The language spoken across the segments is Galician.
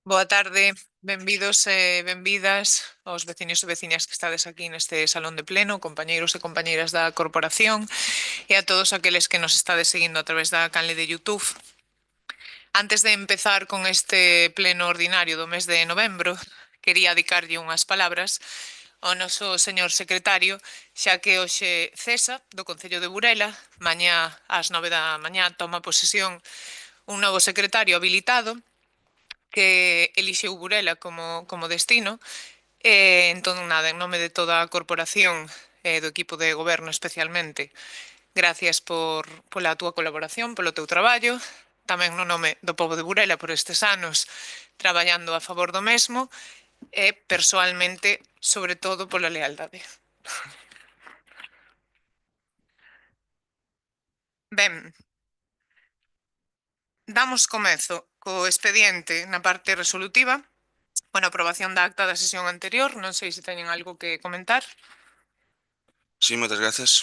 Boa tarde, benvidos e benvidas aos veciños e veciñas que estades aquí neste salón de pleno, compañeiros e compañeiras da corporación e a todos aqueles que nos estades seguindo a través da canle de YouTube. Antes de empezar con este pleno ordinario do mes de novembro, quería dedicarlle unhas palabras ao noso señor secretario, xa que hoxe cesa do Concello de Burela, mañá ás 9 da mañá toma posesión un novo secretario habilitado que elixeu Burela como destino. Entón, nada, en nome de toda a corporación e do equipo de goberno especialmente, gracias pola túa colaboración, polo teu traballo, tamén no nome do povo de Burela por estes anos traballando a favor do mesmo e, persoalmente, sobre todo pola lealdade. Ben, damos comezo co expediente na parte resolutiva. Bueno, aprobación da acta da sesión anterior, non sei se teñen algo que comentar. Sí, moitas grazas.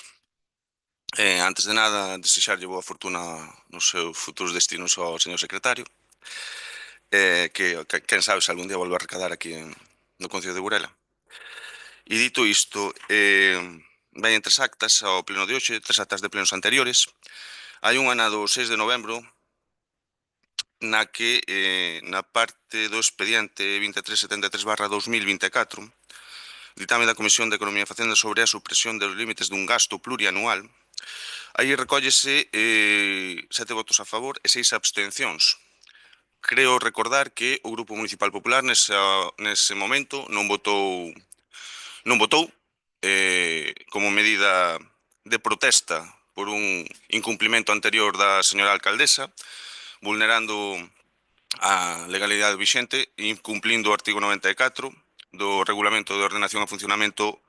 Antes de nada, desexarlle boa fortuna nos seus futuros destinos ao señor secretario, que quen sabe se algún día volve a recadar aquí no Concello de Burela. E dito isto, veñen tres actas ao pleno de hoxe, tres actas de plenos anteriores. Hai unha na do 6 de novembro, na que, na parte do expediente 2373/2024, ditame da Comisión de Economía e Facenda sobre a supresión dos límites dun gasto plurianual, aí recóllese 7 votos a favor e 6 abstencións. Creo recordar que o Grupo Municipal Popular nese momento non votou como medida de protesta por un incumplimento anterior da señora alcaldesa, vulnerando a legalidade vixente, incumplindo o artigo 94 do Regulamento de Ordenación e Funcionamento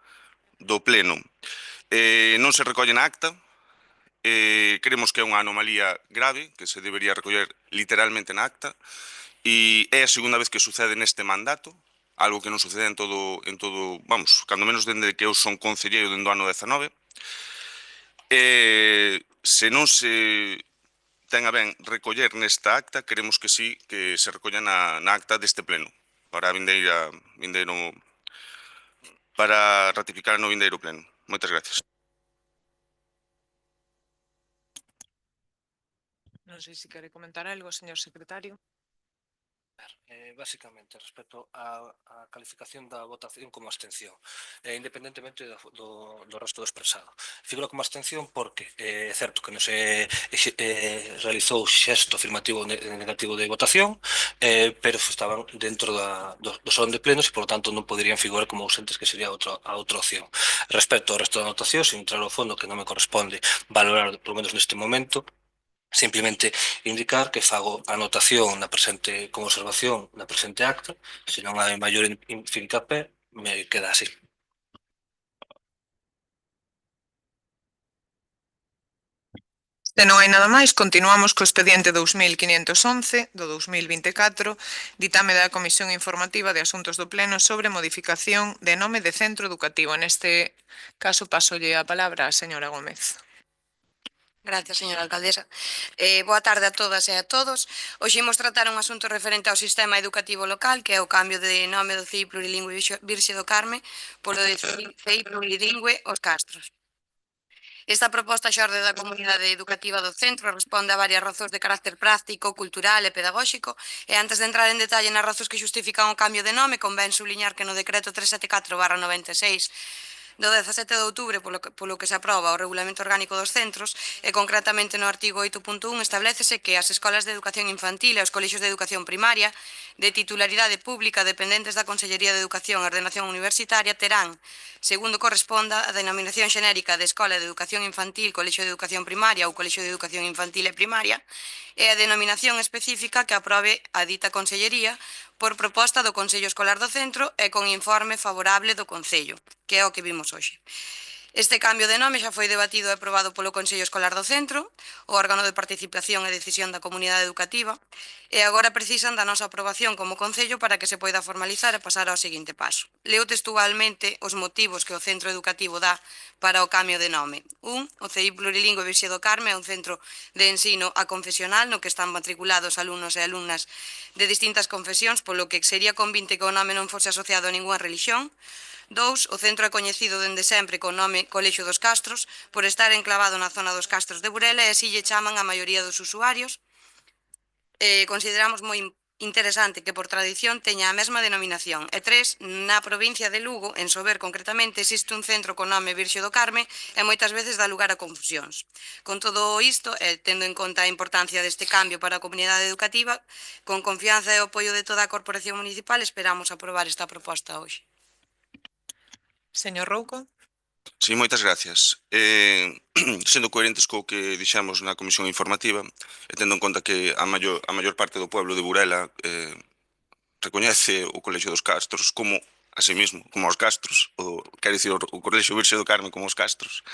do Pleno. Non se recolle na acta. Creemos que é unha anomalía grave que se debería recoller literalmente na acta e é a segunda vez que sucede neste mandato, algo que non sucede en todo, vamos, cando menos dende que eu son concelleiro dende o ano 19. Se non se ten a ben recoller nesta acta, queremos que sí que se recolla na acta deste pleno para para ratificar no vindeiro pleno. Moitas gracias. Non sei se quere comentar algo, señor secretario. Básicamente, respecto á calificación da votación como abstención, independentemente do resto do expresado. Figura como abstención porque é certo que non se realizou xesto afirmativo negativo de votación, pero estaban dentro do salón de plenos e, por lo tanto, non poderían figurar como ausentes, que sería a outra opción. Respecto ao resto da votación, sin entrar ao fondo, que non me corresponde valorar, por lo menos neste momento, simplemente indicar que fago a anotación na presente como observación na presente acta, se non hai maior fincapé, me queda así. Se non hai nada máis, continuamos co expediente 2511 do 2024, ditame da Comisión Informativa de Asuntos do Pleno sobre modificación de nome de centro educativo. Neste caso, pasolle a palabra á señora Gómez. Gracias, señora alcaldesa. Boa tarde a todas e a todos. Hoxe imos tratar un asunto referente ao sistema educativo local, que é o cambio de nome do CEI Plurilingüe Virxe do Carme polo de CEI Plurilingüe Os Castros. Esta proposta xorde da comunidade educativa do centro, responde a varias razóns de carácter práctico, cultural e pedagóxico, e antes de entrar en detalle nas razóns que xustifican o cambio de nome, convén subliñar que no decreto 374/96 do 17 de outubro, polo que se aproba o Regulamento Orgánico dos Centros, e concretamente no artigo 8.1, establecese que as escolas de educación infantil e os colexios de educación primaria de titularidade pública dependentes da Consellería de Educación e Ordenación Universitaria terán, segundo corresponda, a denominación xenérica de Escola de Educación Infantil, Colexio de Educación Primaria ou Colexio de Educación Infantil e Primaria, e a denominación específica que aprobe a dita Consellería por proposta do Consello Escolar do Centro e con informe favorable do Concello, que é o que vimos hoxe. Este cambio de nome xa foi debatido e aprobado polo Consello Escolar do Centro, o órgano de participación e decisión da comunidade educativa, e agora precisan da nosa aprobación como Concello para que se poida formalizar e pasar ao seguinte paso. Leo textualmente os motivos que o centro educativo dá para o cambio de nome. O CEI Plurilingüe Virxe do Carme é un centro de ensino aconfesional no que están matriculados alumnos e alumnas de distintas confesións, polo que sería convinte que o nome non fose asociado a ninguna religión. 2. O centro é coñecido dende sempre co nome Colexio dos Castros por estar enclavado na zona dos Castros de Burela e así lle chaman a maioría dos usuarios. Consideramos moi interesante que por tradición teña a mesma denominación. E 3. Na provincia de Lugo, en Sober concretamente, existe un centro con nome Virxe do Carme e moitas veces dá lugar a confusións. Con todo isto, tendo en conta a importancia deste cambio para a comunidade educativa, con confianza e o apoio de toda a Corporación Municipal, esperamos aprobar esta proposta hoxe. Señor Rouco. Sí, moitas gracias. Sendo coherentes co que dixemos na comisión informativa, e tendo en conta que a maior parte do pueblo de Burela recoñece o Colexio dos Castros como a sí mismo, como os Castros, quero dicir, o Colexio Virxe do Carme como os Castros,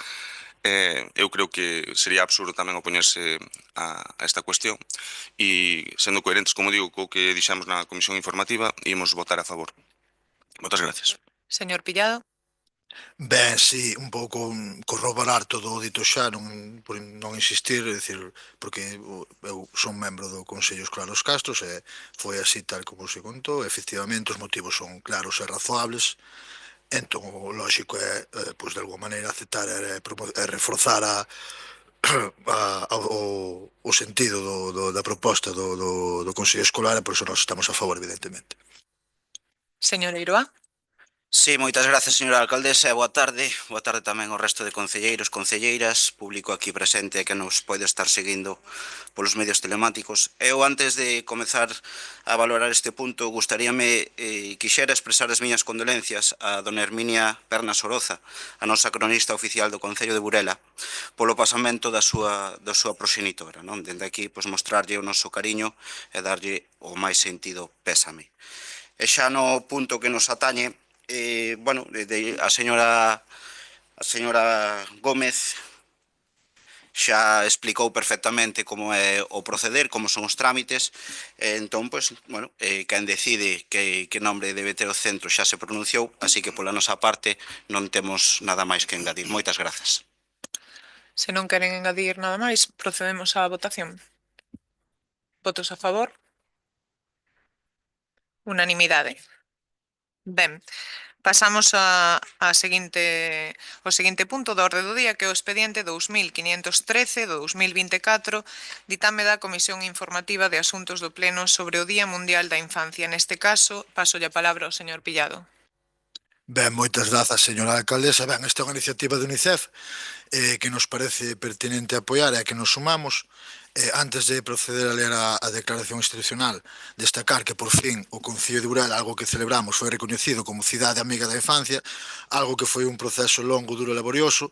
eu creo que sería absurdo tamén opoñerse a esta cuestión e, sendo coherentes, como digo, co que dixemos na comisión informativa, imos votar a favor. Moitas gracias. Señor Pillado. Ben, sí, un pouco corroborar todo o dito xa, por non insistir, é dicir, porque eu son membro do Consello Escolar dos Castros e foi así tal como se contou, efectivamente os motivos son claros e razoables, entón o lógico é, pois de alguma maneira, aceptar e reforzar o sentido da proposta do Consello Escolar e por iso nós estamos a favor, evidentemente. Señor Eiroa. Sí, moitas gracias, señora alcaldesa, e boa tarde tamén ao resto de concelleiros, concelleiras, público aquí presente que nos pode estar seguindo polos medios telemáticos. Eu, antes de comezar a valorar este punto, gustaríame quixera expresar as miñas condolencias a dona Herminia Pernas Oroza, a nosa cronista oficial do Concello de Burela, polo pasamento da súa proxenitora. Dende aquí, mostrarlle o noso cariño e darlle o máis sentido pésame. E xa no punto que nos atañe, a señora Gómez xa explicou perfectamente como é o proceder, como son os trámites, entón, quen decide que nombre debe ter o centro xa se pronunciou, así que pola nosa parte non temos nada máis que engadir. Moitas grazas. Se non queren engadir nada máis, procedemos á votación. Votos a favor? Unanimidade. Ben, pasamos ao seguinte punto da orde do día, que é o expediente 2513 do 2024, ditame da Comisión Informativa de Asuntos do Pleno sobre o Día Mundial da Infancia. Neste caso, paso a palabra ao señor Pillado. Ben, moitas grazas, señora alcaldesa. Ben, esta é unha iniciativa de UNICEF que nos parece pertinente apoiar e a que nos sumamos. Antes de proceder a ler a declaración institucional, destacar que por fin o Concello de Burela, algo que celebramos, foi recoñecido como cidade amiga da infancia, algo que foi un proceso longo, duro e laborioso.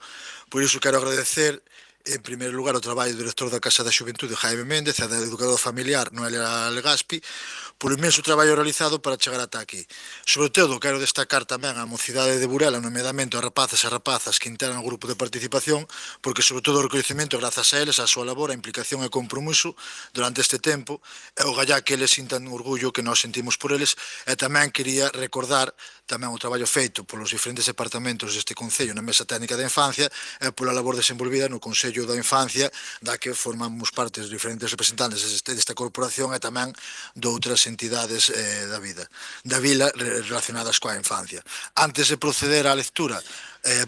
Por iso quero agradecer en primeiro lugar o traballo do director da Casa da Xuventude, Jaime Méndez, e da educadora familiar, Noelia Legaspi, polo inmenso traballo realizado para chegar ata aquí. Sobre todo, quero destacar tamén a mocidade de Burela, nomeadamente aos rapaces e rapazas que integran o grupo de participación, porque sobre todo o reconhecimento grazas a eles, a súa labor, a implicación e compromiso durante este tempo, e o gallá que eles sintan orgullo que nós sentimos por eles, e tamén quería recordar tamén o traballo feito polos diferentes departamentos deste Concello na Mesa Técnica da Infancia e pola labor desenvolvida no Consello da Infancia, da que formamos parte os diferentes representantes desta corporación e tamén de outras entidades da vila relacionadas coa infancia. Antes de proceder á lectura,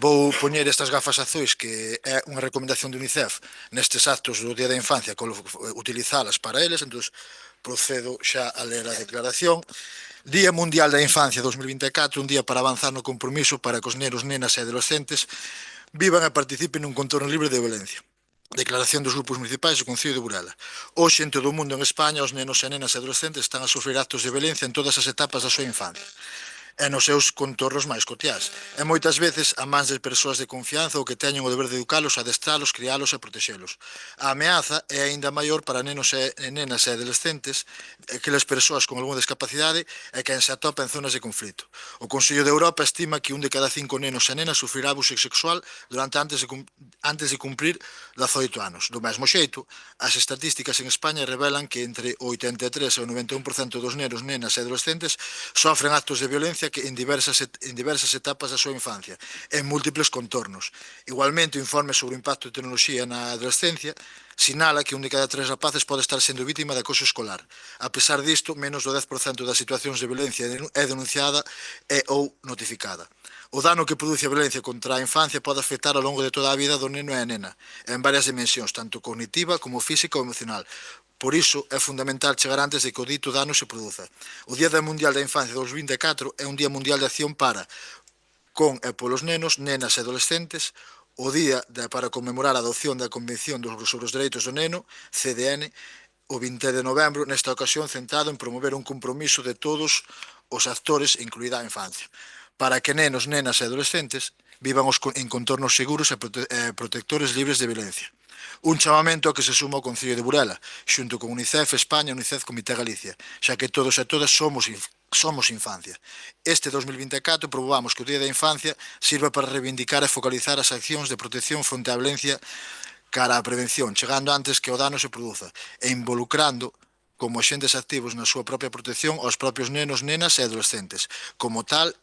vou poñer estas gafas azuis, que é unha recomendación de UNICEF nestes actos do Día da Infancia, utilizalas para eles, entón procedo xa a ler a declaración. Día Mundial da Infancia 2024, un día para avanzar no compromiso para que os nenos, nenas e adolescentes vivan e participen nun contorno libre de violencia. Declaración dos grupos municipais do Concello de Burela. Hoxe, en todo o mundo, en España, os nenos e nenas e adolescentes están a sofrer actos de violencia en todas as etapas da súa infancia. e nos seus contornos máis cotiás. E moitas veces a mans de persoas de confianza ou que teñen o deber de educalos, adestralos, crialos e protexelos. A ameaza é aínda maior para nenos e nenas e adolescentes, aquelas persoas con algunha discapacidade e quen se atopa en zonas de conflito. O Consello de Europa estima que un de cada 5 nenos e nenas sufrirá abuso sexual durante antes de cumprir 18 anos. Do mesmo xeito, as estatísticas en España revelan que entre o 83 e o 91% dos nenos, nenas e adolescentes sofren actos de violencia que en diversas etapas da súa infancia, en múltiples contornos. Igualmente, o informe sobre o impacto de tecnoloxía na adolescencia sinala que un de cada 3 rapaces pode estar sendo vítima de acoso escolar. A pesar disto, menos do 10% das situacións de violencia é denunciada e ou notificada. O dano que produce a violencia contra a infancia pode afectar ao longo de toda a vida do neno e a nena, en varias dimensións, tanto cognitiva como física ou emocional. Por iso, é fundamental chegar antes de que o dito dano se produza. O Día Mundial da Infancia 2024 é un día mundial de acción para, con e polos nenos, nenas e adolescentes, o día para conmemorar a adopción da Convención sobre os Dereitos do Neno, CDN, o 20 de novembro, nesta ocasión centrado en promover un compromiso de todos os actores, incluída a infancia, para que nenos, nenas e adolescentes vivan en contornos seguros e protectores libres de violencia. Un chamamento a que se suma o Concello de Burela, xunto con UNICEF España e UNICEF Comité Galicia, xa que todos e todas somos infancia. Este 2024 probamos que o Día da Infancia sirva para reivindicar e focalizar as accións de protección fronte á violencia cara á prevención, chegando antes que o dano se produza e involucrando como axentes activos na súa propia protección aos propios nenos, nenas e adolescentes. Como tal,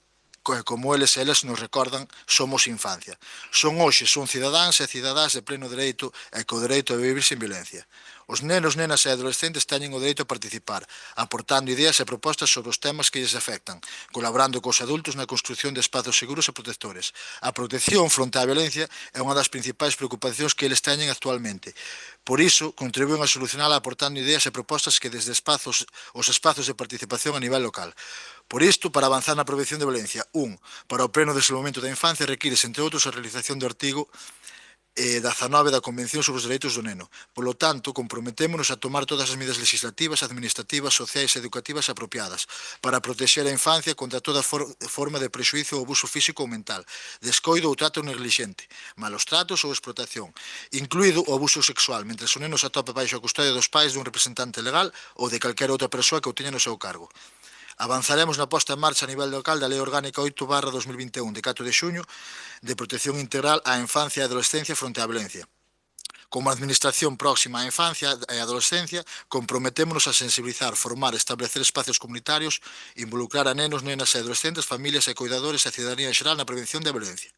como eles e eles nos recordan, somos infancia. Son cidadáns e cidadás de pleno dereito e co dereito a vivir sen violencia. Os nenos, nenas e adolescentes teñen o dereito a participar, aportando ideas e propostas sobre os temas que lles afectan, colaborando cos adultos na construción de espazos seguros e protectores. A protección fronte á violencia é unha das principais preocupacións que eles teñen actualmente. Por iso, contribúen a solucionala aportando ideas e propostas que desde os espazos de participación a nivel local. Por isto, para avanzar na prevención de violencia, para o pleno desenvolvemento da infancia requires, entre outros, a realización do artigo 19 da Convención sobre os Dereitos do Neno. Polo tanto, comprometémonos a tomar todas as medidas legislativas, administrativas, sociais e educativas apropiadas para protexer a infancia contra toda forma de prexuízo ou abuso físico ou mental, descoido ou trato negligente, malos tratos ou explotación, incluído o abuso sexual, mentre o neno se atope baixo a custodia dos pais dun representante legal ou de calquera outra persoa que o teña no seu cargo. Avanzaremos na posta en marcha a nivel local da Lei Orgánica 8/2021, de 4 de xuño, de protección integral á infancia e adolescencia fronte á violencia. Como administración próxima á infancia e adolescencia, comprometémonos a sensibilizar, formar, establecer espacios comunitarios, involucrar a nenos, nenas e adolescentes, familias e cuidadores e a cidadanía en xeral na prevención da violencia.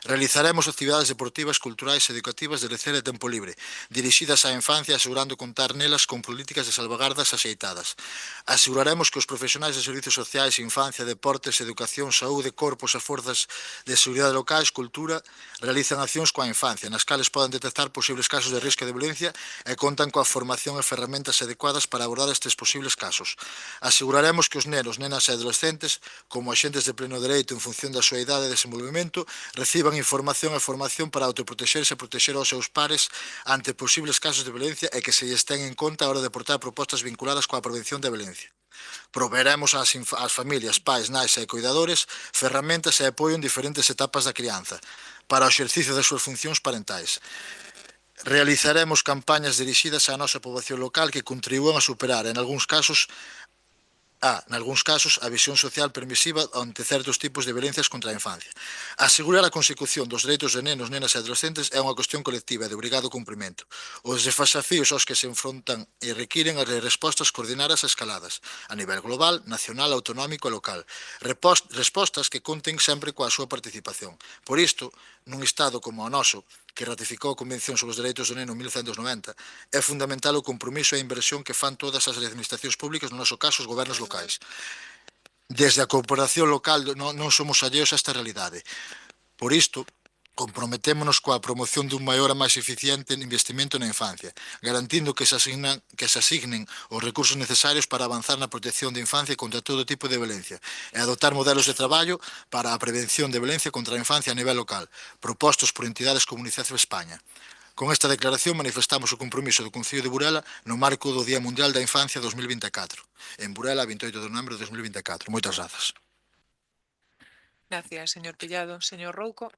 Realizaremos actividades deportivas, culturais e educativas de lecer e tempo libre, dirixidas á infancia, asegurando contar nelas con políticas de salvagardas axeitadas. Aseguraremos que os profesionais de servicios sociais, infancia, deportes, educación, saúde, corpos e forzas de seguridade locais, cultura, realizan accións coa infancia, nas cales poden detectar posibles casos de risco de violencia e contan coa formación e ferramentas adecuadas para abordar estes posibles casos. Aseguraremos que os nenos, nenas e adolescentes, como axentes de pleno dereito en función da súa idade e desenvolvemento, reciban información e formación para autoprotexerse e protexer aos seus pares ante posibles casos de violencia e que se lles ten en conta a hora de aportar propostas vinculadas coa prevención da violencia. Proveeremos ás familias, pais, nais e cuidadores ferramentas e apoio en diferentes etapas da crianza para o exercicio das súas funcións parentais. Realizaremos campañas dirixidas á nosa poboación local que contribúan a superar, en algúns casos, a visión social permisiva ante certos tipos de violencias contra a infancia. Asegurar a consecución dos dereitos de nenos, nenas e adolescentes é unha cuestión colectiva e de obrigado cumprimento. Os desafíos aos que se enfrontan e requiren as respostas coordinadas e escaladas, a nivel global, nacional, autonómico e local. Respostas que conten sempre coa súa participación. Por isto, nun Estado como o noso, que ratificou a Convención sobre os Dereitos do Neno en 1990, é fundamental o compromiso e a inversión que fan todas as administracións públicas, no noso caso, os gobernos locais. Desde a cooperación local non somos alleos a esta realidade. Por isto, comprometémonos coa promoción dun maior e máis eficiente investimento na infancia, garantindo que se asignen os recursos necesarios para avanzar na protección da infancia contra todo tipo de violencia e adoptar modelos de traballo para a prevención de violencia contra a infancia a nivel local, propostos por entidades como UNICEF España. Con esta declaración manifestamos o compromiso do Concello de Burela no marco do Día Mundial da Infancia 2024, en Burela, 28 de novembro de 2024. Moitas grazas. Gracias, señor Pillado. Señor Rouco.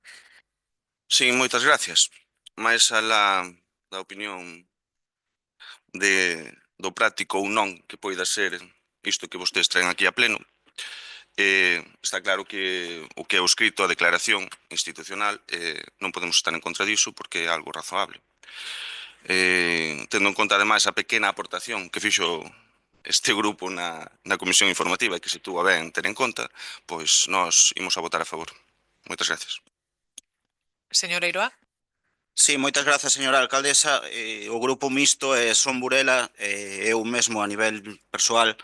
Sí, moitas gracias. Mais alá da opinión do práctico ou non que poida ser isto que vostedes traen aquí a pleno, está claro que o que é o escrito, a declaración institucional, non podemos estar en contra diso porque é algo razoable. Tendo en conta, ademais, a pequena aportación que fixo este grupo na comisión informativa e que se tuvo a ben ter en conta, pois nós imos a votar a favor. Moitas gracias. Señor Eiroa. Sí, moitas grazas, señora alcaldesa. O grupo mixto é Son Burela, eu mesmo a nivel persoal,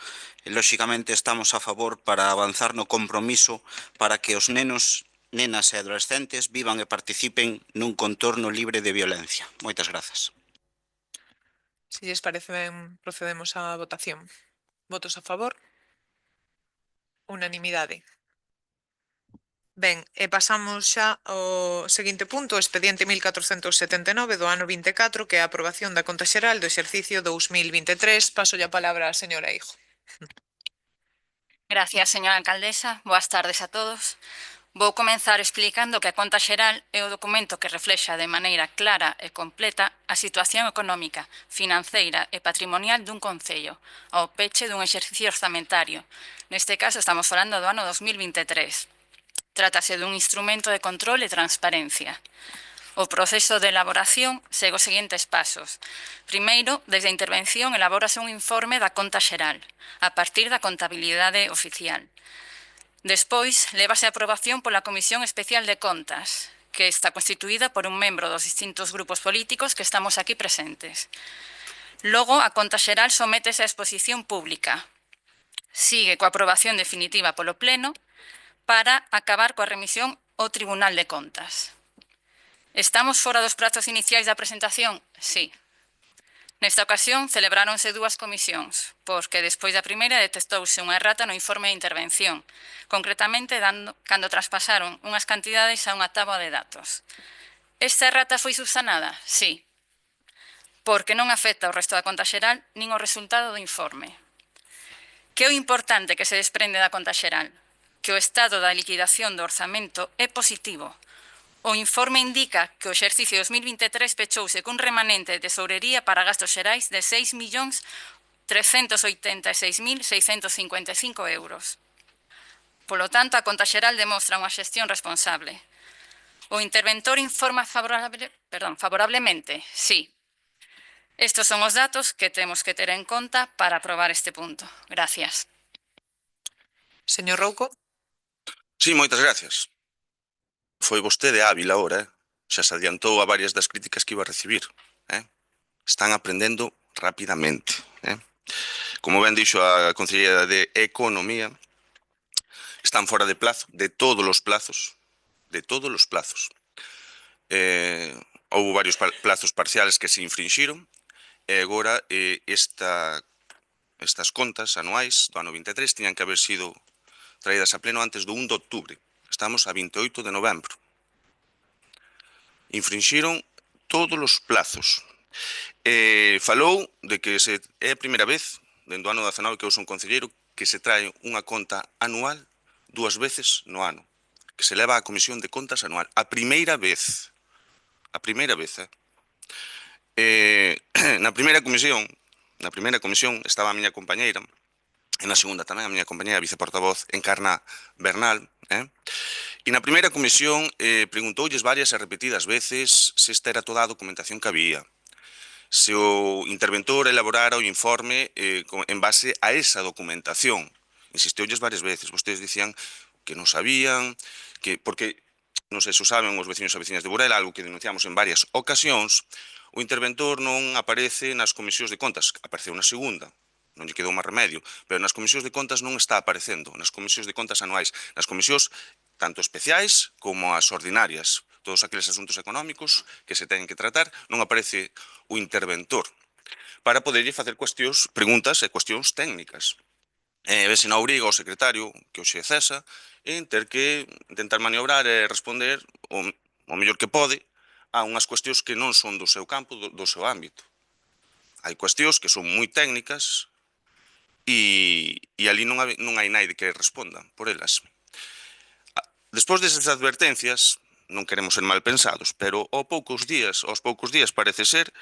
lóxicamente estamos a favor para avanzar no compromiso para que os nenos, nenas e adolescentes vivan e participen nun contorno libre de violencia. Moitas grazas. Si lles parece ben, procedemos á votación. Votos a favor? Unanimidade. Ben, e pasamos xa ao seguinte punto, o expediente 1479 do ano 24, que é a aprobación da conta xeral do exercicio 2023. Paso a palabra á señora Hijo. Gracias, señora alcaldesa. Boas tardes a todos. Vou comenzar explicando que a conta xeral é o documento que reflexa de maneira clara e completa a situación económica, financeira e patrimonial dun concello, ao peche dun exercicio orzamentario. Neste caso estamos falando do ano 2023. Trátase dun instrumento de control e transparencia. O proceso de elaboración segue os seguintes pasos. Primeiro, desde a intervención elabórase un informe da conta xeral, a partir da contabilidade oficial. Despois, lévase a aprobación pola Comisión Especial de Contas, que está constituída por un membro dos distintos grupos políticos que estamos aquí presentes. Logo, a conta xeral sométese a exposición pública. Sigue coa aprobación definitiva polo Pleno para acabar coa remisión ao Tribunal de Contas. Estamos fora dos prazos iniciais da presentación? Sí. Nesta ocasión, celebráronse dúas comisións, porque despois da primeira detectouse unha errata no informe de intervención, concretamente cando traspasaron unhas cantidades a unha táboa de datos. Esta errata foi subsanada? Sí, porque non afecta ao resto da conta xeral nin ao resultado do informe. Que é o importante que se desprende da conta xeral? Que o estado da liquidación do orzamento é positivo. O informe indica que o exercicio 2023 pechouse cun remanente de tesourería para gastos xerais de 6.386.655 euros. Polo tanto, a conta xeral demostra unha xestión responsable. O interventor informa favorablemente? Sí. Estes son os datos que temos que ter en conta para aprobar este punto. Gracias. Señor Rouco. Sí, moitas gracias. Foi vostede hábil agora, xa se adiantou a varias das críticas que iba a recibir. Están aprendendo rapidamente. Como ben dixo a Conselleira de Economía, están fora de plazo, de todos os plazos, houve varios plazos parciales que se infringiron, e agora estas contas anuais do ano 23 tiñan que haber sido traídas a pleno antes do 1 de outubro. Estamos a 28 de novembro. Infringiron todos os plazos. Falou de que é a primeira vez, dentro do ano 19 que eu son concelleiro, que se trae unha conta anual 2 veces no ano, que se leva á Comisión de Contas anual. A primeira vez. A primeira vez, Na primeira comisión estaba a miña compañeira, e na segunda tamén a miña compañeira viceportavoz Encarna Bernal, e na primeira comisión preguntoulles varias e repetidas veces se esta era toda a documentación que había, se o interventor elaborara o informe en base a esa documentación. Insisteulles varias veces, vostedes dicían que non sabían, porque, non sei se o saben os veciños e veciñas de Burela, algo que denunciamos en varias ocasións, o interventor non aparece nas comisións de contas, apareceu na segunda, non lle quedou máis remedio, pero nas comisións de contas non está aparecendo, nas comisións de contas anuais, nas comisións tanto especiais como as ordinarias, todos aqueles asuntos económicos que se teñen que tratar, non aparece o interventor, para poderlle facer preguntas e cuestións técnicas. Vese na obriga ao secretario, que hoxe cesa, en ter que intentar maniobrar e responder o mellor que pode a unhas cuestións que non son do seu campo, do seu ámbito. Hai cuestións que son moi técnicas e ali non hai naide que responda por elas. Despois desas advertencias, non queremos ser mal pensados, pero aos poucos días parece ser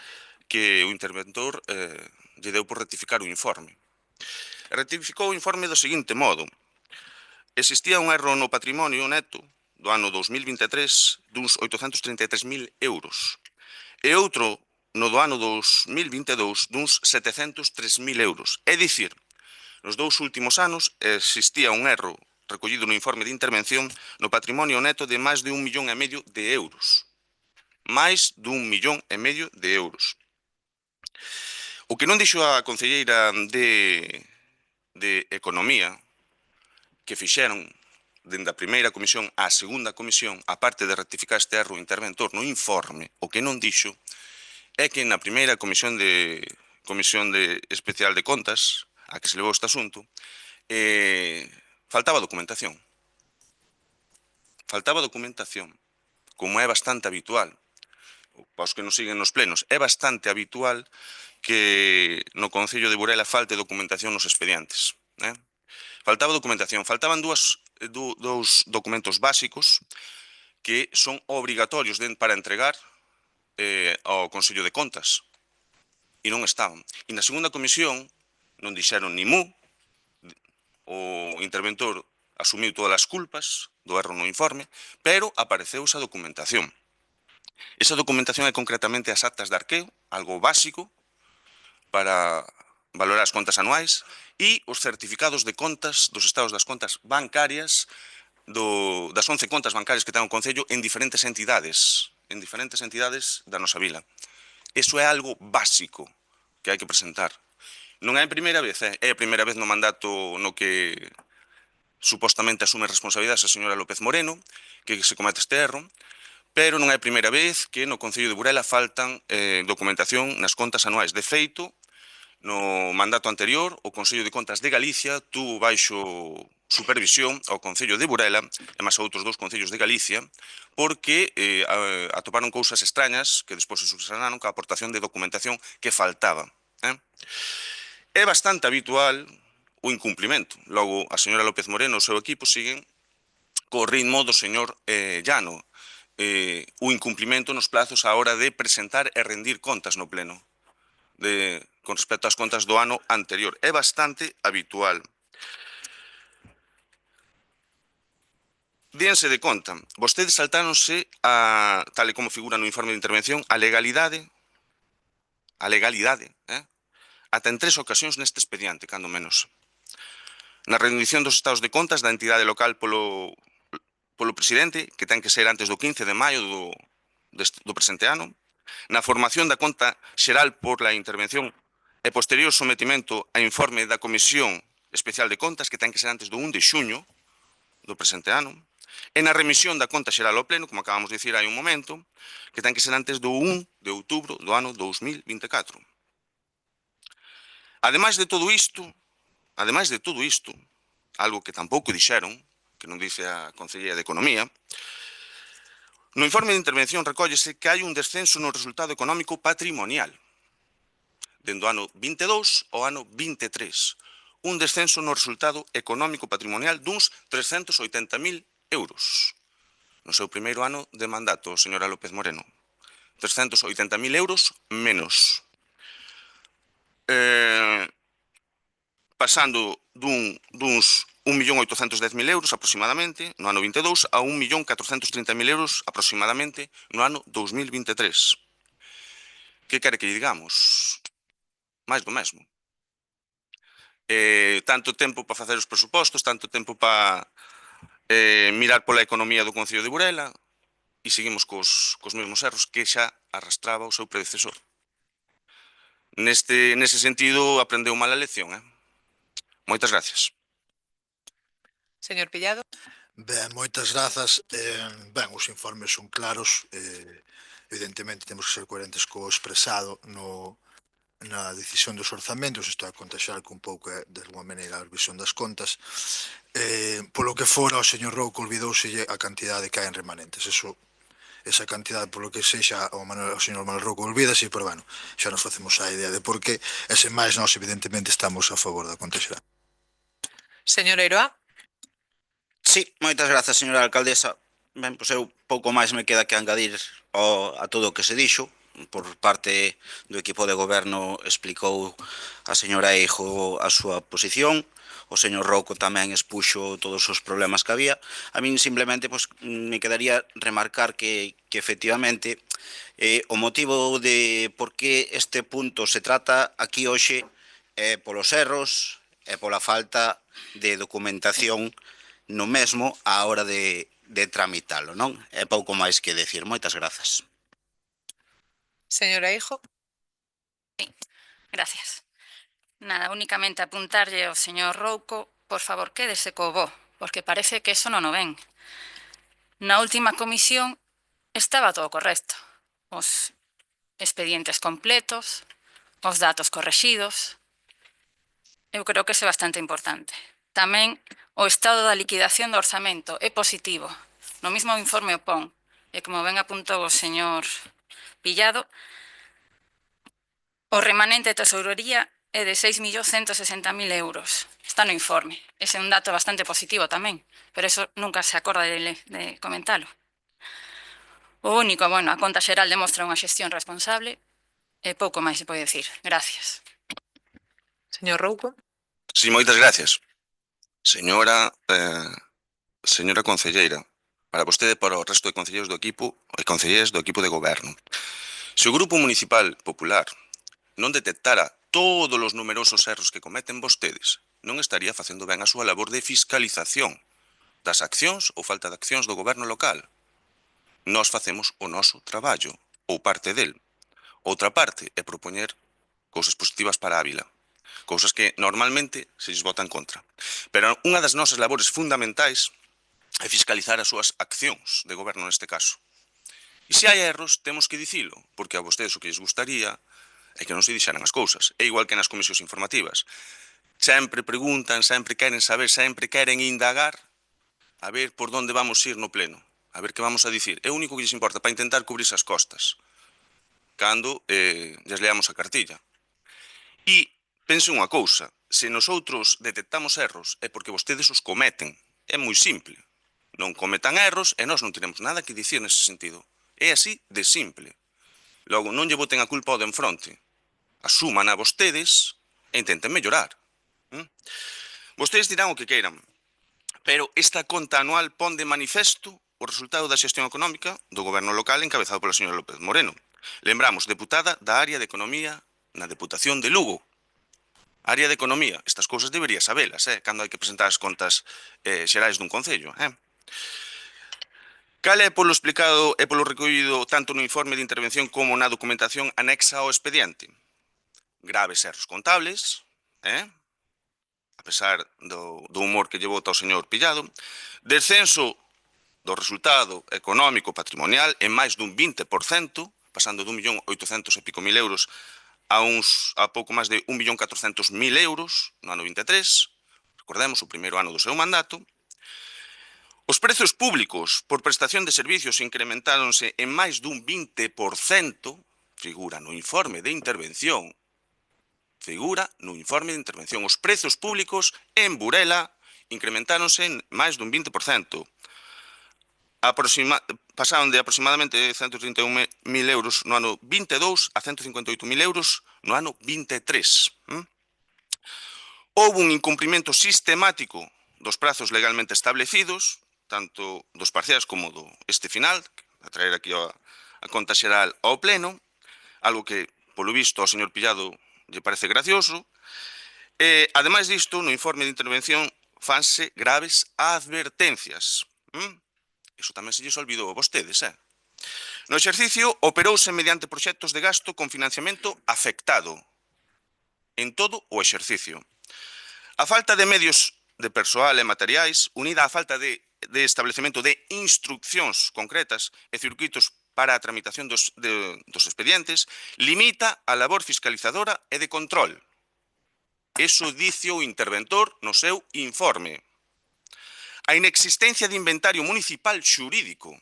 que o interventor lle deu por rectificar o informe. E rectificou o informe do seguinte modo: existía un erro no patrimonio neto do ano 2023 duns 833.000 euros e outro no do ano 2022 duns 703.000 euros. É dicir, nos dous últimos anos existía un erro recollido no informe de intervención no patrimonio neto de máis de 1,5 millón de euros. Máis de 1,5 millón de euros. O que non dixo a concelleira de Economía, que fixeron dende a primeira comisión á segunda comisión, a parte de rectificar este erro interventor no informe, o que non dixo é que na primeira comisión de especial de contas, a que se levou este asunto, faltaba documentación. Faltaba documentación, como é bastante habitual. Para os que nos siguen nos plenos, é bastante habitual que no Concello de Burela falte documentación nos expedientes. Faltaba documentación, faltaban dous documentos básicos que son obrigatorios para entregar ao Consello de Contas, e non estaban. E na segunda comisión non dixeron ni mu, o interventor asumiu todas as culpas do erro no informe, pero apareceu esa documentación. Esa documentación é concretamente as actas de arqueo, algo básico para valorar as contas anuais, e os certificados de contas dos estados das contas bancarias das 11 contas bancarias que ten o Concello en diferentes entidades da nosa vila. Iso é algo básico que hai que presentar. Non é a primeira vez, é a primeira vez no mandato no que supostamente asume responsabilidades a señora López Moreno, que se comete este erro, pero non é a primeira vez que no Concello de Burela faltan documentación nas contas anuais. De feito, no mandato anterior, o Consello de Contas de Galicia tuvo baixo supervisión ao Concello de Burela e máis a outros dous concellos de Galicia porque atoparon cousas extrañas que despois se subsanaron coa aportación de documentación que faltaba. É bastante habitual o incumplimento. Logo, a señora López Moreno e o seu equipo siguen co ritmo do señor Llano. O incumplimento nos plazos á hora de presentar e rendir contas no pleno con respecto ás contas do ano anterior. É bastante habitual. Déanse de conta, vostedes saltáronse, tal e como figura no informe de intervención, a legalidade, ata en 3 ocasións neste expediente, cando menos. Na rendición dos estados de contas da entidade local polo presidente, que ten que ser antes do 15 de maio do presente ano, na formación da conta xeral por la intervención e posterior sometimento a informe da Comisión Especial de Contas, que ten que ser antes do 1 de xuño do presente ano, e na remisión da conta xeral ao pleno, como acabamos de dicir hai un momento, que ten que ser antes do 1 de outubro do ano 2024. Ademais de todo isto, algo que tampouco dixeron, que non dice a Concelleira de Economía, no informe de intervención recóllese que hai un descenso no resultado económico patrimonial dende o ano 22 ao ano 23. Un descenso no resultado económico patrimonial duns 380.000 euros. No seu primeiro ano de mandato, señora López Moreno. 380.000 euros menos. Pasando duns 1.810.000 euros aproximadamente no ano 22 a 1.430.000 euros aproximadamente no ano 2023. Que quere que digamos? Máis do mesmo. Tanto tempo para facer os presupostos, tanto tempo para mirar pola economía do Concello de Burela e seguimos cos mesmos erros que xa arrastraba o seu predecesor. Nese sentido, aprendeu mal a lección. Moitas gracias. Señor Pillado. Ben, moitas grazas. Ben, os informes son claros. Evidentemente, temos que ser coherentes co expresado na decisión dos orzamentos. Isto a contaxar que un pouco é, de alguma maneira, a revisión das contas. Polo que fora, o señor Rouco olvidouselle a cantidade que hai en remanentes. Esa cantidade, polo que sexa, o señor Manuel Rouco olvídase, pero, bueno, xa nos facemos a idea de por qué. E, sen máis, nós, evidentemente, estamos a favor da contaxera. Señor Eiroa. Sí, moitas grazas, señora alcaldesa. Ben, pois eu pouco máis me queda que engadir a todo o que se dixo. Por parte do equipo de goberno explicou a señora Eijo a súa posición. O señor Rouco tamén expuxo todos os problemas que había. A min simplemente me quedaría remarcar que efectivamente o motivo de por que este punto se trata aquí hoxe é polos erros e pola falta de documentación no mesmo á hora de tramitalo, non? É pouco máis que decir. Moitas grazas. Señora Hijo. Gracias. Nada, únicamente apuntarlle ao señor Rouco, por favor, quédese co bo, porque parece que eso non o ven. Na última comisión estaba todo correcto. Os expedientes completos, os datos correxidos. Eu creo que iso é bastante importante. Tamén o estado da liquidación do orzamento é positivo. No mismo informe o pon. E como ben apuntou o señor Pillado, o remanente de tesourería é de 6.160.000 euros. Está no informe. Ese é un dato bastante positivo tamén, pero eso nunca se acorda de comentalo. O único, bueno, a conta xeral demostra unha xestión responsable e pouco máis se pode decir. Gracias. Señor Rouco. Sí, moitas gracias. Señora concelleira, para vostede e para o resto de concelleiros do equipo e concelleiras do equipo de goberno. Se o Grupo Municipal Popular non detectara todos os numerosos erros que cometen vostedes, non estaría facendo ben a súa labor de fiscalización das accións ou falta de accións do goberno local. Nós facemos o noso traballo, ou parte del. Outra parte é propoñer cousas positivas para a vila, cousas que normalmente se lles votan contra. Pero unha das nosas labores fundamentais é fiscalizar as súas accións de goberno neste caso. E se hai erros, temos que dicilo, porque a vostedes o que lles gustaría é que non se dixeran as cousas. É igual que nas comisións informativas. Sempre preguntan, sempre queren saber, sempre queren indagar a ver por onde vamos ir no pleno, a ver que vamos a dicir. É o único que lles importa para intentar cubrirse as costas cando lles leamos a cartilla. E pense unha cousa, se nosotros detectamos erros é porque vostedes os cometen. É moi simple. Non cometan erros e nós non tenemos nada que dicir nese sentido. É así de simple. Logo, non lle boten a culpa ao de enfronte. Asuman a vostedes e intenten mellorar. Vostedes dirán o que queiran, pero esta conta anual pon de manifesto o resultado da xestión económica do goberno local encabezado pola señora López Moreno. Lembramos, deputada da área de Economía na Deputación de Lugo. Área de Economía, estas cousas debería sabelas, cando hai que presentar as contas xerais dun concello. Cal é polo explicado e polo recollido tanto no informe de intervención como na documentación anexa ao expediente? Graves erros contables, a pesar do humor que lle bota o señor Pillado, descenso do resultado económico patrimonial en máis dun 20%, pasando de 1.800.000 e pico euros a pouco máis de 1.400.000 euros no ano 23, recordemos o primeiro ano do seu mandato. Os prezos públicos por prestación de servicios incrementáronse en máis dun 20%, figura no informe de intervención. Os prezos públicos en Burela incrementáronse en máis dun 20%. Pasaron de aproximadamente 131.000 euros no ano 22 a 158.000 euros no ano 23. Houve un incumprimento sistemático dos prazos legalmente establecidos, tanto dos parciais como do este final, a traer aquí a conta xeral ao pleno, algo que, polo visto, ao señor Pillado lle parece gracioso. Ademais disto, no informe de intervención fanse graves advertencias. Iso tamén se lles olvidou a vostedes, No exercicio, operouse mediante proxectos de gasto con financiamento afectado en todo o exercicio. A falta de medios de persoal e materiais, unida á falta de establecemento de instruccións concretas e circuitos para a tramitación dos expedientes, limita a labor fiscalizadora e de control. Eso dice o interventor no seu informe. A inexistencia de inventario municipal xurídico,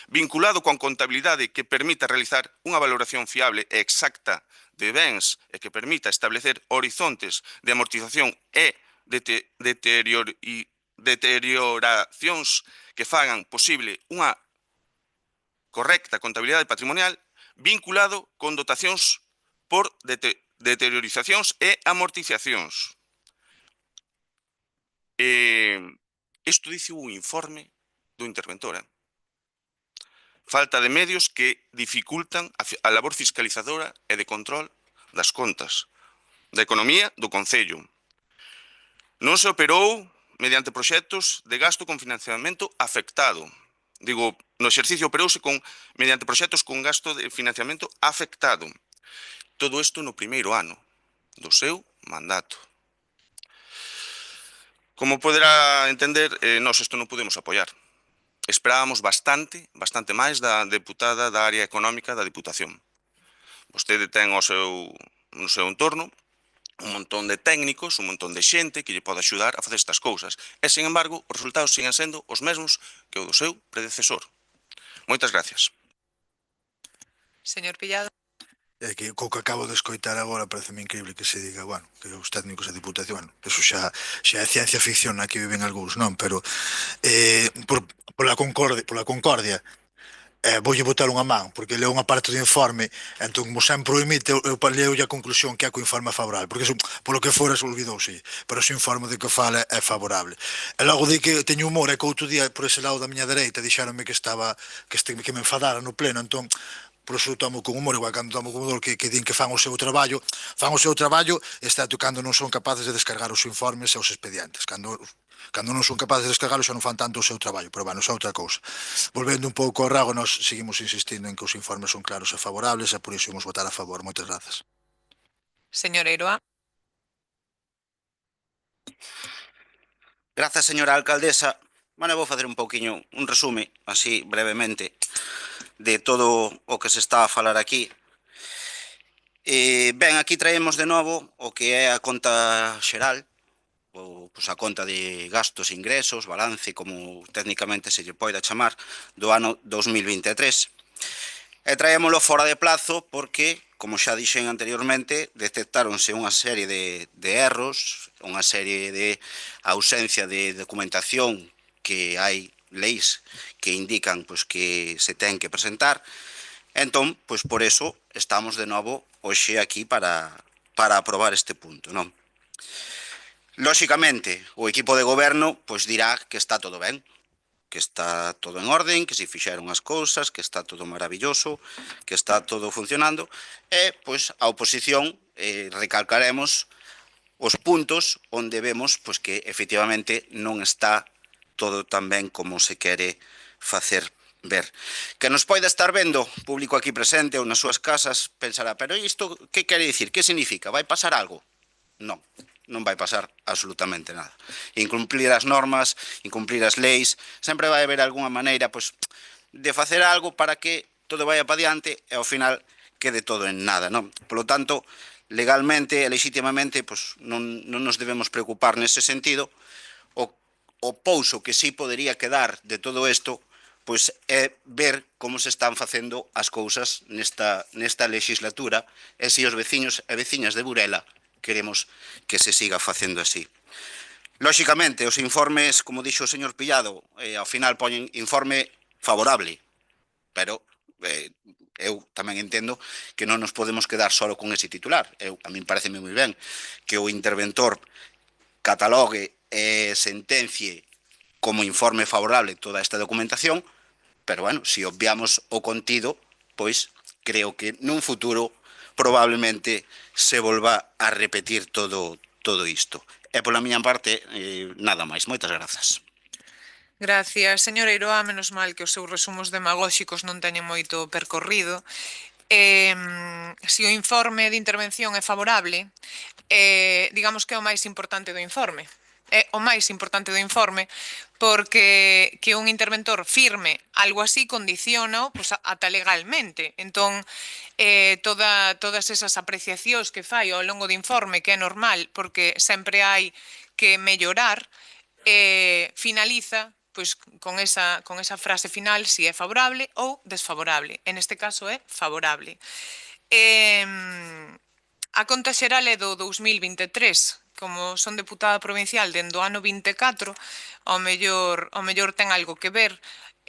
vinculado coa contabilidade que permita realizar unha valoración fiable e exacta de bens e que permita establecer horizontes de amortización e deterioracións que fagan posible unha correcta contabilidade patrimonial vinculado con dotacións por deteriorizacións e amortizacións. Isto dice un informe do interventor. Falta de medios que dificultan a labor fiscalizadora e de control das contas da economía do Concello. Non se operou mediante proxectos de gasto con financiamento afectado. Digo, no exercicio operouse mediante proxectos con gasto de financiamento afectado. Todo isto no primeiro ano do seu mandato. Como poderá entender, nós isto non podemos apoiar. Esperábamos bastante máis da deputada da área económica da Diputación. Vostede ten no seu entorno un montón de técnicos, un montón de xente que lle pode axudar a facer estas cousas. E, sin embargo, os resultados siguen sendo os mesmos que o do seu predecesor. Moitas gracias. Señor Pillado. É que co que acabo de escoitar agora pareceme increíble que se diga, bueno, que os técnicos da Diputación, eso xa é ciencia ficción na que viven algúns, non? Pero pola concordia, voulle botar unha man, porque leo unha parte do informe, entón, como sempre o emite, eu leo a conclusión que é co informe favorable, porque polo que fora se olvidouse, pero ese informe de que fala é favorable. E logo di que teño humor, é que outro día, por ese lado da miña dereita, dixeronme que me enfadara no pleno, entón, por eso tomo con humor, igual cando tomo con humor que din que fan o seu traballo, excepto cando non son capaces de descargar os informes e os expedientes. Cando non son capaces de descargarlos xa non fan tanto o seu traballo, pero bueno, xa outra cousa. Volvendo un pouco ao rago, nós seguimos insistindo en que os informes son claros e favorables e por iso imos votar a favor. Moitas grazas. Señor Eiroa. Grazas, señora alcaldesa. Bueno, vou facer un pouquiño, un resume, así brevemente, de todo o que se está a falar aquí. Ben, aquí traemos de novo o que é a conta xeral, ou a conta de gastos e ingresos, balance, como técnicamente se lle poida chamar, do ano 2023. E traémolo fora de plazo porque, como xa dixen anteriormente, detectáronse unha serie de erros, unha serie de ausencia de documentación que hai leis que indican que se ten que presentar. Entón, por eso estamos de novo hoxe aquí para aprobar este punto, non? Lóxicamente, o equipo de goberno dirá que está todo ben, que está todo en orden, que se fixeron as cousas, que está todo maravilloso, que está todo funcionando, e, a oposición recalcaremos os puntos onde vemos que efectivamente non está todo tan ben como se quere facer ver. Que nos poida estar vendo público aquí presente ou nas súas casas pensará, pero isto que quere dicir? Que significa? Vai pasar algo? Non, non vai pasar absolutamente nada. Incumplir as normas, incumplir as leis, sempre vai haber algunha maneira de facer algo para que todo vaya para diante e ao final quede todo en nada, non? Por lo tanto, legalmente e legítimamente non nos debemos preocupar nese sentido. O pouso que sí podería quedar de todo isto é ver como se están facendo as cousas nesta legislatura e se os veciños e veciñas de Burela queremos que se siga facendo así. Lóxicamente, os informes, como dixo o señor Pillado, ao final poñen informe favorable, pero eu tamén entendo que non nos podemos quedar só con ese titular. A min pareceme moi ben que o interventor catalogue e sentencie como informe favorable toda esta documentación, pero, bueno, se obviamos o contido, creo que nun futuro probablemente se volva a repetir todo isto. E pola miña parte, nada máis. Moitas grazas. Gracias, señor Eiroa. Menos mal que os seus resumos demagóxicos non teñen moito percorrido. Se o informe de intervención é favorable, digamos que é o máis importante do informe. É o máis importante do informe porque que un interventor firme algo así condiciona ata legalmente. Entón, todas esas apreciacións que fai ao longo do informe, que é normal porque sempre hai que mellorar, finaliza con esa frase final si é favorable ou desfavorable. En este caso é favorable. A conta xeral é do 2023, como son deputada provincial dende o ano 24, ao mellor ten algo que ver.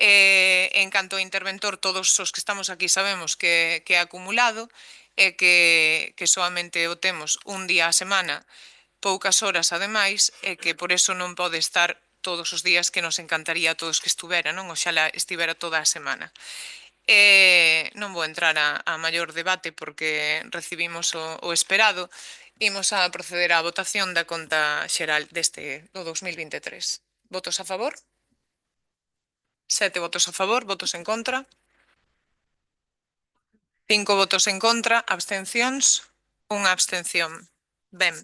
En canto ao interventor, todos os que estamos aquí sabemos que é acumulado e que soamente o temos un día a semana, poucas horas ademais, e que por eso non pode estar todos os días que nos encantaría a todos que estuvera, non? Oxalá estivera toda a semana. Non vou entrar a maior debate porque recibimos o esperado. Imos a proceder á votación da conta xeral do 2023. Votos a favor? 7 votos a favor, votos en contra. 5 votos en contra, abstencións, unha abstención. Ben.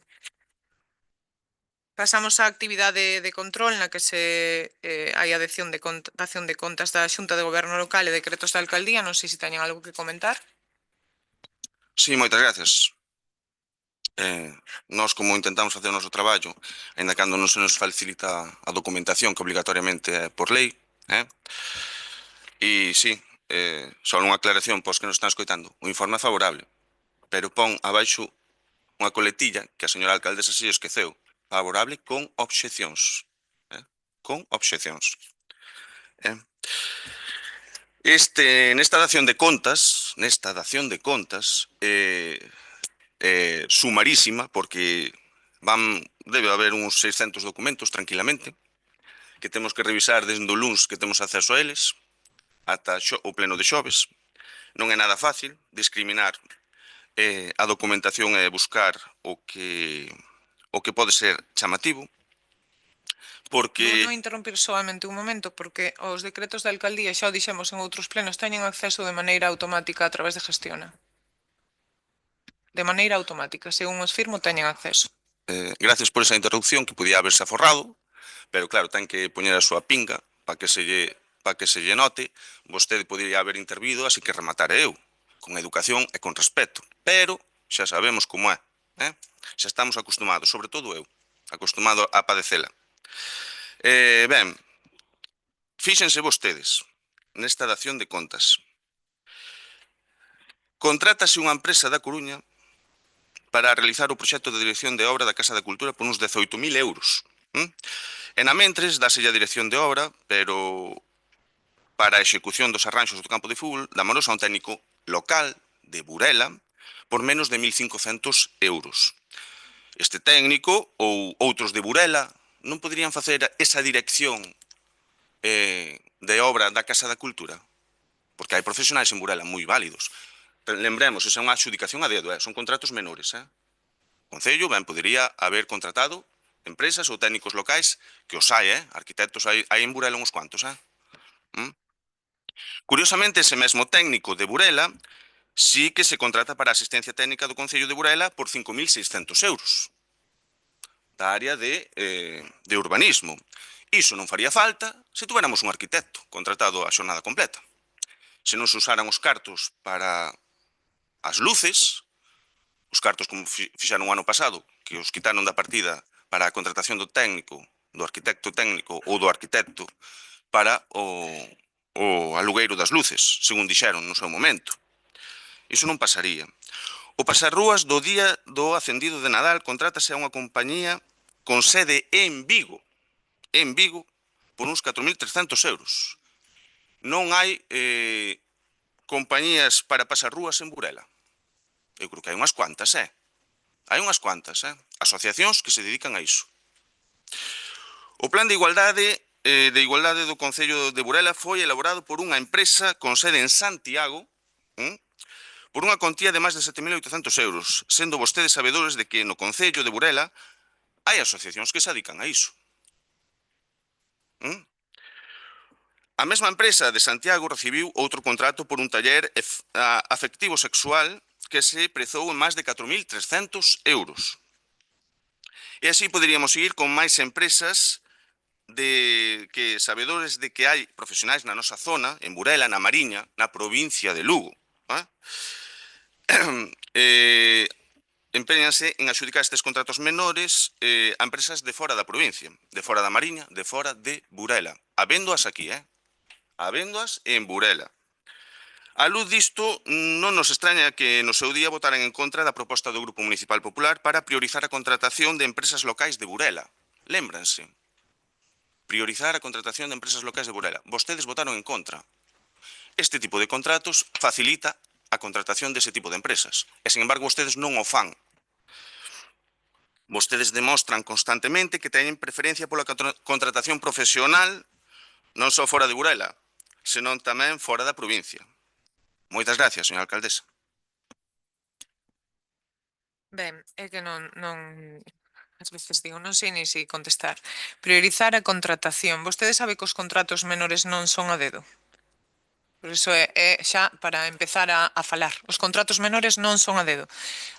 Pasamos á actividade de control na que hai a dación de contas da Xunta de Goberno Local e decretos da Alcaldía. Non sei se teñen algo que comentar. Sí, moitas gracias. Nós, como intentamos facer o noso traballo, ainda cando non se nos facilita a documentación que obligatoriamente é por lei, e sí, só unha aclaración pos que nos están escoitando, o informe é favorable, pero pon abaixo unha coletilla que a señora alcaldesa se esqueceu, favorable con obxeccións. Con obxeccións. Nesta dación de contas, sumarísima, porque debe haber uns 600 documentos tranquilamente, que temos que revisar desde o luns que temos acceso a eles, ata o pleno de xoves. Non é nada fácil discriminar a documentación e buscar o que pode ser chamativo, porque... Vou non interrompir solamente un momento, porque os decretos da alcaldía, xa o dixemos en outros plenos, teñen acceso de maneira automática a través de Gestiona. De maneira automática, según os firmo, teñen acceso. Gracias por esa interrupción, que podía haberse aforrado, pero claro, ten que poñer a súa pinga para que se lle note. Vostede podría haber intervido, así que remataré eu, con educación e con respeto. Pero xa sabemos como é. Xa estamos acostumados, sobre todo eu, acostumado a padecela. Ben, fíxense vostedes nesta dación de contas. Contrátase unha empresa da Coruña para realizar o proxecto de dirección de obra da Casa da Cultura por uns 18.000 euros. E na mentres, dáselle a dirección de obra, pero para a execución dos arranxos do campo de fútbol, dámonos a un técnico local de Burela por menos de 1.500 euros. Este técnico ou outros de Burela non poderían facer esa dirección de obra da Casa da Cultura? Porque hai profesionais en Burela moi válidos. Lembremos, esa é unha adxudicación a dedo, son contratos menores. O Concello ben podería haber contratado empresas ou técnicos locais, que os hai, arquitectos hai en Burela uns cuantos. Curiosamente, ese mesmo técnico de Burela sí que se contrata para a asistencia técnica do Concello de Burela por 5.600 euros da área de urbanismo. Iso non faría falta se tuveramos un arquitecto contratado a xornada completa. Se non se usaran os cartos para as luces, os cartos como fixaron o ano pasado, que os quitaron da partida para a contratación do técnico, do arquitecto técnico ou do arquitecto para o alugueiro das luces, según dixeron no seu momento. Iso non pasaría. O pasarrúas do día do acendido de Nadal contrátase a unha compañía con sede en Vigo, por uns 4.300 euros. Non hai compañías para pasarrúas en Burela. Eu creo que hai unhas cuantas, Hai unhas cuantas, asociacións que se dedican a iso. O plan de igualdade do Concello de Burela foi elaborado por unha empresa con sede en Santiago por unha contía de máis de 7.800 euros, sendo vostedes sabedores de que no Concello de Burela hai asociacións que se dedican a iso. A mesma empresa de Santiago recibiu outro contrato por un taller afectivo sexual que se prezou en máis de 4.300 euros. E así poderíamos seguir con máis empresas que sabedores de que hai profesionais na nosa zona, en Burela, na Mariña, na provincia de Lugo. Empeñanse en adxudicar estes contratos menores a empresas de fora da provincia, de fora da Mariña, de fora de Burela. Habéndoas aquí, habéndoas en Burela. A luz disto, non nos extraña que no seu día votaran en contra da proposta do Grupo Municipal Popular para priorizar a contratación de empresas locais de Burela. Lémbranse. Priorizar a contratación de empresas locais de Burela. Vostedes votaron en contra. Este tipo de contratos facilita a contratación dese tipo de empresas. E, sin embargo, vostedes non o fan. Vostedes demostran constantemente que teñen preferencia pola contratación profesional non só fora de Burela, senón tamén fora da provincia. Moitas gracias, señora alcaldesa. Ben, é que ás veces digo, non sei ni si contestar. Priorizar a contratación. Vostede sabe que os contratos menores non son a dedo. Por iso é xa para empezar a falar. Os contratos menores non son a dedo.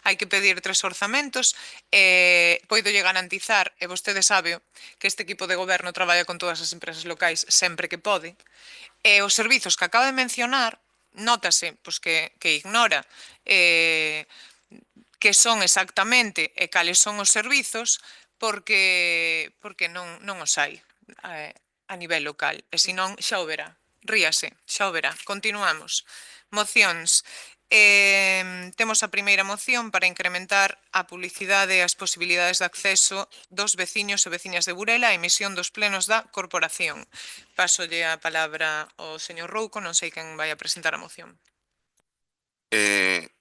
Hai que pedir 3 orzamentos e poido lle garantizar, e vostede sabe que este equipo de goberno traballa con todas as empresas locais sempre que pode, e os servizos que acaba de mencionar, nótase pois, que ignora que son exactamente e cales son os servizos porque non os hai a nivel local. E senón xa o verá. Ríase, xa o verá. Continuamos. Mocións. Temos a primeira moción para incrementar a publicidade e as posibilidades de acceso dos veciños e veciñas de Burela a emisión dos plenos da corporación. Pasolle a palabra ao señor Rouco, non sei quen vai a presentar a moción.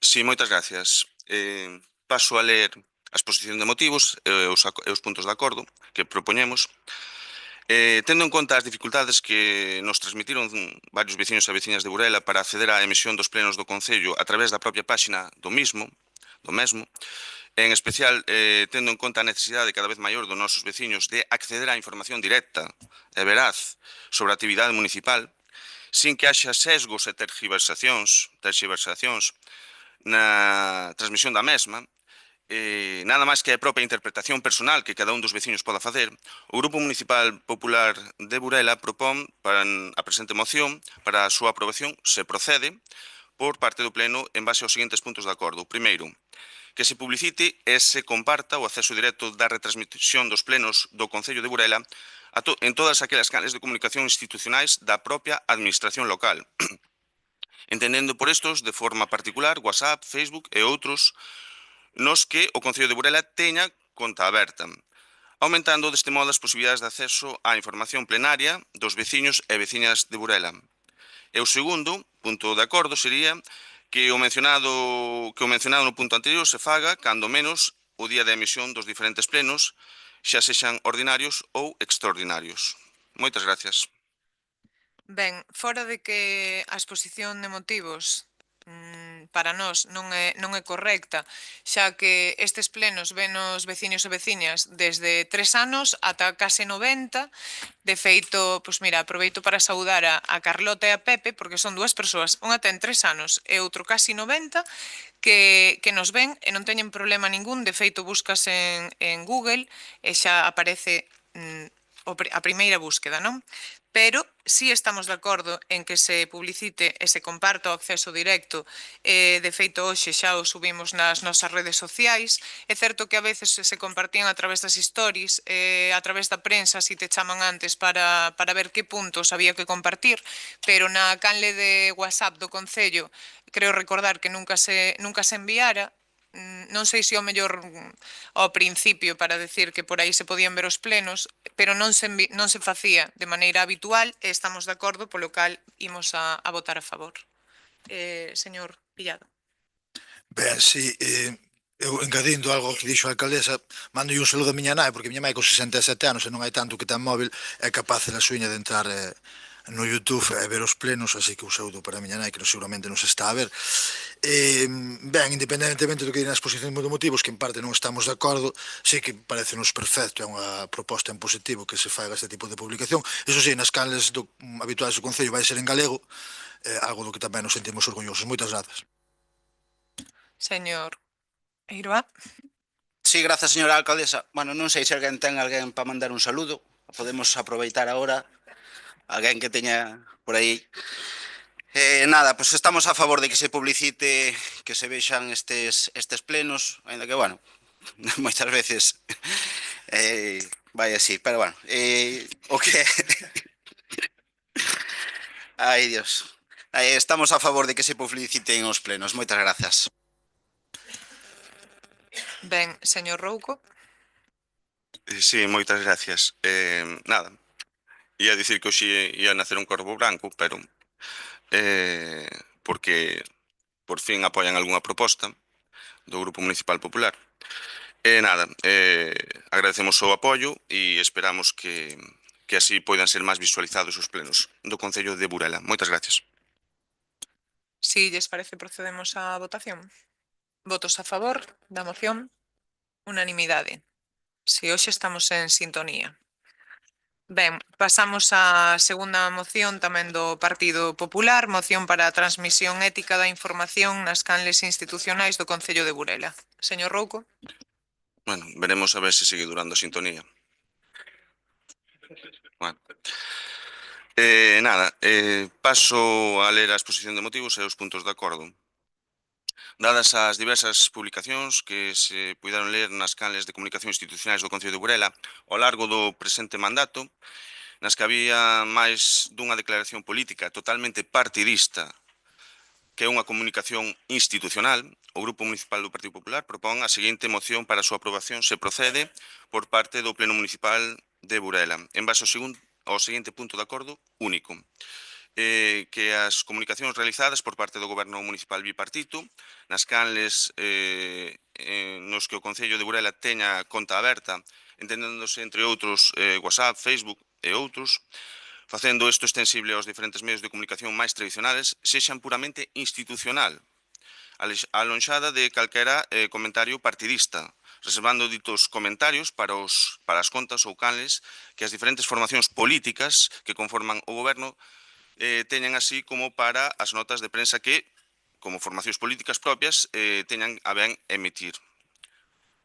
Sí, moitas gracias. Paso a ler a exposición de motivos e os puntos de acordo que propoñemos. Tendo en conta as dificultades que nos transmitiron varios veciños e veciñas de Burela para acceder á emisión dos plenos do Concello a través da propia páxina do mesmo, en especial tendo en conta a necesidade cada vez maior dos nosos veciños de acceder á información directa e veraz sobre a actividade municipal, sin que haxa sesgos e tergiversacións na transmisión da mesma, nada máis que a propia interpretación personal que cada un dos veciños poda facer, o Grupo Municipal Popular de Burela propón a presente moción para a súa aprobación se procede por parte do Pleno en base aos seguintes puntos de acordo. O primeiro, que se publicite e se comparta o acceso directo da retransmisión dos plenos do Concello de Burela en todas aquelas canales de comunicación institucionais da propia administración local, entendendo por estos de forma particular WhatsApp, Facebook e outros nos que o Concello de Burela teña conta aberta, aumentando deste modo as posibilidades de acceso á información plenaria dos veciños e veciñas de Burela. E o segundo punto de acordo sería que o mencionado no punto anterior se faga, cando menos, o día de emisión dos diferentes plenos, xa sexan ordinarios ou extraordinarios. Moitas gracias. Ben, fora de que a exposición de motivos para nós non é correcta, xa que estes plenos ven os veciños e veciñas desde 3 anos ata case 90. De feito, pois mira, aproveito para saudar a Carlota e a Pepe, porque son dúas persoas, unha ten 3 anos e outro casi 90, que nos ven e non teñen problema ningún. De feito, buscas en Google e xa aparece a primeira búsqueda, non? Pero sí estamos de acordo en que se publicite e se comparta o acceso directo. De feito, hoxe xa o subimos nas nosas redes sociais. É certo que a veces se compartían a través das stories, a través da prensa, si te chaman antes para ver que puntos había que compartir, pero na canle de WhatsApp do Concello creo recordar que nunca se enviara. Non sei se o mellor ao principio para decir que por aí se podían ver os plenos, pero non se facía de maneira habitual e estamos de acordo, polo cal imos a votar a favor. Señor Pillado. Ben, si, eu engadindo algo que dixo a alcaldesa, mando un saludo a miña nai, porque miña nai con 67 anos e non hai tanto que ten móvil, é capaz da suña de entrar no YouTube e ver os plenos, así que un saúdo para a miña nai, que seguramente nos está a ver. Ben, independentemente do que di na exposición de motivos, que en parte non estamos de acordo, sí que parecenos perfecto, é unha proposta en positivo que se faiga este tipo de publicación. Eso sí, nas canles habituais do Concello vai ser en galego, algo do que tamén nos sentimos orgullosos. Moitas grazas. Señor Eiroa. Sí, grazas, señora alcaldesa. Bueno, non sei se alguén ten alguén para mandar un saludo. Podemos aproveitar agora alguén que teña por aí. Nada, pois estamos a favor de que se publicite, que se vexan estes plenos, ainda que, bueno, moitas veces vai así, pero bueno, o que... Ai, Dios. Estamos a favor de que se publiciten os plenos. Moitas grazas. Ben, señor Rouco. Sí, moitas gracias. Nada, ia dicir que hoxe ia nacer un corvo branco, pero porque por fin apoian algunha proposta do Grupo Municipal Popular. Nada, agradecemos o apoio e esperamos que así poidan ser máis visualizados os plenos do Concello de Burela. Moitas gracias. Si lles parece, procedemos á votación. Votos a favor da moción. Unanimidade. Si hoxe estamos en sintonía. Ben, pasamos á segunda moción tamén do Partido Popular, moción para a transmisión ética da información nas canles institucionais do Concello de Burela. Señor Rouco. Bueno, veremos a ver se sigue durando a sintonía. Bueno. Nada, paso a ler a exposición de motivos e os puntos de acordo. Dadas as diversas publicacións que se puideron ler nas canles de comunicación institucionais do Concello de Burela ao largo do presente mandato, nas que había máis dunha declaración política totalmente partidista que é unha comunicación institucional, o Grupo Municipal do Partido Popular propón a seguinte moción para a súa aprobación se procede por parte do Pleno Municipal de Burela, en base ao seguinte punto de acordo único. Que as comunicacións realizadas por parte do Goberno Municipal bipartito, nas canles nos que o Concello de Burela teña conta aberta, entendéndose entre outros WhatsApp, Facebook e outros, facendo isto extensible aos diferentes medios de comunicación máis tradicionales, sexan puramente institucional, alonxada de calquera comentario partidista, reservando ditos comentarios para as contas ou canles que as diferentes formacións políticas que conforman o goberno teñan así como para as notas de prensa que, como formacións políticas propias, teñan a ben emitir.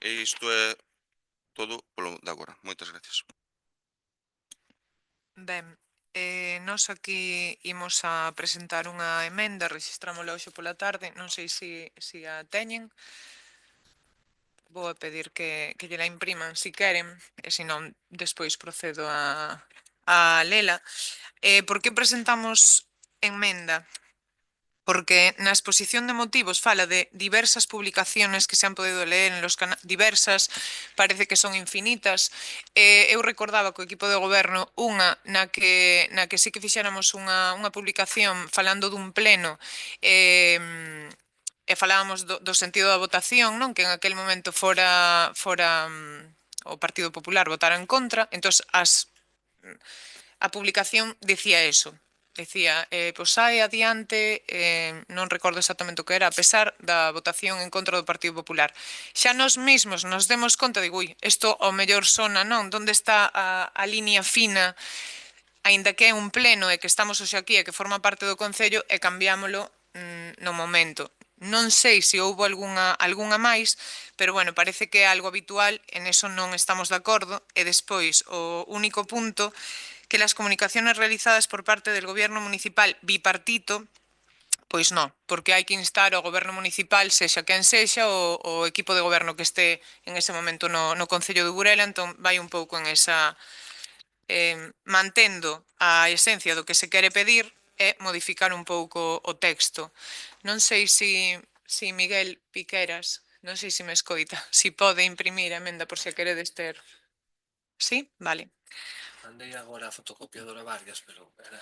E isto é todo polo de agora. Moitas gracias. Ben, nos aquí imos a presentar unha emenda, registrámola hoxe pola tarde, non sei se a teñen. Vou a pedir que lle la impriman se queren, e se non, despois procedo a lela. Por que presentamos enmenda? Porque na exposición de motivos fala de diversas publicaciones que se han podido leer en los canales, diversas, parece que son infinitas. Eu recordaba co equipo de goberno unha na que sí que fixéramos unha publicación falando dun pleno e falábamos do sentido da votación, non? Que en aquel momento fora o Partido Popular votara en contra, entón a publicación dicía eso. Decía, pois sai adiante, non recordo exactamente o que era, a pesar da votación en contra do Partido Popular. Xa nos mesmos nos demos conta, digo, ui, isto ao mellor sona, non? Donde está a línea fina, aínda que é un pleno e que estamos hoxe aquí e que forma parte do Concello, e cambiámolo no momento. Non sei se houbo algunha máis, pero bueno, parece que é algo habitual, en eso non estamos de acordo, e despois o único punto que las comunicaciones realizadas por parte del Gobierno municipal bipartito, pois non, porque hai que instar ao Goberno municipal, sexa quen sexa, o equipo de goberno que este en ese momento no Concello de Burela, entón vai un pouco en esa, mantendo a esencia do que se quere pedir e modificar un pouco o texto. Non sei se Miguel Piqueras, non sei se me escoita, se pode imprimir a emenda por se queredes ter. Sí? Vale. Mandei agora a fotocopiadora varias, pero era...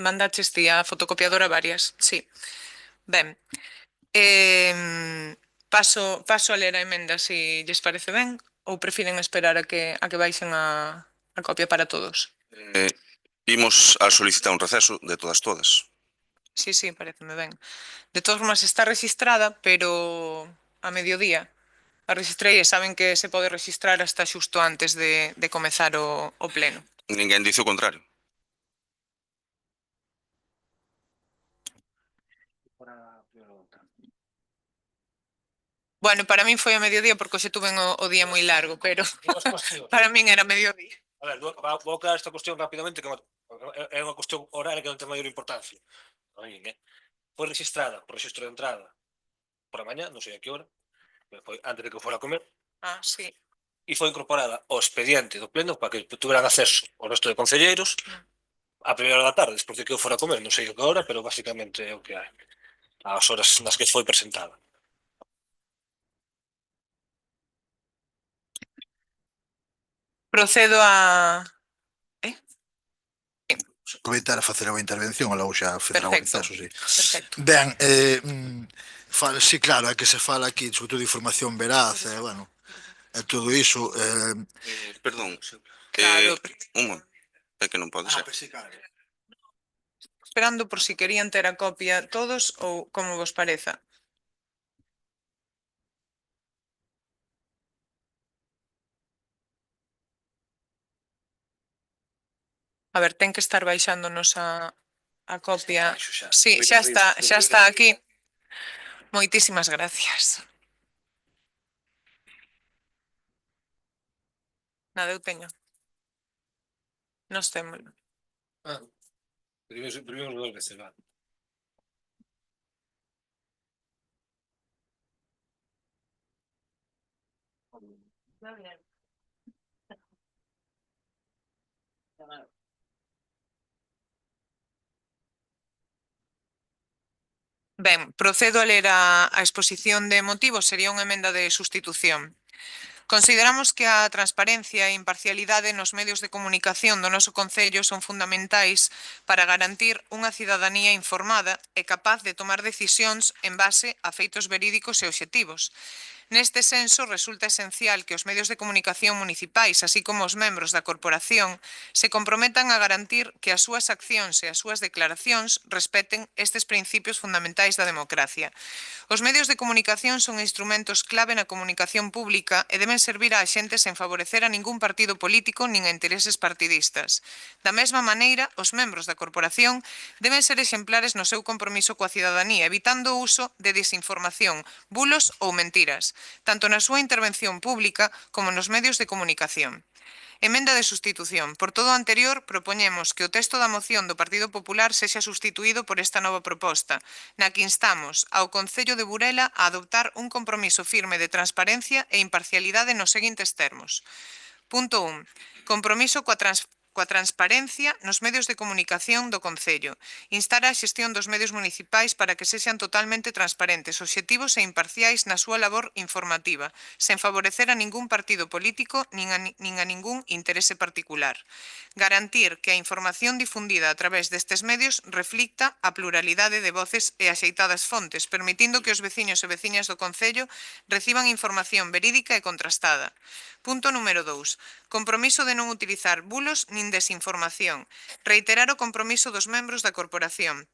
Mandaches ti a fotocopiadora varias, sí. Ben, paso a ler a emenda se lles parece ben ou prefiren esperar a que baixen a copia para todos? Imos a solicitar un receso de todas. Sí, pareceme ben. De todas formas está registrada, pero a mediodía. A registrei e saben que se pode registrar hasta xusto antes de comezar o pleno. Ninguén dice o contrario. Bueno, para min foi a mediodía porque hoxe tuve o día moi largo, pero para min era mediodía. A ver, vou aclarar esta cuestión rapidamente, que é unha cuestión horaria que non ten maior importancia. Foi registrada por registro de entrada por a mañá, non sei a que hora, foi antes de que eu fora a comer. Ah, sí. E foi incorporada ao expediente do pleno para que tuveran acceso o resto de concelleiros a primeira hora da tarde, despois de que eu fora a comer, non sei o que hora, pero basicamente é o que hai, as horas nas que foi presentada. Procedo a... Aproveitar a facer unha intervención, e logo xa fizer o Perfecto, receso, sí. perfecto. Ben, sí, claro, é que se fala aquí, sobre todo, de información veraz, bueno, e todo iso. Perdón, Claro, é que non pode ser. Sí, claro. esperando por si querían ter a copia todos ou como vos pareza. A ver, ten que estar baixándonos a copia. Sí, xa está aquí. Moitísimas gracias. Nada, eu teño. Nos temos. Primero dos veces, vale. Ben, procedo a ler a exposición de motivos, sería unha emenda de sustitución. Consideramos que a transparencia e imparcialidade nos medios de comunicación do noso Concello son fundamentais para garantir unha cidadanía informada e capaz de tomar decisións en base a feitos verídicos e obxectivos. Neste senso, resulta esencial que os medios de comunicación municipais, así como os membros da corporación, se comprometan a garantir que as súas accións e as súas declaracións respeten estes principios fundamentais da democracia. Os medios de comunicación son instrumentos clave na comunicación pública e deben servir a xentes sen favorecer a ningún partido político nin a intereses partidistas. Da mesma maneira, os membros da corporación deben ser exemplares no seu compromiso coa cidadanía, evitando o uso de desinformación, bulos ou mentiras, tanto na súa intervención pública como nos medios de comunicación. Emenda de sustitución. Por todo o anterior, propoñemos que o texto da moción do Partido Popular sexa sustituído por esta nova proposta, na que instamos ao Concello de Burela a adoptar un compromiso firme de transparencia e imparcialidade nos seguintes termos. Punto 1. Compromiso coa transparencia nos medios de comunicación do Concello. Instar a xestión dos medios municipais para que sexan totalmente transparentes, obxectivos e imparciais na súa labor informativa, sen favorecer a ningún partido político nin a ningún interese particular. Garantir que a información difundida a través destes medios reflicta a pluralidade de voces e axeitadas fontes, permitindo que os veciños e veciñas do Concello reciban información verídica e contrastada. Punto número 2. Compromiso de non utilizar bulos nin desinformación. Reiterar o compromiso dos membros da corporación,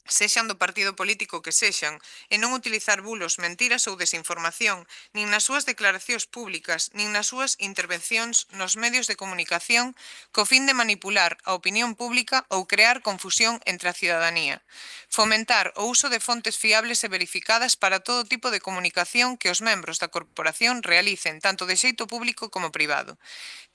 sexan do partido político que sexan, e non utilizar bulos, mentiras ou desinformación, nin nas súas declaracións públicas, nin nas súas intervencións nos medios de comunicación, co fin de manipular a opinión pública ou crear confusión entre a cidadanía. Fomentar o uso de fontes fiables e verificadas para todo tipo de comunicación que os membros da corporación realicen, tanto de xeito público como privado.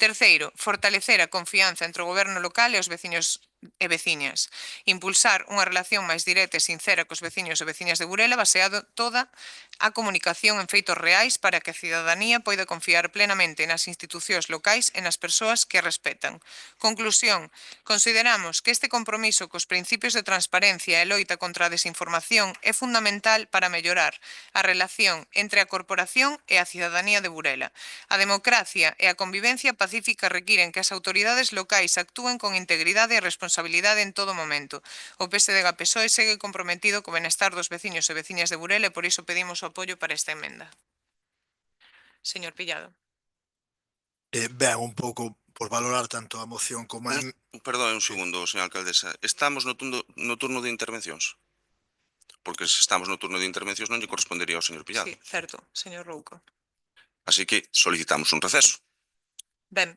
Terceiro, fortalecer a confianza entre o goberno local e os veciños e veciñas. Impulsar unha relación máis directa e sincera cos veciños e veciñas de Burela baseado toda a comunicación en feitos reais para que a cidadanía poida confiar plenamente nas institucións locais e nas persoas que a respetan. Conclusión, consideramos que este compromiso cos principios de transparencia e loita contra a desinformación é fundamental para mellorar a relación entre a corporación e a cidadanía de Burela. A democracia e a convivencia pacífica requiren que as autoridades locais actúen con integridade e responsabilidade en todo momento. O PSDG-PSOE segue comprometido co benestar dos veciños e veciñas de Burela e por iso pedimos o apoio para esta emenda. Señor Pillado. Ben, un pouco por valorar tanto a moción como a... Perdón, un segundo, señora alcaldesa. Estamos no turno de intervencións? Porque se estamos no turno de intervencións non lle correspondería ao señor Pillado. Sí, certo, señor Rouco. Así que solicitamos un receso. Ben,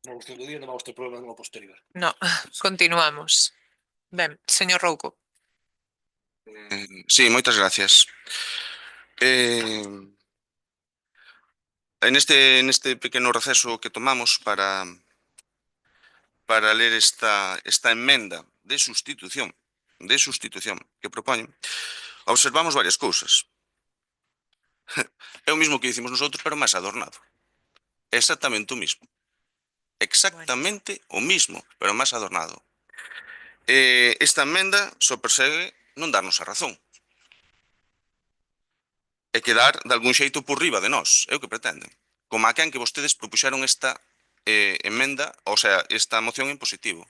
Na evolución do día non vamos ter problema nunha posterior. No, continuamos. Ben, señor Rouco. Sí, moitas gracias. Neste pequeno receso que tomamos para ler esta emenda de sustitución que propoñen, observamos varias cousas. É o mismo que dicimos nosotros, pero máis adornado. É exactamente o mismo. Exactamente o mismo, pero máis adornado. Esta emenda só persegue non darnos a razón. E quedar, de algún xeito, por riba de nós. É o que pretenden. Como a quen que vostedes propuxeron esta emenda, o sea, esta moción en positivo.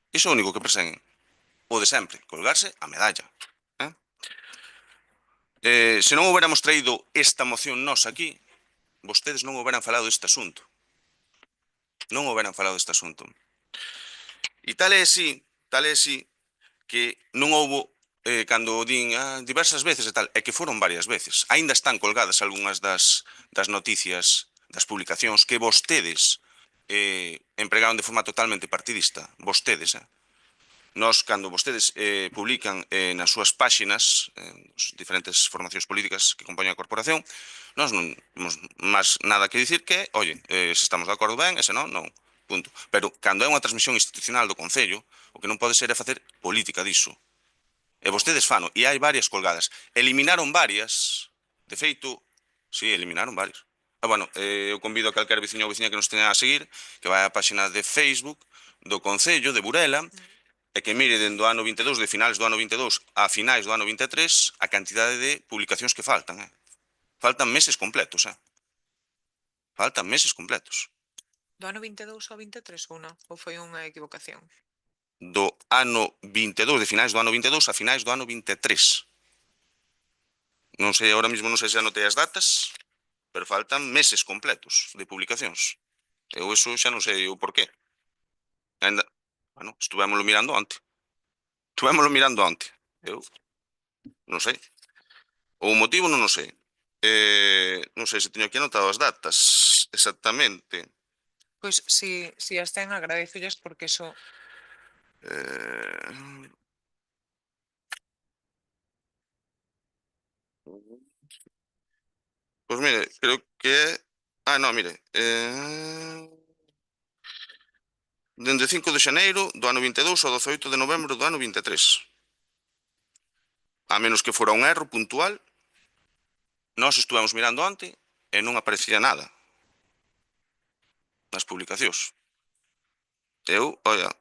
Iso é o único que perseguen. O de sempre, colgarse a medalla. Se non houberamos traído esta moción nós aquí, vostedes non houberan falado deste asunto. Non houberan falado deste asunto. E tal é así que non houbo, cando din diversas veces e tal, é que foron varias veces. Aínda están colgadas algunhas das noticias, das publicacións que vostedes empregaron de forma totalmente partidista. Vostedes, Nos, cando vostedes publican nas súas páxinas, as diferentes formacións políticas que compoñen a corporación, nós non temos máis nada que dicir que, oye, se estamos de acordo ben, e se non, non, punto. Pero, cando é unha transmisión institucional do Concello, o que non pode ser é facer política diso. E vostedes fano, e hai varias colgadas. Eliminaron varias, de feito, sí, eliminaron varias. Bueno, eu convido a calquera veciño ou veciña que nos teña a seguir, que vai á páxina de Facebook do Concello de Burela, e que mire dentro do ano 22, de finales do ano 22 a finais do ano 23, a cantidade de publicacións que faltan. Faltan meses completos. Faltan meses completos. Do ano 22 ao 23 ou non? Ou foi unha equivocación? Do ano 22, de finais do ano 22 a finais do ano 23. Non sei, ahora mismo non sei se anotei as datas, pero faltan meses completos de publicacións. Eu eso xa non sei o porqué. Ainda, bueno, estuvémoslo mirando onte. Eu non sei. O motivo non o sei. Non sei se teño aquí anotado as datas exactamente. Pois, si as ten, agradezollas porque eso... Pois mire, creo que é... non, mire. Dende 5 de xaneiro do ano 22 ao 18 de novembro do ano 23. A menos que fora un erro puntual, nós estuvemos mirando onte e non aparecía nada nas publicacións.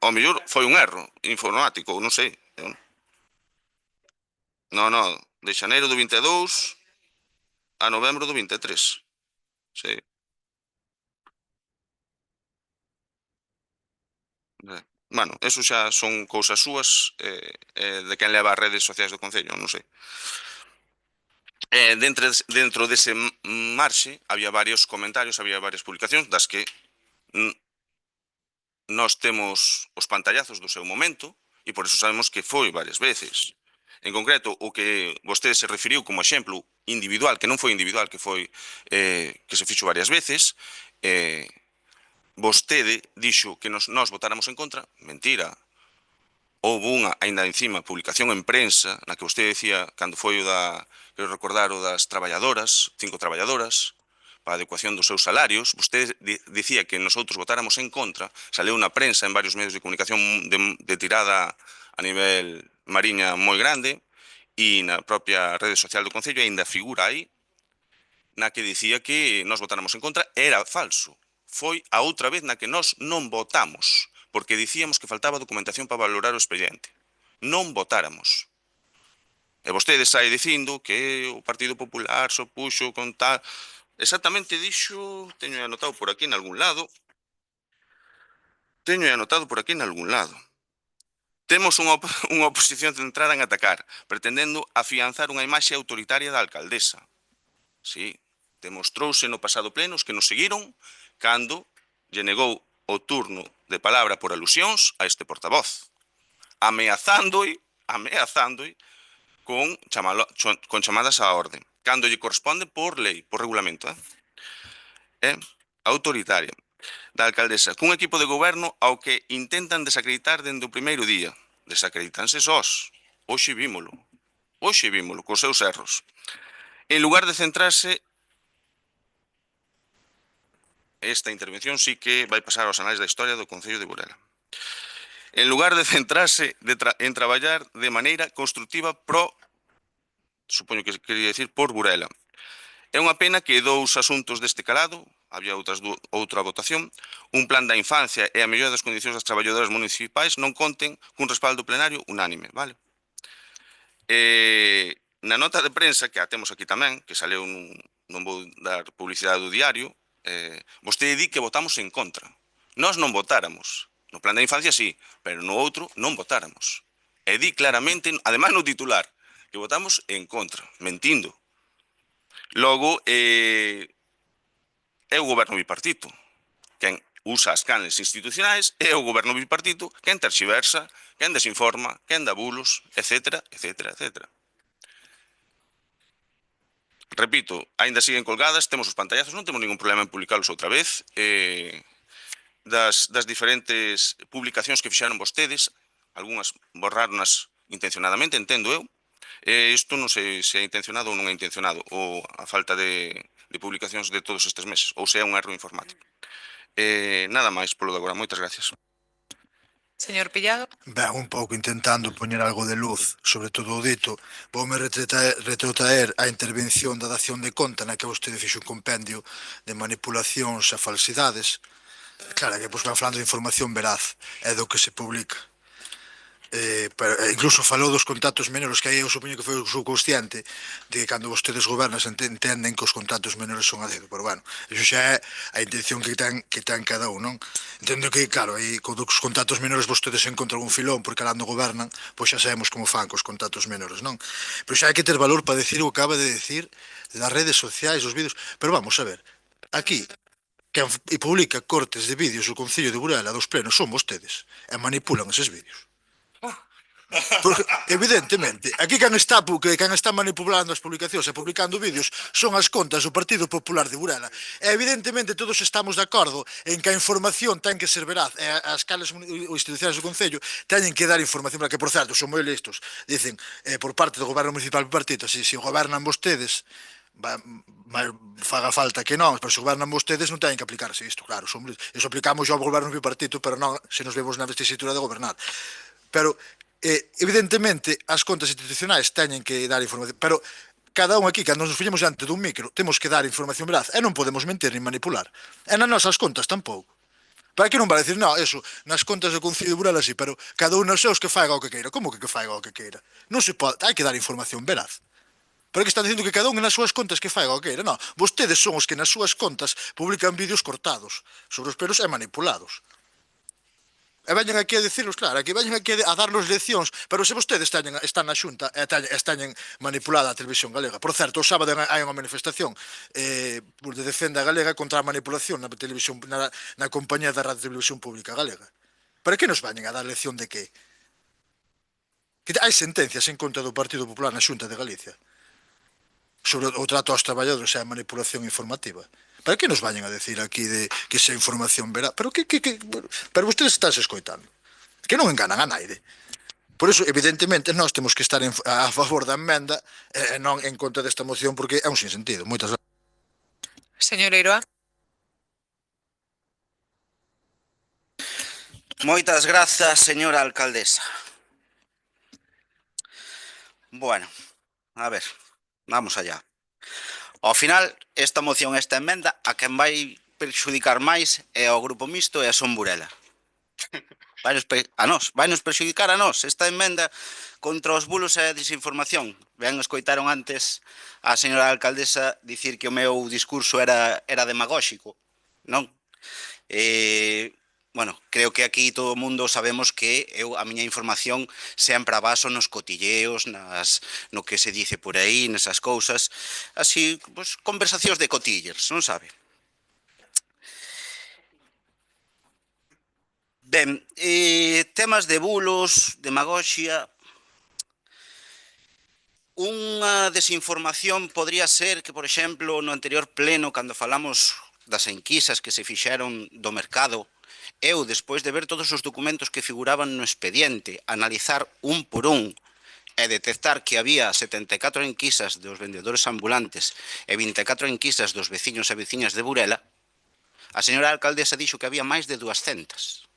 Ao mellor foi un erro informático, non sei. Non, de xaneiro do 22 a novembro do 23. Sí. Bueno, eso xa son cousas súas de quen leva as redes sociais do Concello, non sei. Dentro dese marxe había varios comentarios, había varias publicacións das que nós temos os pantallazos do seu momento e por eso sabemos que foi varias veces. En concreto, o que vostede se referiu como exemplo individual, que non foi individual, que foi que se fixo varias veces, vostede dixo que nós votáramos en contra. Mentira. Houve unha, aínda encima, publicación en prensa na que vostede decía, cando foi o quero recordar, o das traballadoras, 5 traballadoras, para a adecuación dos seus salarios, vostede dicía que nosotros votáramos en contra, saleu na prensa en varios medios de comunicación de tirada a nivel mariña moi grande, e na propia rede social do Concello aínda figura aí, na que dicía que nós votáramos en contra, era falso. Foi a outra vez na que nós non votamos, porque dicíamos que faltaba documentación para valorar o expediente. Non votáramos. E vostede sai dicindo que o Partido Popular se opuxo con tal... Exactamente dixo, teño anotado por aquí en algún lado. Temos unha oposición centrada en atacar, pretendendo afianzar unha imaxe autoritaria da alcaldesa. Sí, demostrouse no pasado pleno os que nos seguiron cando lle negou o turno de palabra por alusións a este portavoz, ameazándoi con chamadas á orde, cando lle corresponde por lei, por regulamento. Autoritaria. da alcaldesa, cun equipo de goberno ao que intentan desacreditar dende o primeiro día. Desacreditanse sós. Hoxe vímolo, cos seus erros. En lugar de centrarse, esta intervención sí que vai pasar aos anais da historia do Concello de Burela. En lugar de centrarse en traballar de maneira constructiva supoño que quería decir por Burela. É unha pena que dous asuntos deste calado, había outra votación, un plan da infancia e a mellora das condicións das traballadoras municipais non conten cun respaldo plenario unánime, vale? Na nota de prensa, que a temos aquí tamén, que saleu non vou dar publicidade do diario, vostede di que votamos en contra. Nós non votáramos. No plan da infancia sí, pero no outro non votáramos. E di claramente, además no titular, que votamos en contra, mentindo. Logo, é o goberno bipartito quen usa as canles institucionais, é o goberno bipartito quen terxiversa, quen desinforma, quen dá bulos, etc., etc., etc. Repito, aínda siguen colgadas, temos os pantallazos, non temos ningún problema en publicalos outra vez, das diferentes publicacións que fixaron vostedes, algunhas borraronas intencionadamente, entendo eu. Isto non sei se é intencionado ou non é intencionado, ou a falta de publicacións de todos estes meses, ou se é un erro informático. Nada máis polo de agora. Moitas gracias. Señor Pillado. Ben, un pouco intentando poñer algo de luz sobre todo o dito, voume retrotraer a intervención da dación de conta na que vostede fixo un compendio de manipulacións e falsidades. Claro, que pois van falando de información veraz, é do que se publica. Pero incluso falou dos contactos menores, que aí eu supoño que foi o subconsciente de que cando vostedes gobernan entenden que os contactos menores son a dedo, pero bueno, iso xa é a intención que ten cada un, non? Entendo que, claro, aí con os contactos menores vostedes encontran un filón porque cando gobernan, pois xa sabemos como fan cos contactos menores, non? Pero xa hai que ter valor para decir o que acaba de decir das redes sociais, os vídeos, pero vamos a ver, aquí quen publica cortes de vídeos do Concello de Burela dos plenos son vostedes e manipulan eses vídeos. Porque, evidentemente, aquí quen está manipulando as publicacións e publicando vídeos son as contas do Partido Popular de Burela. E evidentemente todos estamos de acordo en que a información ten que ser veraz e as cales institucionais do Concello teñen que dar información para que, por certo, son moi listos. Dicen, por parte do Goberno Municipal Bipartito, se gobernan vostedes, faga falta que non, pero se gobernan vostedes non teñen que aplicarse isto, claro, eso aplicamos ao Goberno Bipartito, pero non se nos vemos na tesitura de gobernar. Pero evidentemente as contas institucionais teñen que dar información, pero cada un aquí, cando nos fixemos diante dun micro, temos que dar información veraz e non podemos mentir ni manipular, e nas nosas contas tampouco. Para que non vai decir, non, eso, nas contas do Concello de Burela sí, pero cada un nos seus que faiga o que queira. Como que faiga o que queira? Non se pode, hai que dar información veraz. Pero que están dicindo que cada un nas súas contas que faiga o que queira, non. Vostedes son os que nas súas contas publican vídeos cortados sobre os pelos e manipulados. E veñen aquí a dicirnos, claro, aquí veñen aquí a darnos leccións, pero se vostedes están na xunta e teñen manipulada a televisión galega. Por certo, o sábado hai unha manifestación de defenda galega contra a manipulación na televisión, na compañía da Radio Televisión Pública Galega. Para que nos veñen a dar lección de que? Que hai sentencias en contra do Partido Popular na Xunta de Galicia sobre o trato aos traballadores e a manipulación informativa. Para que nos vayan a decir aquí de que esa información verá? Pero pero vostedes están escoitando. Que non enganan a naide. Por iso, evidentemente, nós temos que estar a favor da emenda e non en contra desta moción porque é un sinsentido. Moitas gracias. Señor Eiroa. Moitas grazas, señora alcaldesa. Bueno, a ver, vamos allá. Ao final, esta moción, esta emenda, a quen vai perxudicar máis é ao Grupo Mixto e a Son Burela. Vainos perxudicar a nós esta emenda contra os bulos e a desinformación. Ben, escoitaron antes a señora alcaldesa dicir que o meu discurso era demagóxico, non? Bueno, creo que aquí todo o mundo sabemos que a miña información sempre a baso nos cotilleos, no que se dice por aí, nesas cousas, así, pues, conversacións de cotillers, non sabe? Ben, temas de bulos, demagoxia. Unha desinformación podría ser que, por exemplo, no anterior pleno, cando falamos das enquisas que se fixeron do mercado, eu, despois de ver todos os documentos que figuraban no expediente, analizar un por un e detectar que había 74 enquisas dos vendedores ambulantes e 24 enquisas dos veciños e veciñas de Burela, a señora alcaldesa dixo que había máis de 200.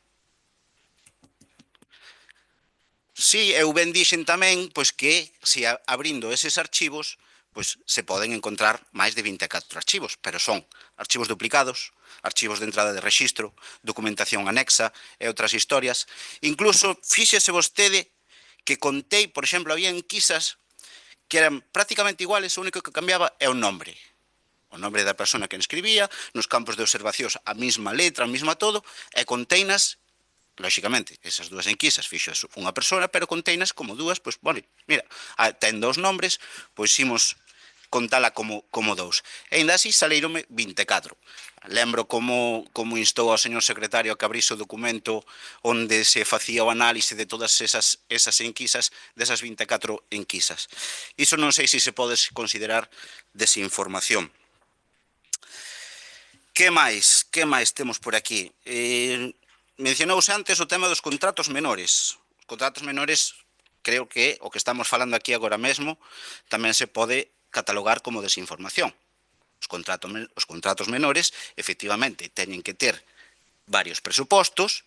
Si, eu ben dixen tamén pois, que, se abrindo eses archivos, pois, se poden encontrar máis de 24 archivos, pero son archivos duplicados, archivos de entrada de rexistro, documentación anexa e outras historias. Incluso, fíxese vostede que contei, por exemplo, había enquisas que eran prácticamente iguales, o único que cambiaba é o nombre da persona que escribía, nos campos de observacións a mesma letra, a mesma todo, e conteinas, lóxicamente, esas dúas enquisas fixo unha persona, pero conteinas como dúas, pois, bueno, mira, ten dous nombres, pois imos contala como dous. E ainda así saleironme 24. Lembro como instou ao señor secretario a que abrise o documento onde se facía o análise de todas esas enquisas, desas 24 enquisas. Iso non sei se se pode considerar desinformación. Que máis temos por aquí? Mencionouse antes o tema dos contratos menores. Os contratos menores, creo que o que estamos falando aquí agora mesmo, tamén se pode catalogar como desinformación. Os contratos menores, efectivamente, teñen que ter varios presupostos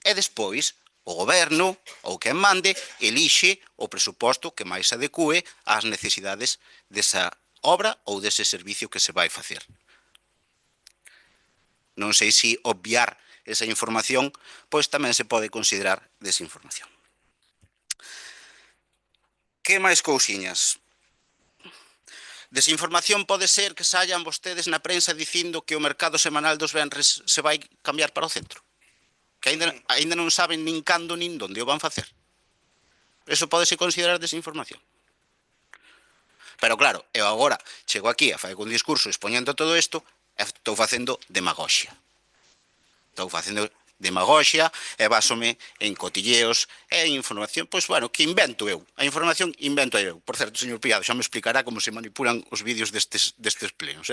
e despois o goberno ou quen mande elixe o presuposto que máis se adecue ás necesidades desa obra ou dese servicio que se vai facer. Non sei se obviar esa información, pois tamén se pode considerar desinformación. Que máis cousiñas? Desinformación pode ser que saian vostedes na prensa dicindo que o mercado semanal dos venres se vai cambiar para o centro. Que aínda non saben nin cando nin onde o van facer. Eso pode se considerar desinformación. Pero claro, eu agora chego aquí a facer un discurso expoñendo todo isto e estou facendo demagoxia. E básome en cotilleos e información, pois, bueno, que invento eu. A información invento eu. Por certo, señor Piado, xa me explicará como se manipulan os vídeos destes plenos.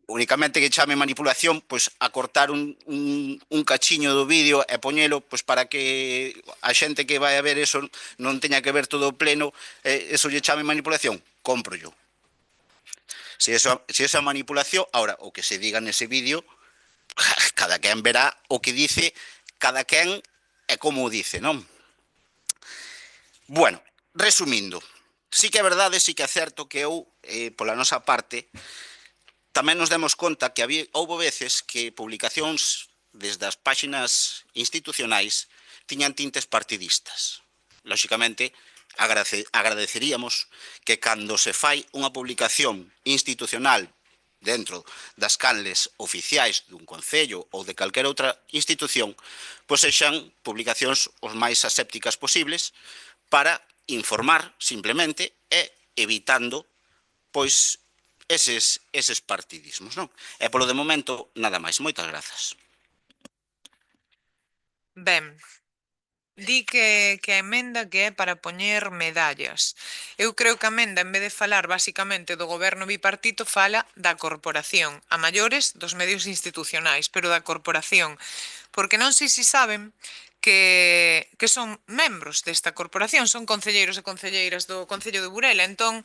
Únicamente que chame manipulación, pois, a cortar un cachiño do vídeo e poñelo, pois, para que a xente que vai a ver eso non teña que ver todo o pleno, eso lle chame manipulación, compro yo. Se esa manipulación, ahora, o que se diga nese vídeo, cada quen verá o que dice, cada quen é como o dice, non? Bueno, resumindo, sí que é verdade, sí que é certo que eu, pola nosa parte, tamén nos demos conta que houbo veces que publicacións desde as páxinas institucionais tiñan tintes partidistas. Lóxicamente, agradeceríamos que cando se fai unha publicación institucional dentro das canles oficiais dun concello ou de calquera outra institución, pois sexan publicacións os máis asépticas posibles para informar simplemente e evitando pois eses partidismos, non? E polo de momento nada máis. Moitas grazas. Ben, di que a emenda que é para poñer medallas. Eu creo que a emenda, en vez de falar basicamente do goberno bipartito, fala da corporación, a maiores dos medios institucionais, pero da corporación. Porque non sei se saben que son membros desta corporación, son concelleiros e concelleiras do Concello de Burela. Entón,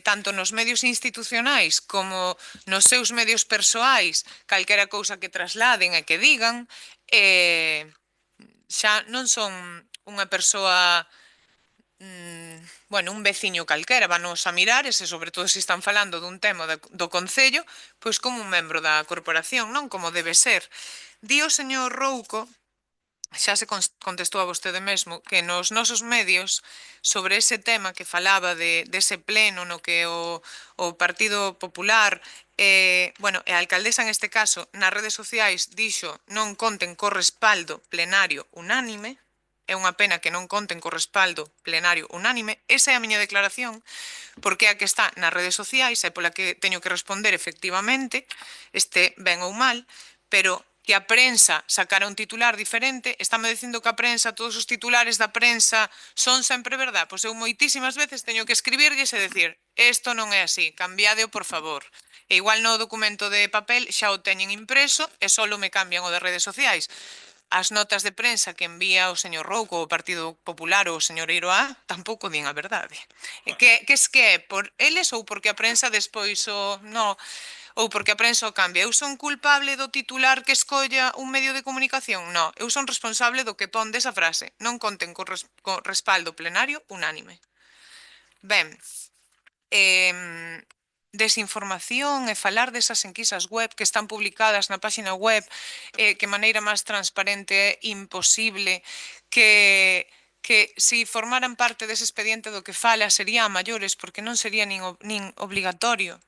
tanto nos medios institucionais como nos seus medios persoais, calquera cousa que trasladen e que digan, xa non son unha persoa, un veciño calquera, vanos a mirar, e sobre todo se están falando dun tema do Concello, pois como un membro da corporación, non como debe ser. Di o señor Rouco, xa se contestou a vostede mesmo, que nos nosos medios, sobre ese tema que falaba dese pleno no que o Partido Popular, e a alcaldesa en este caso, nas redes sociais dixo non conten co respaldo plenario unánime, é unha pena que non conten co respaldo plenario unánime. Esa é a miña declaración, porque é a que está nas redes sociais, é pola que teño que responder efectivamente, este ben ou mal, pero que a prensa sacara un titular diferente, estame dicindo que a prensa, todos os titulares da prensa son sempre verdad. Pois eu moitísimas veces teño que escribirlles e decir, isto non é así, cambiadeo por favor. E igual no documento de papel xa o teñen impreso e só me cambian o de redes sociais. As notas de prensa que envía o señor Rouco, o Partido Popular ou o señor Iroa, tampouco din a verdade. Que é por eles ou porque a prensa despois ou porque a prensa o cambia. Eu son culpable do titular que escolla un medio de comunicación? Non, eu son responsable do que pon desa frase. Non conten con respaldo plenario unánime. Ben, desinformación e falar desas enquisas web que están publicadas na página web que maneira máis transparente é imposible, que si formaran parte dese expediente do que fala sería a maiores porque non sería nin obligatorio.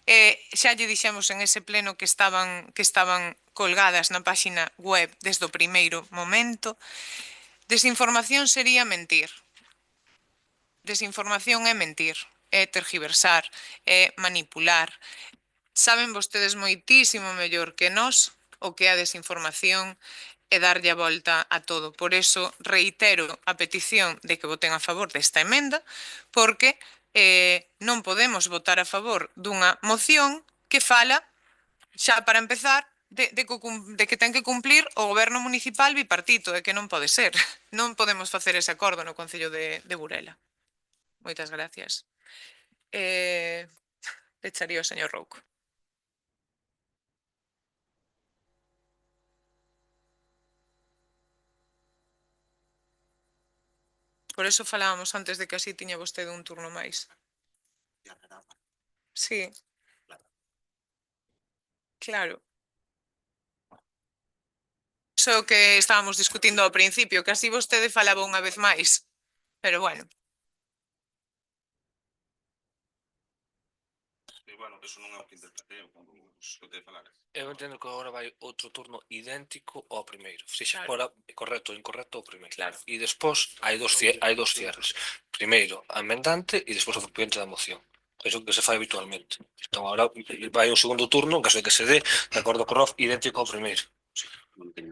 Xa lle dixemos en ese pleno que estaban colgadas na página web desde o primeiro momento. Desinformación sería mentir. Desinformación é mentir, é tergiversar, é manipular. Saben vostedes moitísimo mellor que nós o que é a desinformación e darlle a volta a todo. Por eso reitero a petición de que voten a favor desta emenda, porque non podemos votar a favor dunha moción que fala, xa para empezar, de que ten que cumplir o goberno municipal bipartito, e que non pode ser. Non podemos facer ese acordo no Concello de Burela. Moitas gracias. Pecharía o señor Rouco. Por eso falábamos antes de que así tiña vostede un turno máis. Sí. Claro. Iso é o que estábamos discutindo ao principio, que así vostede falaba unha vez máis. Pero bueno. Bueno, eso non é o que interpretei, o que te falar. Eu entendo que agora vai outro turno idéntico ao primeiro. Se xa Claro. fora correcto ou incorrecto o primeiro. Claro. E despois hai dos cierres. Primeiro a emendante e despois o proponente da moción. Eso que se fai habitualmente. Entón agora vai un segundo turno, en caso de que se dé, de acordo co ROF, idéntico ao primeiro.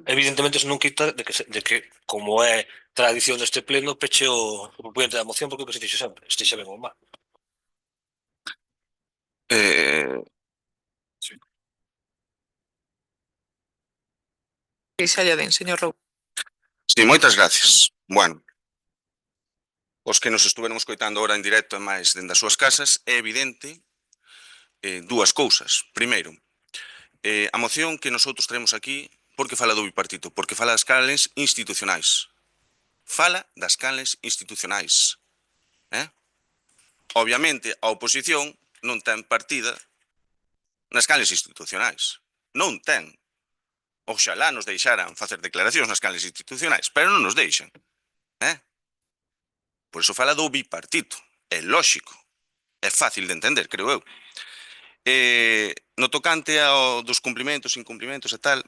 Evidentemente eso non quita de que como é tradición deste pleno, peche o proponente da moción porque o que se fixe sempre, estexa ben ou mal. Que xa lle den, señor Rouco. Sí, moitas gracias. Bueno, os que nos estuveron escoitando ahora en directo e máis dende as súas casas, é evidente dúas cousas. Primeiro, a moción que nosotros traemos aquí, porque fala do bipartito? Porque fala das canles institucionais. Fala das canles institucionais. Obviamente, a oposición non ten partida nas canles institucionais. Non ten. Oxalá nos deixaran facer declaracións nas canles institucionais, pero non nos deixan. Por iso fala do bipartito. É lóxico. É fácil de entender, creo eu. No tocante dos cumprimentos, incumprimentos e tal,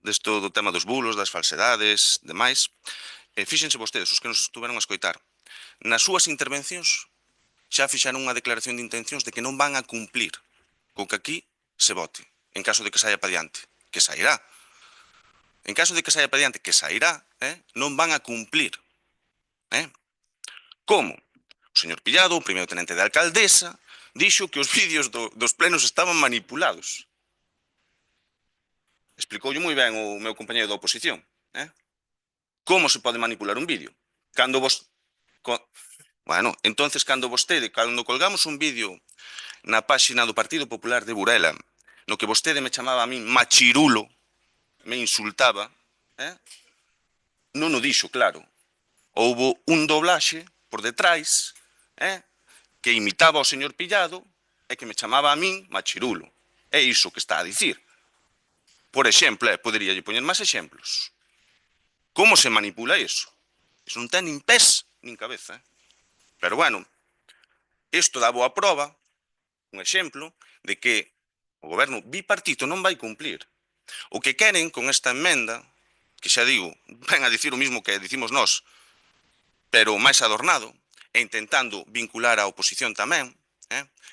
desto do tema dos bulos, das falsedades, demais, fíxense vostedes, os que nos estuveron a escoitar, nas súas intervencións xa fixaron unha declaración de intencións de que non van a cumplir co que aquí se vote, en caso de que saia pa diante. Que sairá. En caso de que saia pa diante, que sairá, non van a cumplir. Como? O señor Pillado, o primeiro tenente de alcaldesa, dixo que os vídeos dos plenos estaban manipulados. Explicoulle moi ben o meu compañeiro da oposición. Como se pode manipular un vídeo? Bueno, entonces, cando colgamos un vídeo na páxina do Partido Popular de Burela, no que vostede me chamaba a min machirulo, me insultaba, non o dixo, claro. Houbo un doblaxe por detrás que imitaba ao señor Pillado e que me chamaba a min machirulo. É iso que está a dicir. Por exemplo, podería lle poñer máis exemplos. Como se manipula iso? Iso non ten nin pés nin cabeza. Pero bueno, isto dá boa prova, un exemplo, de que o goberno bipartito non vai cumplir. O que queren con esta emenda, que xa digo, ven a dicir o mismo que dicimos nós, pero máis adornado, e intentando vincular a oposición tamén,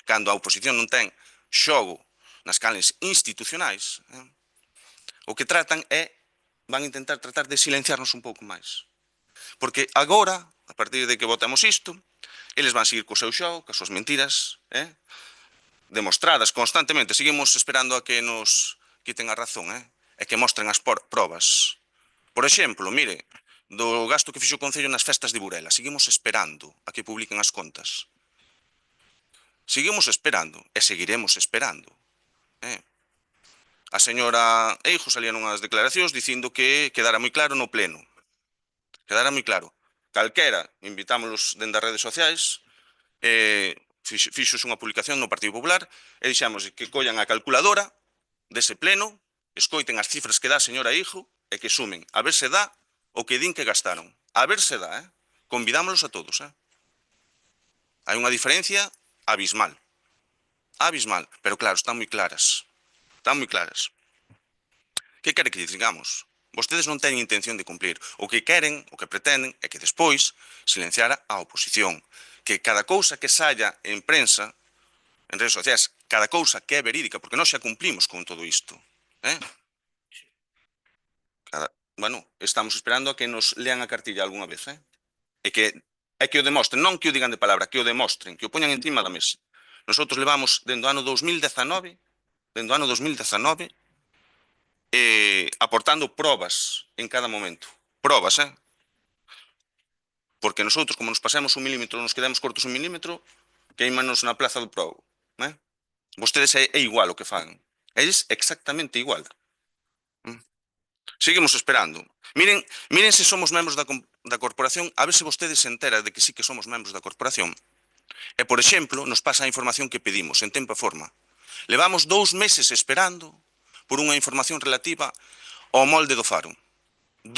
cando a oposición non ten xogo nas canles institucionais, o que tratan van a intentar tratar de silenciarnos un pouco máis. Porque agora, a partir de que votamos isto, eles van seguir co seu xogo, cas súas mentiras, demostradas constantemente. Seguimos esperando a que nos quiten a razón, e que mostren as probas. Por exemplo, mire, do gasto que fixo o Concello nas festas de Burela. Seguimos esperando a que publiquen as contas. Seguimos esperando e seguiremos esperando. A señora Eijo salía nunhas declaracións dicindo que quedara moi claro no pleno. Quedara moi claro. Calquera, invitámolos dende as redes sociais, fixos unha publicación no Partido Popular e dixemos que collan a calculadora dese pleno, escoiten as cifras que dá a señora Eijo e que sumen. A ver se dá o que din que gastaron. A ver se dá, Convidámolos a todos, Hai unha diferencia abismal. Abismal. Pero claro, están moi claras. Están moi claras. Que quere que digamos? Vostedes non teñen intención de cumplir. O que queren, o que pretenden, é que despois silenciara a oposición. Que cada cousa que saia en prensa, en redes sociais, cada cousa que é verídica, porque nós xa cumplimos con todo isto. Bueno, estamos esperando a que nos lean a cartilla algunha vez, E que o demostren, non que o digan de palabra, que o demostren, que o poñan encima da mesa. Nosotros levamos, dende o ano 2019, aportando probas en cada momento. Probas, Porque nosotros, como nos pasemos 1 milímetro, nos quedamos cortos 1 milímetro, queimanos na plaza do Probo, Vostedes é igual o que fan. Eles exactamente igual. Seguimos esperando. Miren se somos membros da corporación, a ver se vostedes se enteran de que sí que somos membros da corporación. E, por exemplo, nos pasa a información que pedimos, en tempo e forma. Levamos 2 meses esperando por unha información relativa ao molde do Faro. 2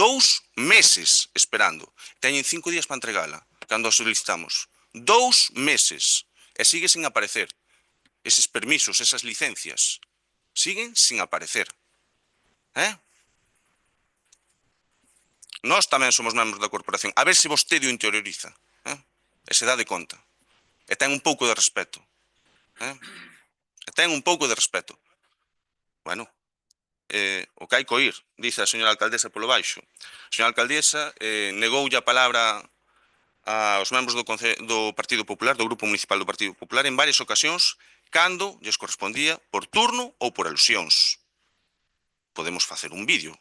meses esperando. Teñen 5 días para entregala, cando a solicitamos. 2 meses. E sigue sin aparecer. Eses permisos, esas licencias, siguen sin aparecer. Nós tamén somos membros da corporación. A ver se vostede o interioriza. E se dá de conta. E ten un pouco de respeto. Bueno, o que hai que oír, dice a señora alcaldesa polo baixo. A señora alcaldesa negoulle a palabra aos membros do Partido Popular, do Grupo Municipal do Partido Popular, en varias ocasións, cando lles correspondía por turno ou por alusións. Podemos facer un vídeo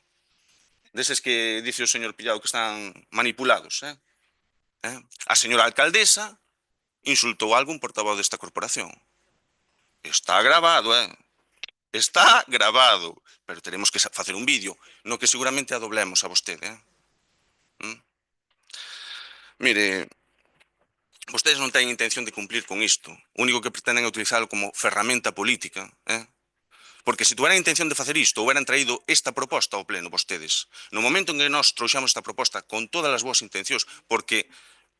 deses que dice o señor Pillado que están manipulados. A señora alcaldesa insultou a algún portavoz desta corporación. Está grabado, Está grabado, pero teremos que facer un vídeo no que seguramente a doblemos a vostede. Mire, vostedes non teñen intención de cumplir con isto. O único que pretenden é utilizarlo como ferramenta política, Porque se tuveran intención de facer isto, houberan traído esta proposta ao pleno vostedes. No momento en que nós trouxamos esta proposta con todas as boas intencións, porque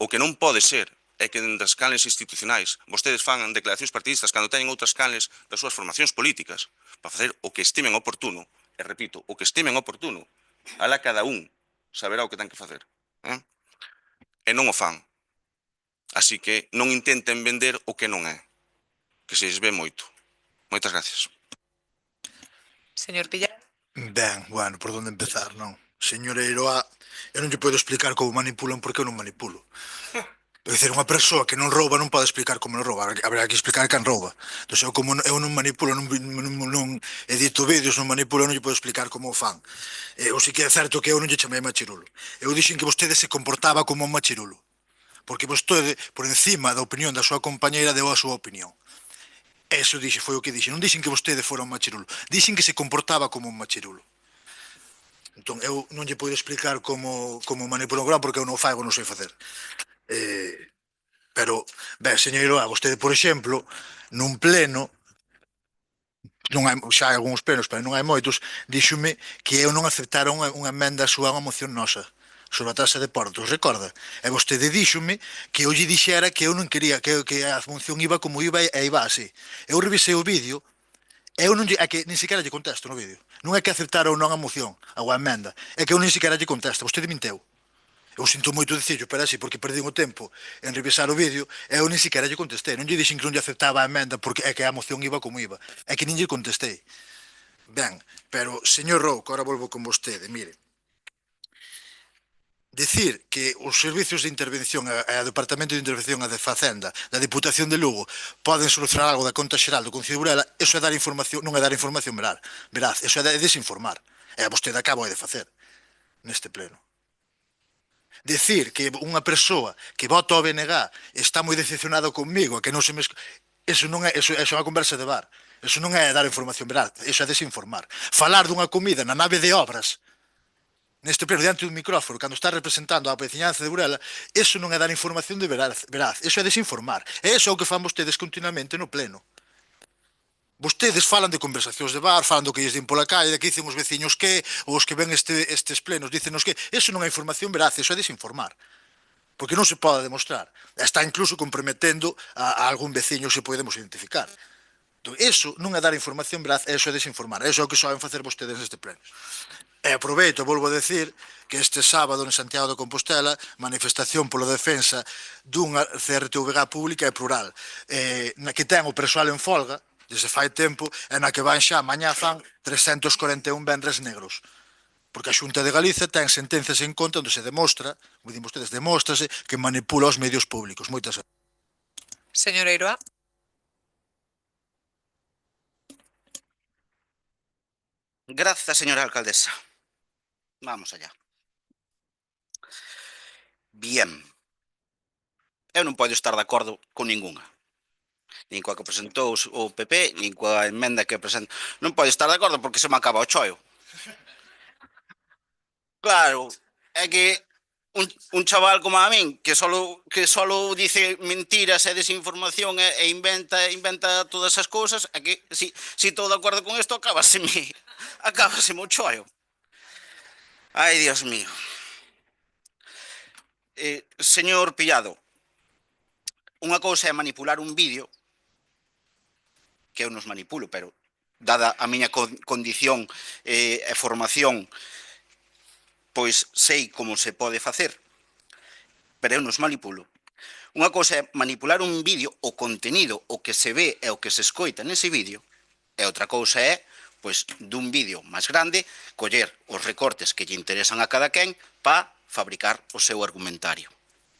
o que non pode ser é que dentro das canles institucionais vostedes fan declaracións partidistas cando teñen outras canles das súas formacións políticas para facer o que estimen oportuno, e repito, o que estimen oportuno, alá cada un saberá o que ten que facer. E non o fan. Así que non intenten vender o que non é, que se lles ve moito. Moitas gracias. Señor Pillado. Ben, bueno, por onde empezar, non? Señora Eiroa, eu non lle podo explicar como manipulan porque eu non manipulo. É dicir, unha persoa que non rouba non pode explicar como non rouba, haberá que explicar quen rouba. Entón, eu non manipulo, non edito vídeos, non manipulo, non lle podo explicar como o fan. Ou si que é certo que eu non lle chamei machirulo. Eu dixen que vostede se comportaba como un machirulo, porque vostede, por encima da opinión da súa compañeira, deu a súa opinión. Eso foi o que dixen. Non dixen que vostede fora un machirulo, dixen que se comportaba como un machirulo. Entón, eu non lle podo explicar como manipulo un gran porque eu non o fago, non sei facer. Pero, ben, señor, vostede, por exemplo, nun pleno, non hai, xa hai algúns plenos, pero non hai moitos, díxome que eu non aceptara unha emenda súa a unha moción nosa sobre a taxa de portos, recorda? E vostede díxome que eu lle dixera que eu non quería, que a moción iba como iba e iba así. Eu revisei o vídeo, é que nin sequera lle contesto no vídeo. Non é que aceptara ou non a moción, a emenda, é que eu nin sequera lle contesto, vostede minteu. Eu sinto moito dicirlo, pero así, porque perdín o tempo en revisar o vídeo, e eu nin sequera lle contestei. Non lle dixen que non lle aceptaba a emenda porque é que a moción iba como iba. É que nin lle contestei. Ben, pero, señor Rouco, ahora volvo con vostede, mire. Dicir que os servicios de intervención e o Departamento de Intervención e de Facenda da Diputación de Lugo poden solucionar algo da conta xeral do Concello de Burela, eso é dar información, non é dar información veraz, eso é desinformar. E vostede acaba de facer neste pleno. Dicir que unha persoa que vota ao BNG está moi decepcionado conmigo, que non se me... Eso non é, eso é unha conversa de bar. Eso non é dar información veraz, eso é desinformar. Falar dunha comida na nave de obras neste pleno diante dun micrófono, cando está representando a veciñanza de Burela, eso non é dar información de veraz, eso é desinformar. E iso é o que fan vostedes continuamente no pleno. Vostedes falan de conversacións de bar, falan do que lles din pola calle, que dicen os veciños que, ou os que ven estes plenos, dicenos que, eso non é información veraz, eso é desinformar. Porque non se pode demostrar. Está incluso comprometendo a algún veciño se podemos identificar. Entón, eso non é dar información veraz, eso é desinformar. Eso é o que soben facer vostedes neste pleno. E aproveito, volvo a decir, que este sábado en Santiago de Compostela, manifestación pola defensa dunha CRTVG pública e plural, na que ten o persoal en folga, desde fai tempo, e na que van xa, mañá fan 341 venres negros. Porque a Xunta de Galicia ten sentenzas en conta onde se demostra, como din vostedes, demóstrase que manipula os medios públicos. Moitas gracias. Señora Iroa. Grazas, señora alcaldesa. Vamos allá. Bien. Eu non podo estar de acordo con ningunha. Nin coa que presentou o PP, nin coa emenda que presentou. Non podo estar de acordo porque se me acaba o choio. Claro, é que un chaval como a min que solo dice mentiras e desinformación e inventa todas as cousas, é que si estou de acordo con isto acábaseme o choio. Ai, Dios mío. Señor Pillado, unha cousa é manipular un vídeo, que eu nos manipulo, pero dada a miña condición e formación, pois sei como se pode facer, pero eu nos manipulo. Unha cousa é manipular un vídeo, o contenido, o que se ve e o que se escoita nese vídeo, e outra cousa é, pois, dun vídeo máis grande, coller os recortes que lle interesan a cada quen para fabricar o seu argumentario.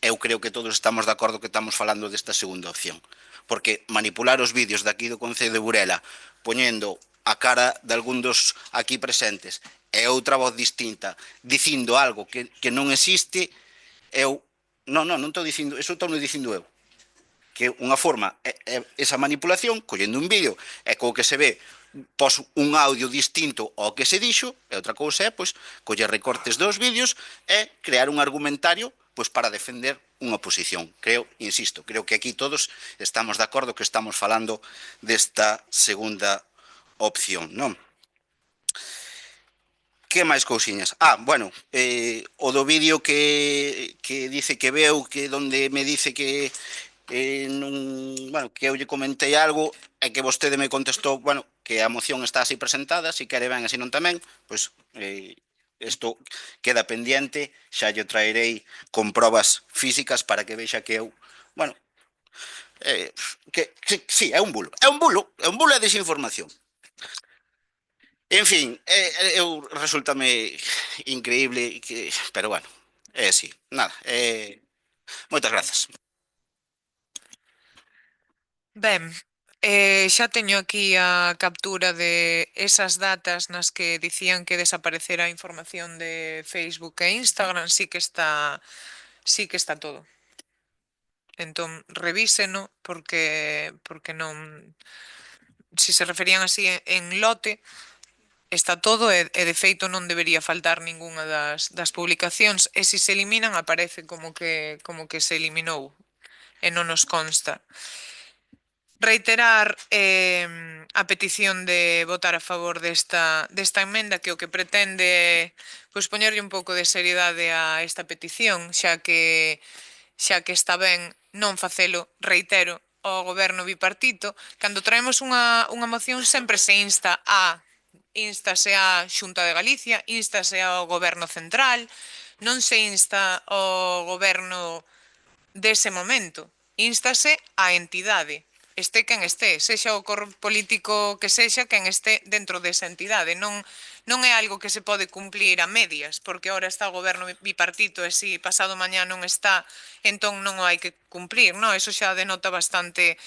Eu creo que todos estamos de acordo que estamos falando desta segunda opción, porque manipular os vídeos daqui do Concello de Burela, poñendo a cara de algún dos aquí presentes e outra voz distinta, dicindo algo que non existe, eu... Non estou dicindo, eso estou dicindo eu. Que unha forma é esa manipulación, collendo un vídeo, e co que se ve, pos un audio distinto ao que se dixo, e outra cousa é, pois, coller recortes dos vídeos e crear un argumentario, pois, para defender unha posición. Creo, insisto, creo que aquí todos estamos de acordo que estamos falando desta segunda opción, non? Que máis cousiñas? Bueno, o do vídeo que dice que veu, que donde me dice que que eu lle comentei algo e que vostede me contestou, bueno, que a moción está así presentada, si quere ben, así non tamén, pois isto queda pendiente, xa lle traerei con probas físicas para que vexa que eu, bueno, que sí, é un bulo e desinformación. En fin, eu resultame increíble, pero bueno, sí, nada, moitas grazas. Ben, xa teño aquí a captura de esas datas nas que dicían que desaparecera a información de Facebook e Instagram, sí que está todo. Entón, revíseno porque non, si se referían así en lote, está todo e de feito non debería faltar ningunha das publicacións e se se eliminan aparece como que se eliminou e non nos consta. Reiterar a petición de votar a favor desta emenda que o que pretende pois poñerlle un pouco de seriedade a esta petición, xa que está ben non facelo, reitero, ao goberno bipartito. Cando traemos unha moción sempre se instase á Xunta de Galicia, instase ao goberno central, non se insta ao goberno dese momento, instase á entidade. este quen este, sexa o corpo político que sexa quen este dentro desa entidade. Non é algo que se pode cumplir a medias, porque ahora está o goberno bipartito e se pasado mañá non está, entón non o hai que cumplir, non? Eso xa denota bastante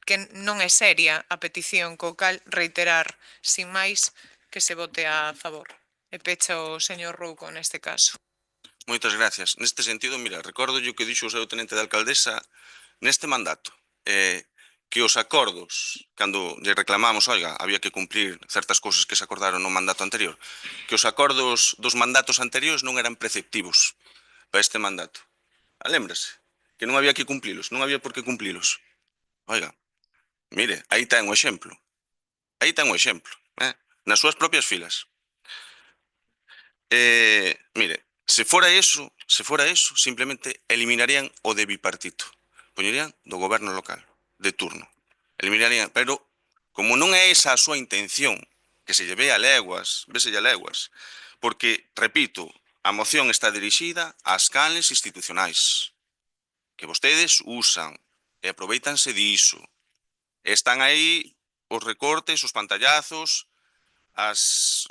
que non é seria a petición, co cal reiterar, sin máis, que se vote a favor. E pecha o señor Rouco neste caso. Moitas gracias. Neste sentido, mira, recordo o que dixo o seu tenente de alcaldesa neste mandato, que os acordos, cando lle reclamamos, oiga, había que cumplir certas cousas que se acordaron no mandato anterior, que os acordos dos mandatos anteriores non eran preceptivos para este mandato. Lémbrase, que non había que cumplilos, non había por que cumplilos. Oiga, mire, aí ten o exemplo. Aí ten o exemplo, nas súas propias filas. Mire, se fora eso, simplemente eliminarían o de bipartito. Poñerían do goberno local, de turno. Eliminarían, pero como non é esa a súa intención, que se lle ve a leguas, véselle a leguas, porque, repito, a moción está dirixida ás canles institucionais, que vostedes usan e aproveitanse diso. Están aí os recortes, os pantallazos, as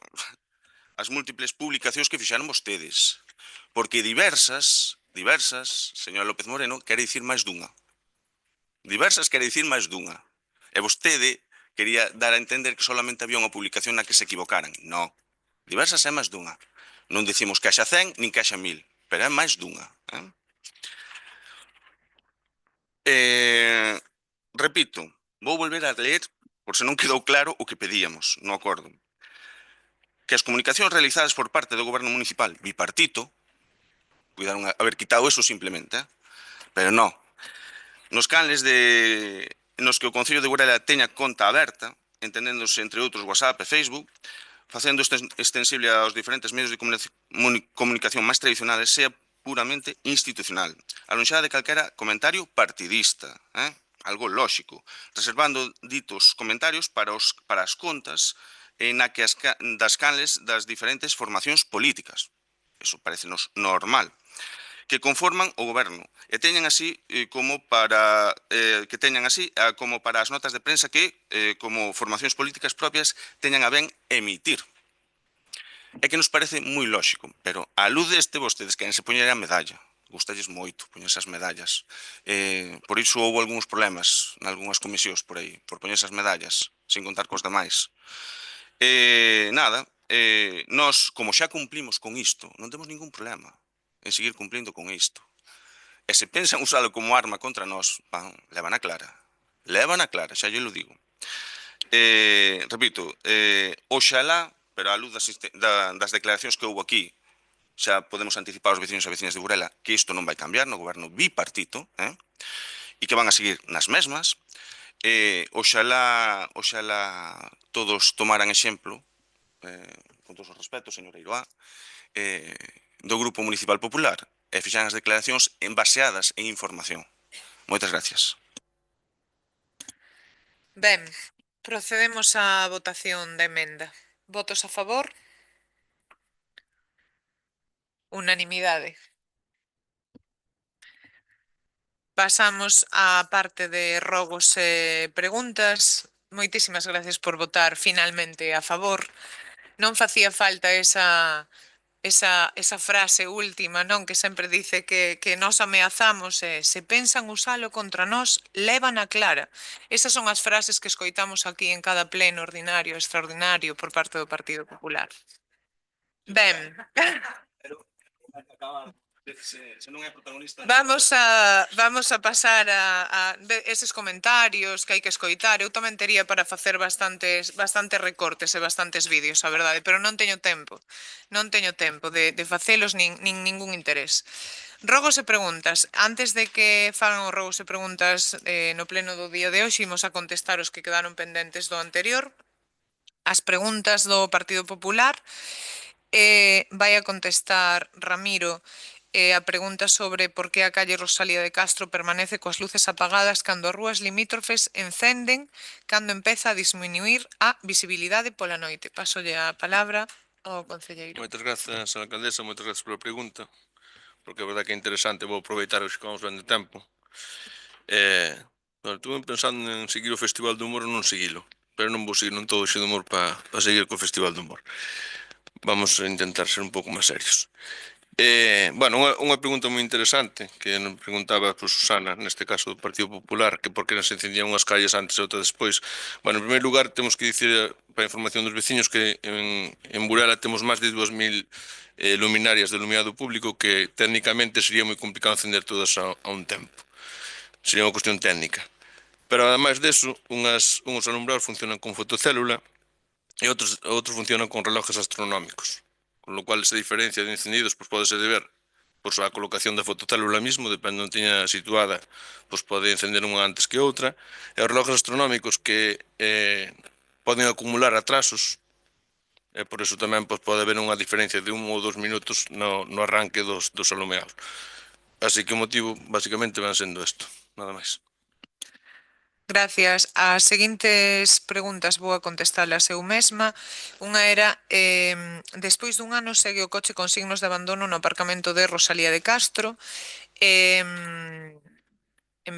múltiples publicacións que fixaron vostedes. Porque diversas, señor López Moreno, quere dicir máis dunha. Diversas quere dicir máis dunha. E vostede quería dar a entender que solamente había unha publicación na que se equivocaran. Non. Diversas é máis dunha. Non dicimos que haxa 100 nin que haxa 1000, pero é máis dunha. Repito, vou volver a ler, por se non quedou claro o que pedíamos no acordo. Que as comunicacións realizadas por parte do goberno municipal bipartito, cuidaron haber quitado eso simplemente, pero non. Nos canles nos que o Concello de Burela teña conta aberta, entendéndose entre outros WhatsApp e Facebook, facendo extensible aos diferentes medios de comunicación máis tradicionales, sea puramente institucional, alonxada de calquera comentario partidista, algo lóxico, reservando ditos comentarios para as contas das canles das diferentes formacións políticas. Eso parecenos normal, que conforman o goberno e teñen así como para as notas de prensa que, como formacións políticas propias, teñan a ben emitir. É que nos parece moi lóxico, pero a luz deste vostedes queren se poñer a medalla. Gustalles moito poñerse as medallas. Por iso houve algúns problemas nalgúnas comisións por aí, por poñerse as medallas, sin contar cos demais. Nada, nós, como xa cumplimos con isto, non temos ningún problema en seguir cumplindo con isto. E se pensan usalo como arma contra nós, levan a clara. Levan a clara, xa lle lo digo. Repito, oxalá, pero á luz das declaracións que houve aquí, xa podemos anticipar aos veciños e veciñas de Burela que isto non vai cambiar no goberno bipartito, e que van a seguir nas mesmas. Oxalá todos tomaran exemplo, con todos os respetos, señor Eiroa, do Grupo Municipal Popular e fixan as declaracións baseadas en información. Moitas gracias. Ben, procedemos á votación da emenda. Votos a favor? Unanimidade. Pasamos á parte de rogos e preguntas. Moitísimas gracias por votar finalmente a favor. Non facía falta esa frase última, non, que sempre dice que nos ameazamos e se pensan usalo contra nós, levan a clara. Esas son as frases que escoitamos aquí en cada pleno ordinario, extraordinario, por parte do Partido Popular. Ben. Vamos a pasar a eses comentarios que hai que escoitar. Eu tamén tería para facer bastantes recortes e bastantes vídeos, a verdade, pero non teño tempo. Non teño tempo de facelos nin ningún interés. Rogos e preguntas. Antes de que fagan os rogos e preguntas no pleno do día de hoxe, imos a contestar os que quedaron pendentes do anterior. As preguntas do Partido Popular. Vai a contestar Ramiro a pregunta sobre por que a calle Rosalía de Castro permanece coas luces apagadas cando as rúas limítrofes encenden cando empeza a disminuir a visibilidade pola noite. Pasolle a palabra ao concelleiro. Moitas grazas, alcaldesa, moitas grazas pola pregunta, porque é verdade que é interesante, vou aproveitar os que vamos ben de tempo. Estuve pensando en seguir o Festival do Humor ou non seguilo, pero non vou seguir non todo xe de humor para seguir co Festival do Humor. Vamos a intentar ser un pouco máis serios. Bueno, unha pregunta moi interesante que nos preguntaba Susana, neste caso do Partido Popular, que por que non se encendían unhas calles antes e outras despois. Bueno, en primeiro lugar, temos que dicir para a información dos veciños que en Burela temos máis de 2000 luminarias de iluminado público que técnicamente sería moi complicado encender todas a un tempo. Sería unha cuestión técnica. Pero ademais deso, uns alumbrados funcionan con fotocélula e outros funcionan con relojes astronómicos, con lo cual esa diferencia de encendidos pode ser deber a colocación da fotocélula mismo, depende onde teña situada, pode encender unha antes que outra, e os relojes astronómicos que poden acumular atrasos, e por iso tamén pode haber unha diferencia de 1 ou 2 minutos no arranque dos alumeados. Así que o motivo, basicamente, van sendo isto, nada máis. Gracias. As seguintes preguntas vou a contestalas eu mesma. Unha era, despois dun ano segue o coche con signos de abandono no aparcamento de Rosalía de Castro. En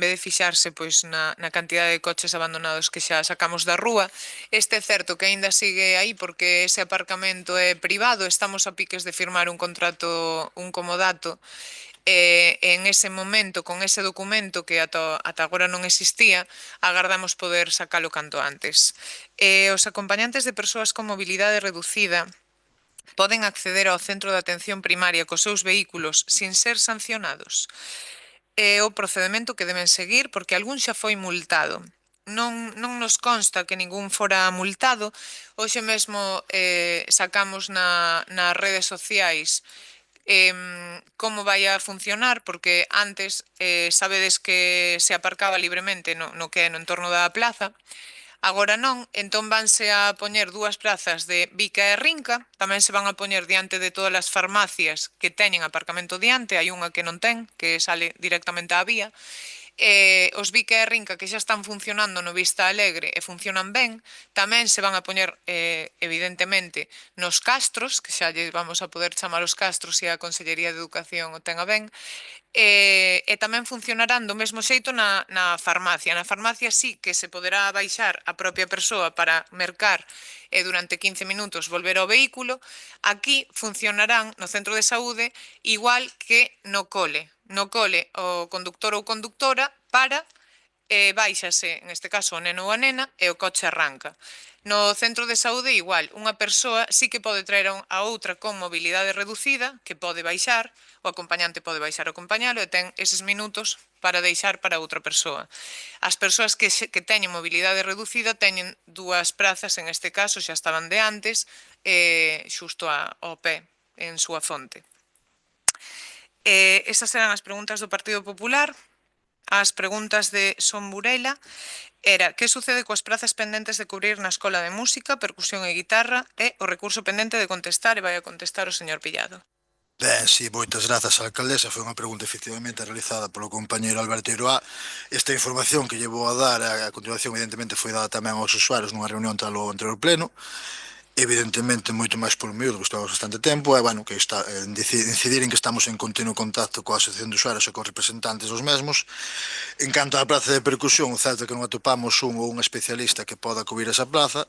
vez de fixarse pois na cantidad de coches abandonados que xa sacamos da rúa, este é certo que aínda sigue aí porque ese aparcamento é privado, estamos a piques de firmar un contrato, un comodato, en ese momento, con ese documento que ata agora non existía, agardamos poder sacalo canto antes. Os acompañantes de persoas con mobilidade reducida poden acceder ao centro de atención primaria cos seus vehículos sin ser sancionados. É o procedemento que deben seguir porque algún xa foi multado. Non nos consta que ningún fora multado. Hoxe mesmo sacamos nas redes sociais como vai a funcionar, porque antes sabedes que se aparcaba libremente no que é no entorno da plaza, agora non, entón vanse a poñer 2 plazas de Vica e Rinca, tamén se van a poñer diante de todas as farmacias que teñen aparcamento diante, hai unha que non ten, que sale directamente á vía, os Vica e Rinca que xa están funcionando no Vista Alegre e funcionan ben, tamén se van a poñer evidentemente nos castros, que xa lle vamos a poder chamar os castros se a Consellería de Educación o ten a ben, e tamén funcionarán do mesmo xeito na farmacia. Na farmacia sí que se poderá baixar a propia persoa para mercar e durante 15 minutos volver ao vehículo. Aquí funcionarán no centro de saúde igual que no cole. No cole o conductor ou conductora para, baixase, neste caso o neno ou a nena, e o coche arranca. No centro de saúde igual, unha persoa sí que pode traer a outra con mobilidade reducida, que pode baixar, o acompañante pode baixar o acompañalo e ten eses minutos para deixar para outra persoa. As persoas que teñen mobilidade reducida teñen 2 prazas, en este caso xa estaban de antes, xusto ao pé, en súa fonte. Esas eran as preguntas do Partido Popular. As preguntas de Son Burela era que sucede coas prazas pendentes de cubrir na Escola de Música, Percusión e Guitarra e o recurso pendente de contestar, e vai a contestar o señor Pillado. Ben, si, moitas grazas á alcaldesa. Foi unha pregunta efectivamente realizada polo compañeiro Alberto Iroa. Esta información que llevo a dar a continuación evidentemente foi dada tamén aos usuarios nunha reunión tras o anterior pleno, evidentemente moito máis por miúdo, que estamos bastante tempo, e, bueno, que está incidir en que estamos en continuo contacto coa Asociación de Usuarios e cos representantes dos mesmos. En canto á praza de percusión, o certo é que non atopamos un ou unha especialista que poda cubrir esa plaza.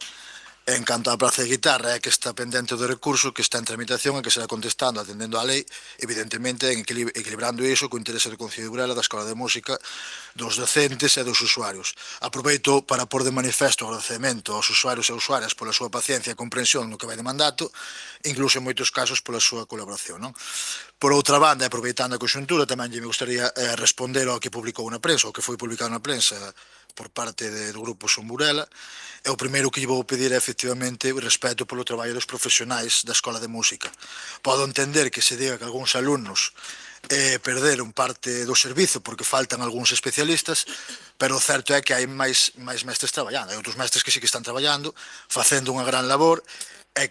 En canto á praza de guitarra, é que está pendente do recurso, que está en tramitación e que será contestando, atendendo á lei, evidentemente equilibrando iso co interese do Concello de Burela, da Escola de Música, dos docentes e dos usuarios. Aproveito para pôr de manifesto o agradecemento aos usuarios e usuarias pola súa paciencia e comprensión no que vai de mandato, incluso en moitos casos pola súa colaboración, non? Por outra banda, aproveitando a conxuntura, tamén me gustaría responder ao que publicou na prensa, ao que foi publicado na prensa por parte do Grupo Son Burela. E o primeiro que lle vou pedir é efectivamente respeto polo traballo dos profesionais da Escola de Música. Podo entender que se diga que algúns alumnos perderon parte do servizo porque faltan algúns especialistas, pero o certo é que hai máis mestres traballando, hai outros mestres que sí que están traballando, facendo unha gran labor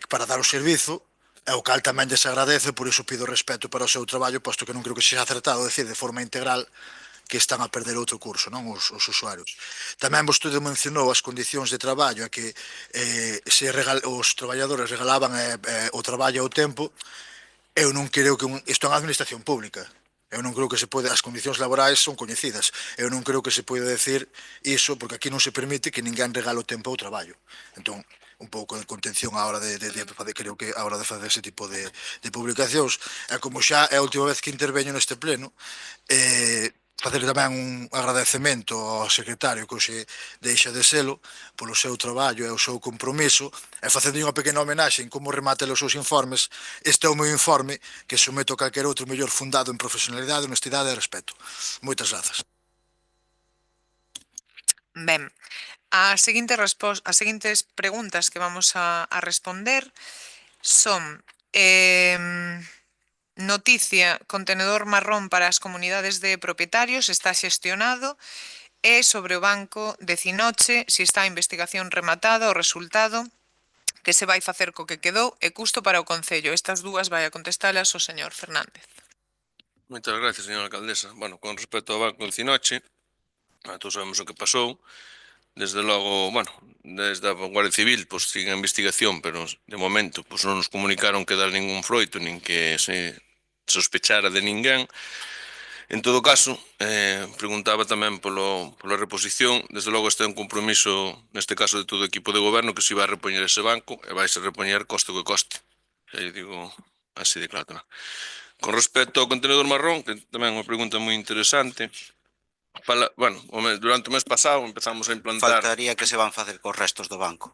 para dar o servizo, e o cal tamén desagradece, por iso pido respeto para o seu traballo, posto que non creo que sexa acertado decir de forma integral que están a perder outro curso, non, os usuarios. Tamén vostede mencionou as condicións de traballo, a que os traballadores regalaban o traballo ao tempo. Eu non creo que isto é unha administración pública. Eu non creo que se pode, as condicións laborais son coñecidas. Eu non creo que se pode decir iso, porque aquí non se permite que ninguén regale o tempo ao traballo. Entón, un pouco de contención a hora creo que a hora de facer ese tipo de publicacións. E como xa é a última vez que interveño neste pleno, facer tamén un agradecemento ao secretario que hoxe deixa de selo polo seu traballo e o seu compromiso, e facendo unha pequena homenaxe en como remate os seus informes. Este é o meu informe que someto a calquer outro mellor fundado en profesionalidade, honestidade e respeto. Moitas grazas. Ben, as seguintes preguntas que vamos a responder son noticia, contenedor marrón para as comunidades de propietarios está xestionado, e sobre o banco de Cinoche, se está a investigación rematada, o resultado, que se vai facer co que quedou e custo para o Concello. Estas dúas vai a contestalas o señor Fernández. Moitas gracias, señora alcaldesa. Bueno, con respecto ao banco de Cinoche, todos sabemos o que pasou. Desde logo, bueno, desde a Guardia Civil, pois sigue a investigación, pero de momento pois non nos comunicaron que dar ningún froito, nin que se sospechara de ninguén. En todo caso, preguntaba tamén pola reposición. Desde logo este é un compromiso, neste caso de todo o equipo de goberno, que se iba a repoñer ese banco e vai se repoñer coste que coste. Xa digo así de claro tamén. Con respecto ao contenedor marrón, que tamén é unha pregunta moi interesante, bueno, durante o mes pasado empezamos a implantar... Faltaría que se van facer cos restos do banco.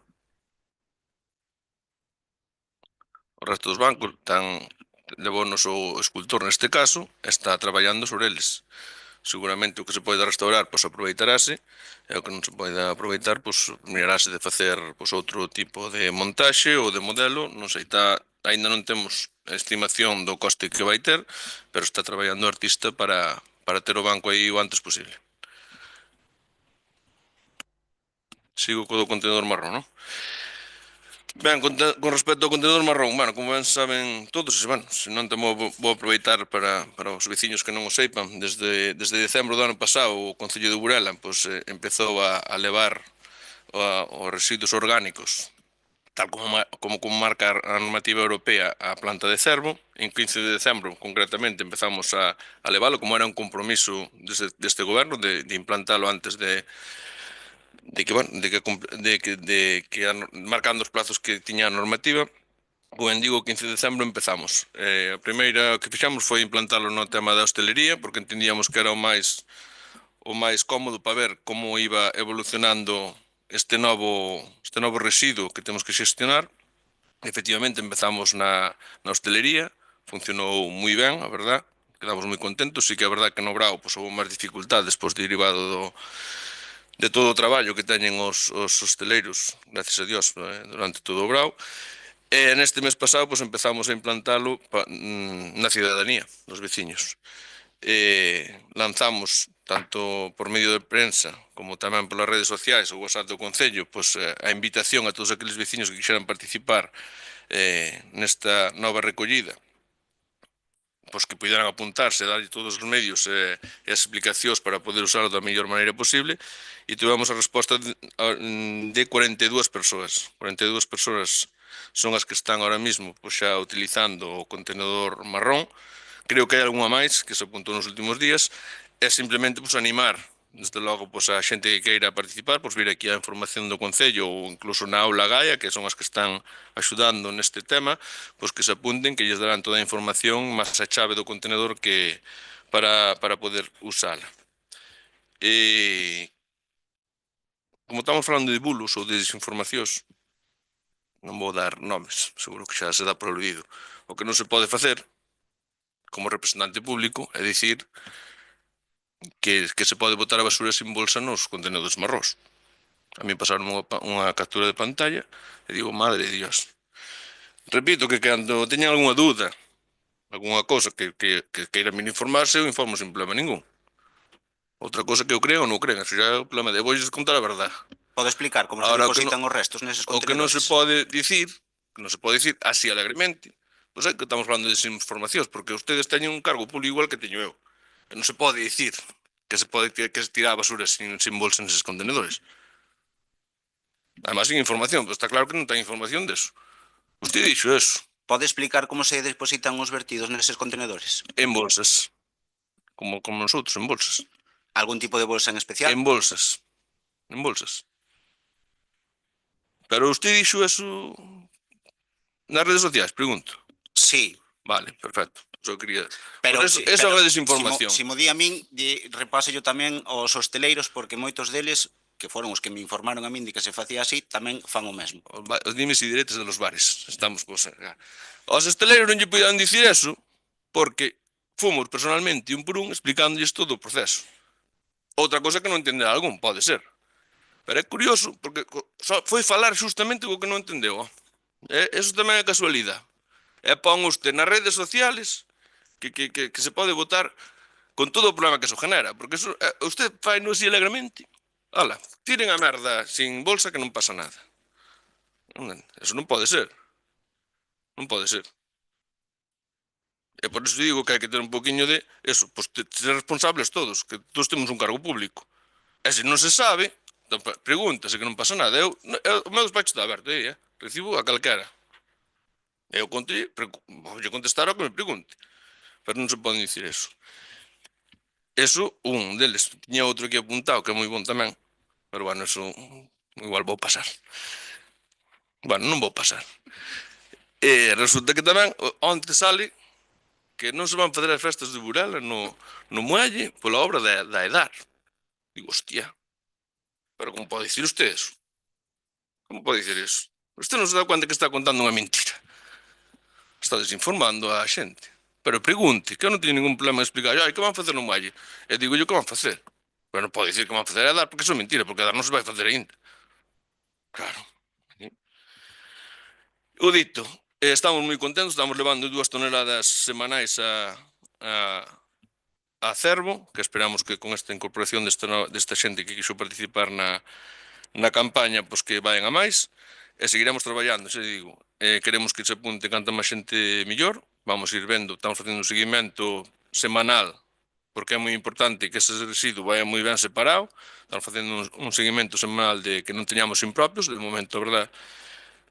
Os restos dos bancos levounos o escultor neste caso, está traballando sobre eles. Seguramente o que se pode restaurar, pois aproveitarase, e o que non se pode aproveitar, pois mirarase de facer outro tipo de montaxe ou de modelo, non sei, ainda non temos a estimación do coste que vai ter, pero está traballando o artista para ter o banco aí o antes posible. Sigo co do contenedor marrón, non? Ben, con respecto ao contenedor marrón, bueno, como ben saben todos, bueno, se non temo vou aproveitar para os veciños que non o seipan, desde decembro do ano pasado o Concello de Burela empezou a levar os residuos orgánicos, tal como marca a normativa europea, a planta de Cervo. En 15 de decembro, concretamente, empezamos a leválo, como era un compromiso deste goberno de implantalo antes de que marcando os plazos que tiña a normativa. Ben digo, 15 de decembro empezamos. A primeira que fixamos foi implantalo no tema da hostelería, porque entendíamos que era o máis cómodo para ver como iba evolucionando este novo residuo que temos que xestionar. Efectivamente, empezamos na hostelería, funcionou moi ben, a verdad, quedamos moi contentos. Sí que a verdad que no Brao houve máis dificultades derivado de todo o traballo que teñen os hosteleiros, gracias a Dios, durante todo o Brao. E neste mes pasado empezamos a implantalo na cidadanía, nos veciños. Lanzamos, tanto por medio de prensa como tamén polas redes sociais, o WhatsApp do Concello, a invitación a todos aqueles veciños que quixeran participar nesta nova recollida, que puderan apuntarse, darlle todos os medios e as explicacións para poder usarlo da mellor maneira posible, e tivemos a resposta de 42 persoas. 42 persoas son as que están ahora mismo xa utilizando o contenedor marrón. Creo que hai algunha máis que se apuntou nos últimos días. É simplemente animar, desde logo, a xente que queira participar, vir aquí a información do Concello ou incluso na aula Gaia, que son as que están axudando neste tema, que se apunten, que lles darán toda a información, máis a chave do contenedor para poder usala. Como estamos falando de bulos ou de desinformacións, non vou dar nomes, seguro que xa se dá por olvido. O que non se pode facer, como representante público, é dicir que se pode botar a basura sin bolsa nos contenedores marrós. A mí pasaron unha captura de pantalla e digo, madre de Dios. Repito que cando teñan algunha dúda, algunha cosa que queiran vir informarse, eu informo sin problema ningún. Outra cosa que eu creo ou non creo, eso já é o problema de vou contar a verdade. Pode explicar como se depositan os restos neses contenedores? O que non se pode dicir así alegremente, é que estamos falando de desinformacións, porque ustedes teñen un cargo público igual que teño eu. Non se pode dicir que se tira a basura sin bolsa neses contenedores. Además, sin información, está claro que non ten información deso. Usted dixo eso. Pode explicar como se depositan os vertidos neses contenedores? En bolsas. como nosotros, en bolsas. Algún tipo de bolsa en especial? En bolsas. En bolsas. Pero usted dixo eso nas redes sociais, pregunto. Sí. Vale, perfecto. Só quería... Pero, Pues eso é desinformación. Si mo di a min, repase yo tamén aos hosteleiros, porque moitos deles, que foron os que me informaron a min de que se facía así, tamén fan o mesmo. Os dimes e diretes de los bares. Estamos cos... Os hosteleiros non lle podían dicir eso porque fomos personalmente un por un explicándoles todo o proceso. Outra cosa que non entender algún, pode ser. Pero é curioso, porque foi falar justamente o que non entendeu. Eso tamén é casualidade. E pon usted nas redes sociales que se pode votar con todo o problema que eso genera. Porque eso, usted fai no así alegremente. Ala, tiren a merda sin bolsa que non pasa nada. Eso non pode ser. Non pode ser. E por eso digo que hai que ter un poquinho de eso, pues ser responsables todos, que todos temos un cargo público. E se non se sabe, pregúntase que non pasa nada. O meu despacho está aberto aí, recibo a calquera. Eu voulle contestar ao que me pregunte. Pero non se pode dicir eso. Eso, un deles. Tiña outro aquí apuntado, que é moi bon tamén. Pero, bueno, eso igual vou pasar. Bueno, non vou pasar. E resulta que tamén, onte sale que non se van fazer as festas de Burela no Muelle pola obra da EDAR. Digo, hostia, pero como pode dicir usted eso? Como pode dicir eso? Usted non se dá conta que está contando unha mentira. Está desinformando a xente. Pero pregunte, que eu non teño ningún problema de explicar, que van facer no Muelle? E digo yo que van facer. Pero non pode dicir que van facer a EDAR porque eso é mentira, porque a EDAR non se vai facer ainda. Claro. O dito, estamos moi contentos, estamos levando 2 toneladas semanais a Cervo, que esperamos que con esta incorporación desta xente que quixo participar na campaña, pois que vayan a máis, e seguiremos traballando, xa digo, queremos que se apunte canta máis xente mellor, vamos ir vendo, estamos facendo un seguimento semanal, porque é moi importante que ese residuo vaya moi ben separado, estamos facendo un seguimento semanal de que non teñamos impropios, de momento, a verdad,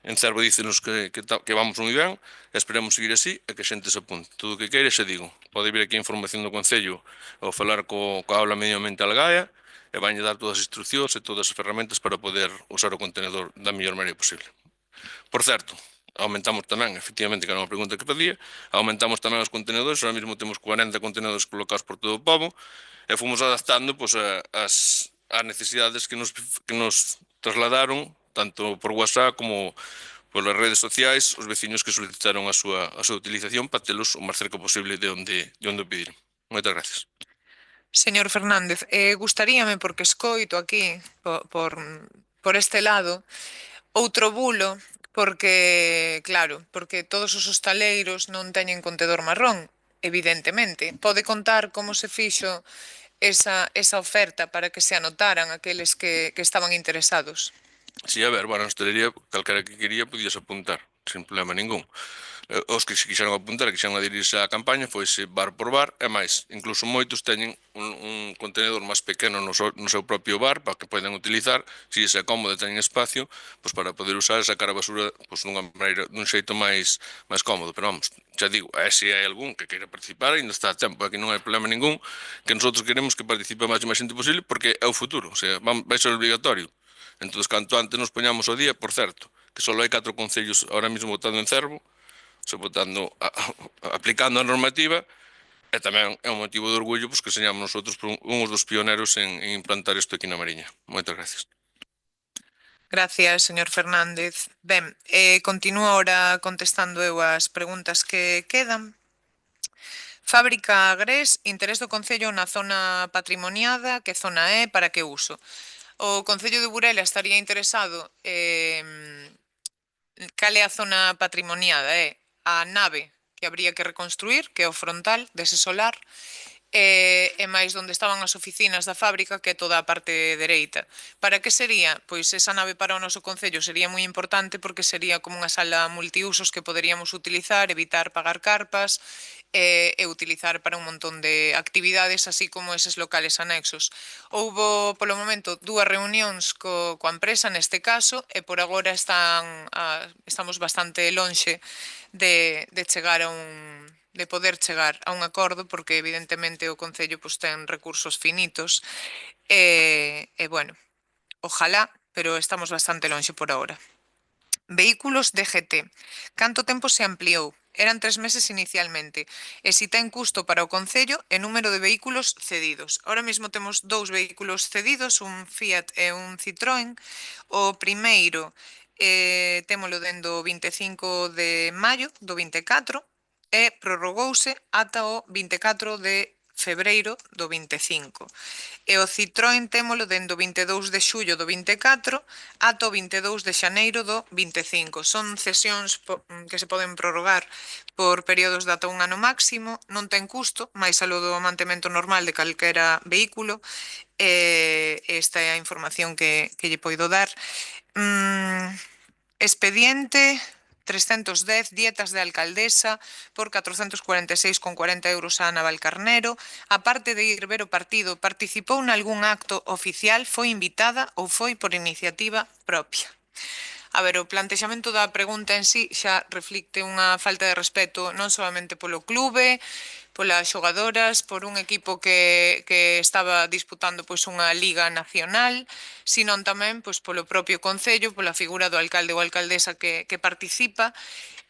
en Cervo dícenos que vamos moi ben, e esperemos seguir así e que a xente se apunte. Todo o que queire, xa digo, pode vir aquí a información do Concello ou falar coa aula medioambiental Gaia e vanlle dar todas as instruccións e todas as ferramentas para poder usar o contenedor da mellor maneira posible. Por certo, aumentamos tamén, efectivamente, que era unha pregunta que pedía, aumentamos tamén os contenedores, ahora mesmo temos 40 contenedores colocados por todo o pobo e fomos adaptando as necesidades que nos trasladaron tanto por WhatsApp como polas redes sociais, os veciños que solicitaron a súa utilización para telos o máis cerca posible de onde o pediron. Moitas gracias. Señor Fernández, gustaríame, porque escoito aquí, por este lado, outro bulo, porque, claro, porque todos os hostaleiros non teñen contedor marrón, evidentemente. Pode contar como se fixo esa oferta para que se anotaran aqueles que estaban interesados? Si, a ver, bueno, a hostelería, calquera que quería, podías apuntar, sin problema ningún. Os que se quixeron apuntar, que quixeron adherirse á campaña, foise bar por bar, e máis, incluso moitos teñen un contenedor máis pequeno no seu propio bar, para que poden utilizar, se é cómodo e teñen espacio, para poder usar e sacar a basura dun xeito máis cómodo. Pero vamos, xa digo, se hai algún que queira participar, ainda está a tempo, aquí non hai problema ningún, que nosotros queremos que participe máis xente posible, porque é o futuro, o sea, vai ser obligatorio. Entón, canto antes nos poñamos ao día, por certo, que só hai 4 concellos ahora mesmo votando en Cervo, aplicando a normativa, e tamén é un motivo de orgullo que señamos nosotros uns dos pioneros en implantar isto aquí na Mariña. Moitas gracias. Gracias, señor Fernández. Ben, continúo ahora contestando eu as preguntas que quedan. Fábrica Agrés, interés do Concello na zona patrimoniada, que zona é, para que uso? O Concello de Burela estaría interesado cal é a zona patrimoniada, a nave que habría que reconstruir, que é o frontal dese solar, e máis onde estaban as oficinas da fábrica, que é toda a parte dereita. Para que sería? Pois esa nave para o noso Concello sería moi importante porque sería como unha sala multiusos que poderíamos utilizar, evitar pagar carpas e utilizar para un montón de actividades, así como eses locales anexos. Houbo, polo momento, 2 reunións coa empresa neste caso e por agora estamos bastante lonxe de chegar a de poder chegar a un acordo, porque evidentemente o Concello pois, ten recursos finitos, e bueno, ojalá, pero estamos bastante lonxe por ahora. Vehículos DGT. Canto tempo se ampliou? Eran 3 meses inicialmente. E si ten custo para o Concello e número de vehículos cedidos. Ahora mesmo temos 2 vehículos cedidos, un Fiat e un Citroën. O primeiro témolo dendo o 25 de maio do 24 e prorrogouse ata o 24 de febreiro do 25. E o Citroën témolo dende o 22 de xullo do 24 ata o 22 de xaneiro do 25. Son cesións que se poden prorrogar por períodos de ata un ano máximo, non ten custo, máis alo do mantemento normal de calquera vehículo. Esta é a información que lle poido dar. Expediente 310, dietas de alcaldesa por 446,40 euros a Ana Valcarnero. Aparte de ir ver o partido, participou nalgún acto oficial, foi invitada ou foi por iniciativa propia? A ver, o plantexamento da pregunta en sí xa reflicte unha falta de respeto non solamente polo clube, polas xogadoras, por un equipo que estaba disputando pois unha liga nacional, senón tamén pois polo propio Concello, pola figura do alcalde ou alcaldesa que participa.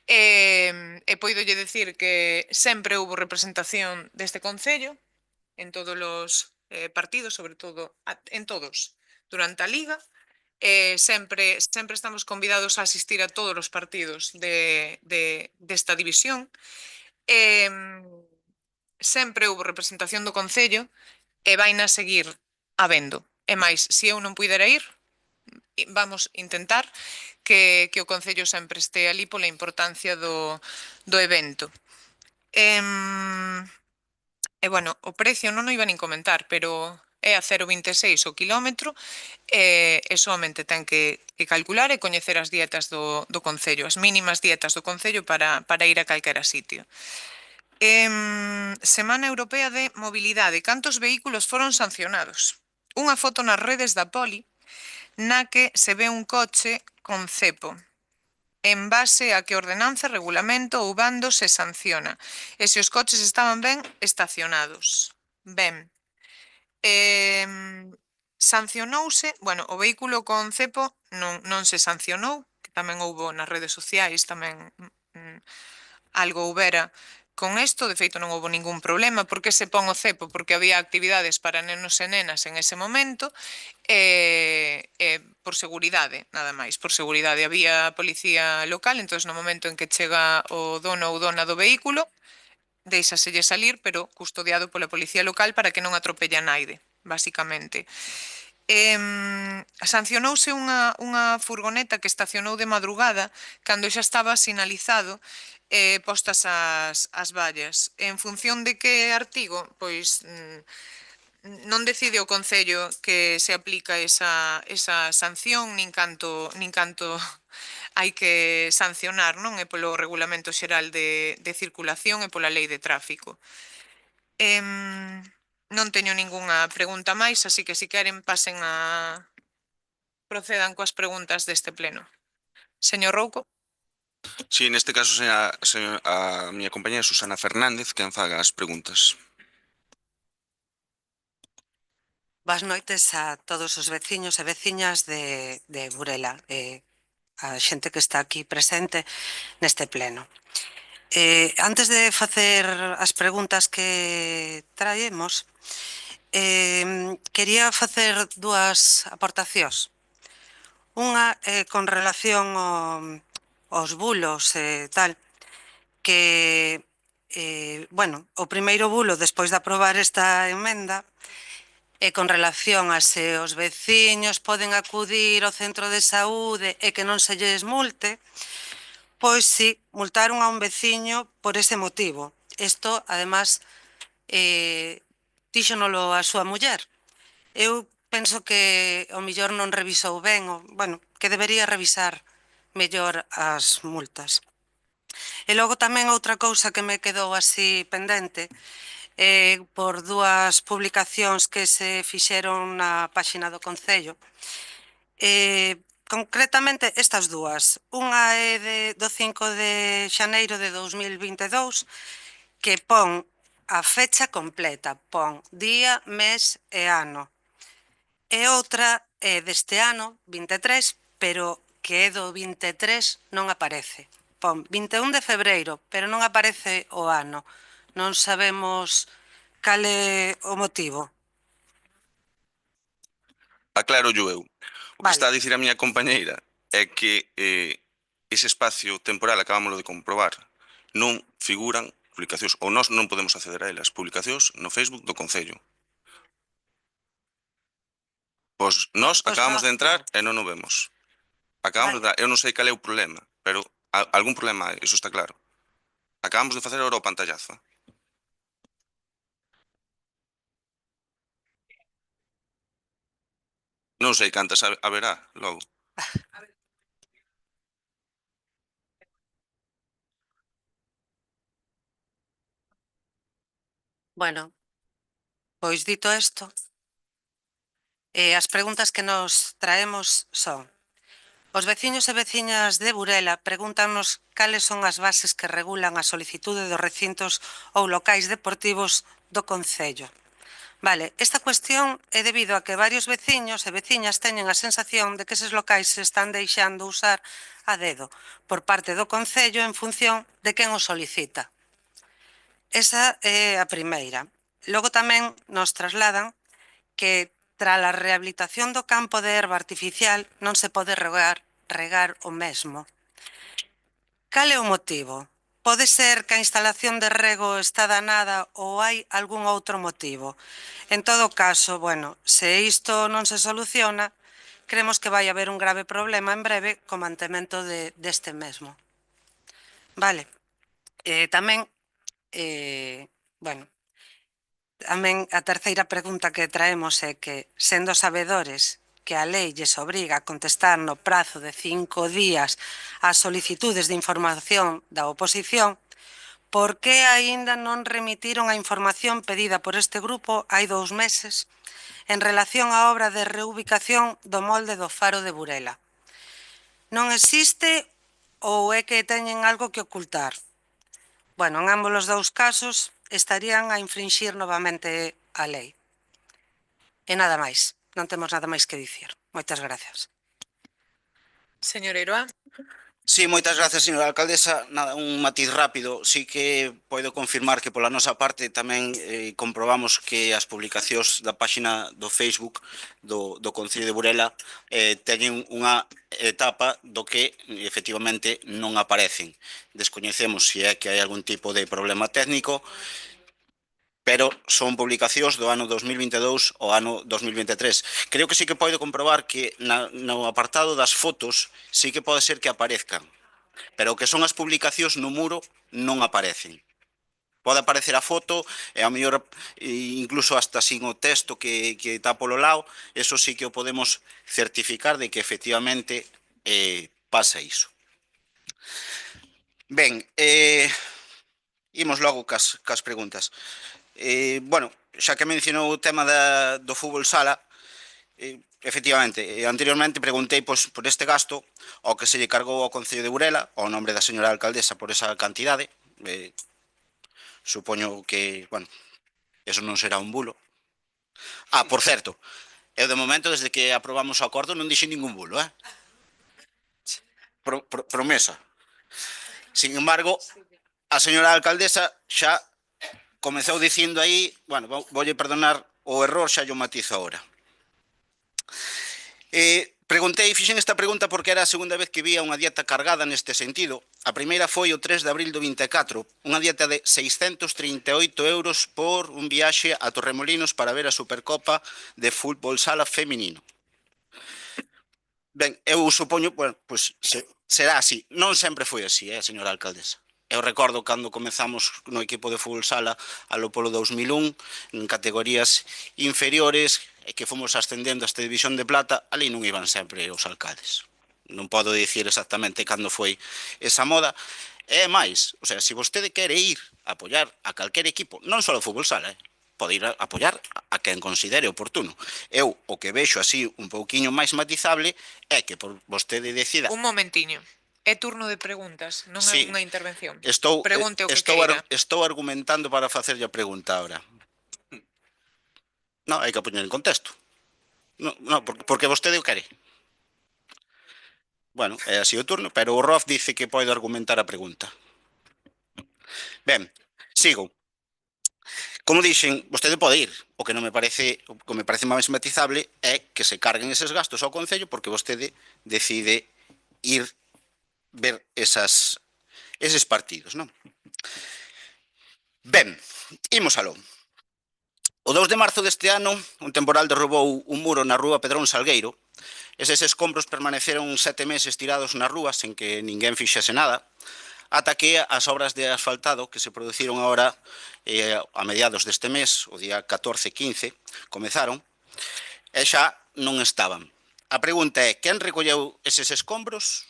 E poidolle decir que sempre houbo representación deste Concello en todos os partidos, sobre todo en todos, durante a liga. Sempre estamos convidados a asistir a todos os partidos desta división. Sempre houve representación do Concello e vaina seguir habendo. E máis, se eu non puidera ir, vamos intentar que o Concello sempre este ali pola importancia do evento. E bueno, o precio non o iba nin comentar, pero é a 0,26 o quilómetro e somente ten que calcular e coñecer as dietas do Concello, as mínimas dietas do Concello para ir a calquera sitio. Semana Europea de Mobilidade. Cantos vehículos foron sancionados? Unha foto nas redes da Poli na que se ve un coche con cepo. En base a que ordenanza, regulamento ou bando se sanciona. E se os coches estaban ben estacionados. Ben. Sancionouse, bueno, o vehículo con cepo non se sancionou, que tamén houbo nas redes sociais, tamén algo houbera con isto, de feito non houbo ningún problema. Por que se pon o cepo? Porque había actividades para nenos e nenas en ese momento e por seguridade, nada máis, por seguridade. Había policía local, entón no momento en que chega o dono ou dona do vehículo, deixaselle salir, pero custodiado pola policía local para que non atropelle a naide, basicamente. Sancionouse unha furgoneta que estacionou de madrugada cando xa estaba sinalizado postas as vallas. En función de que artigo, pois non decide o Concello que se aplica esa sanción, nin canto hai que sancionar, non? É polo Regulamento Xeral de Circulación e pola Lei de Tráfico. Non teño ningunha pregunta máis, así que se queren pasen procedan coas preguntas deste pleno. Señor Rouco. Sí, neste caso será a miña compañera Susana Fernández quen faga as preguntas. Boas noites a todos os veciños e veciñas de Burela e a xente que está aquí presente neste pleno. Antes de facer as preguntas que traemos, quería facer dúas aportacións. Unha con relación aos bulos e tal, que, bueno, o primeiro bulo despois de aprobar esta emenda é con relación a se os veciños poden acudir ao centro de saúde e que non se lles multe, pois si, multaron a un veciño por ese motivo. Isto, además, díxonolo a súa muller. Eu penso que o millor non revisou ben, bueno, que debería revisar mellor as multas. E logo tamén outra cousa que me quedou así pendente por dúas publicacións que se fixeron na páxina do Concello. Concretamente estas dúas. Unha é do 5 de xaneiro de 2022 que pon a fecha completa, pon día, mes e ano. E outra é deste ano, 23, pero que é do 23 non aparece. Pon 21 de febreiro, pero non aparece o ano. Non sabemos cal é o motivo. Aclaro eu. O que Vale. está a dicir a miña compañeira é que ese espacio temporal, acabámoslo de comprobar, non figuran publicacións, ou nós non podemos acceder a elas, publicacións no Facebook do Concello. Pois nós acabamos de entrar e non o vemos. Acabamos de entrar, eu non sei cal é o problema, pero algún problema hai, iso está claro. Acabamos de facer agora o pantallazo. Non sei cantas haberá logo. Bueno, pois dito isto, as preguntas que nos traemos son: os veciños e veciñas de Burela pregúntanos cales son as bases que regulan a solicitude dos recintos ou locais deportivos do Concello. Vale, esta cuestión é debido a que varios veciños e veciñas teñen a sensación de que eses locais se están deixando usar a dedo por parte do Concello en función de quen o solicita. Esa é a primeira. Logo tamén nos trasladan que tras a rehabilitación do campo de herba artificial non se pode regar o mesmo. Cal é o motivo? Pode ser que a instalación de rego está danada ou hai algún outro motivo? En todo caso, bueno, se isto non se soluciona, creemos que vai haber un grave problema en breve co mantemento deste mesmo. Vale. Tamén, bueno, tamén a terceira pregunta que traemos é que, sendo sabedores que a lei lles obriga a contestar no prazo de 5 días ás solicitudes de información da oposición, por que aínda non remitiron a información pedida por este grupo hai 2 meses en relación á obra de reubicación do molde do Faro de Burela? Non existe ou é que teñen algo que ocultar? Bueno, en ambos os 2 casos estarían a infringir novamente a lei. E nada máis, non temos nada máis que dicir. Moitas gracias. Señor Eiroa. Sí, moitas gracias, señora alcaldesa. Nada, un matiz rápido. Sí que podo confirmar que pola nosa parte tamén comprobamos que as publicacións da páxina do Facebook do Concello de Burela teñen unha etapa do que efectivamente non aparecen. Descoñecemos se é que hai algún tipo de problema técnico, pero son publicacións do ano 2022 ao ano 2023. Creo que sí que podo comprobar que no apartado das fotos sí que pode ser que aparezcan, pero o que son as publicacións no muro non aparecen. Pode aparecer a foto e a mellor incluso hasta sin o texto que está polo lado, eso sí que o podemos certificar de que efectivamente pasa iso. Ben, imos logo cas preguntas. Bueno, xa que mencionou o tema do fútbol sala, efectivamente, anteriormente preguntei por este gasto ao que se lle cargou ao Concello de Burela, ao nombre da señora alcaldesa por esa cantidade. Supoño que, bueno, eso non será un bulo. Por certo, eu de momento, desde que aprobamos o acordo, non dixen ningún bulo, promesa. Sin embargo, a señora alcaldesa xa comezou dicindo aí, bueno, voulle perdonar o error, xa yo matizo agora. Fixen esta pregunta porque era a segunda vez que vía unha dieta cargada neste sentido. A primeira foi o 3 de abril do 24, unha dieta de 638 euros por un viaxe a Torremolinos para ver a Supercopa de fútbol sala feminino. Ben, eu supoño, bueno, pois será así. Non sempre foi así, señora alcaldesa. Eu recordo cando comezamos no equipo de fútbol sala alo polo 2001, en categorías inferiores, e que fomos ascendendo a esta división de plata, ali non iban sempre os alcaldes. Non podo dicir exactamente cando foi esa moda. E máis, o sea, se vostede quere ir a apoiar a calquer equipo, non só o fútbol sala, pode ir a apoiar a quen considere oportuno. Eu o que vexo así un pouquiño máis matizable é que por vostede decida... Un momentiño. É turno de preguntas, non é Sí. unha intervención. Estou Pregunte o que queira. argumentando para facerlle a pregunta ahora. Non, hai que poñer en contexto. Non, porque vostede o quere. Bueno, é así o turno, pero o Rof dice que pode argumentar a pregunta. Ben, sigo. Como dixen, vostede pode ir. O que non me parece, o que me parece máis matizable é que se carguen eses gastos ao Concello porque vostede decide ir ver eses partidos, non? Ben, imos aló. O 2 de marzo deste ano, un temporal derrubou un muro na rúa Pedrón Salgueiro. Eses escombros permaneceron 7 meses tirados na rúa sen que ninguén fixese nada, ata que as obras de asfaltado que se produciron agora a mediados deste mes, o día 14-15, comezaron, e xa non estaban. A pregunta é, quen recolleu eses escombros?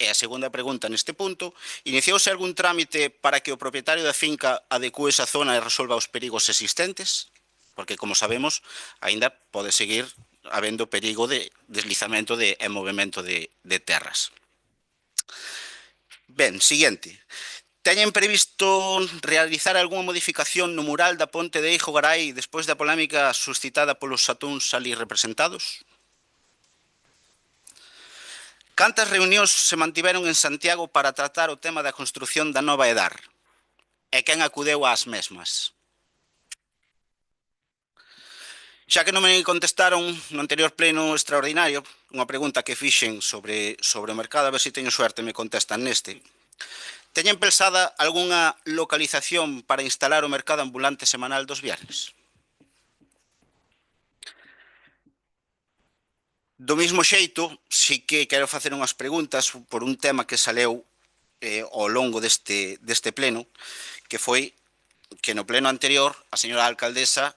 E a segunda pregunta neste punto, iniciouse algún trámite para que o propietario da finca adecúe esa zona e resolva os perigos existentes? Porque, como sabemos, aínda pode seguir habendo perigo de deslizamento e movimento de terras. Ben, siguiente. Teñen previsto realizar algunha modificación no mural da ponte de Eijo Garai despois da polémica suscitada polos atúns ali representados? Cantas reunións se mantiveron en Santiago para tratar o tema da construción da nova EDAR? E quen acudeu ás mesmas? Xa que non me contestaron no anterior pleno extraordinario, unha pregunta que fixen sobre o mercado, a ver se teño suerte e me contestan neste. Teñen pensada algunha localización para instalar o mercado ambulante semanal dos viernes? Do mesmo xeito, si que quero facer unhas preguntas por un tema que saleu ao longo deste pleno, que foi que no pleno anterior a señora alcaldesa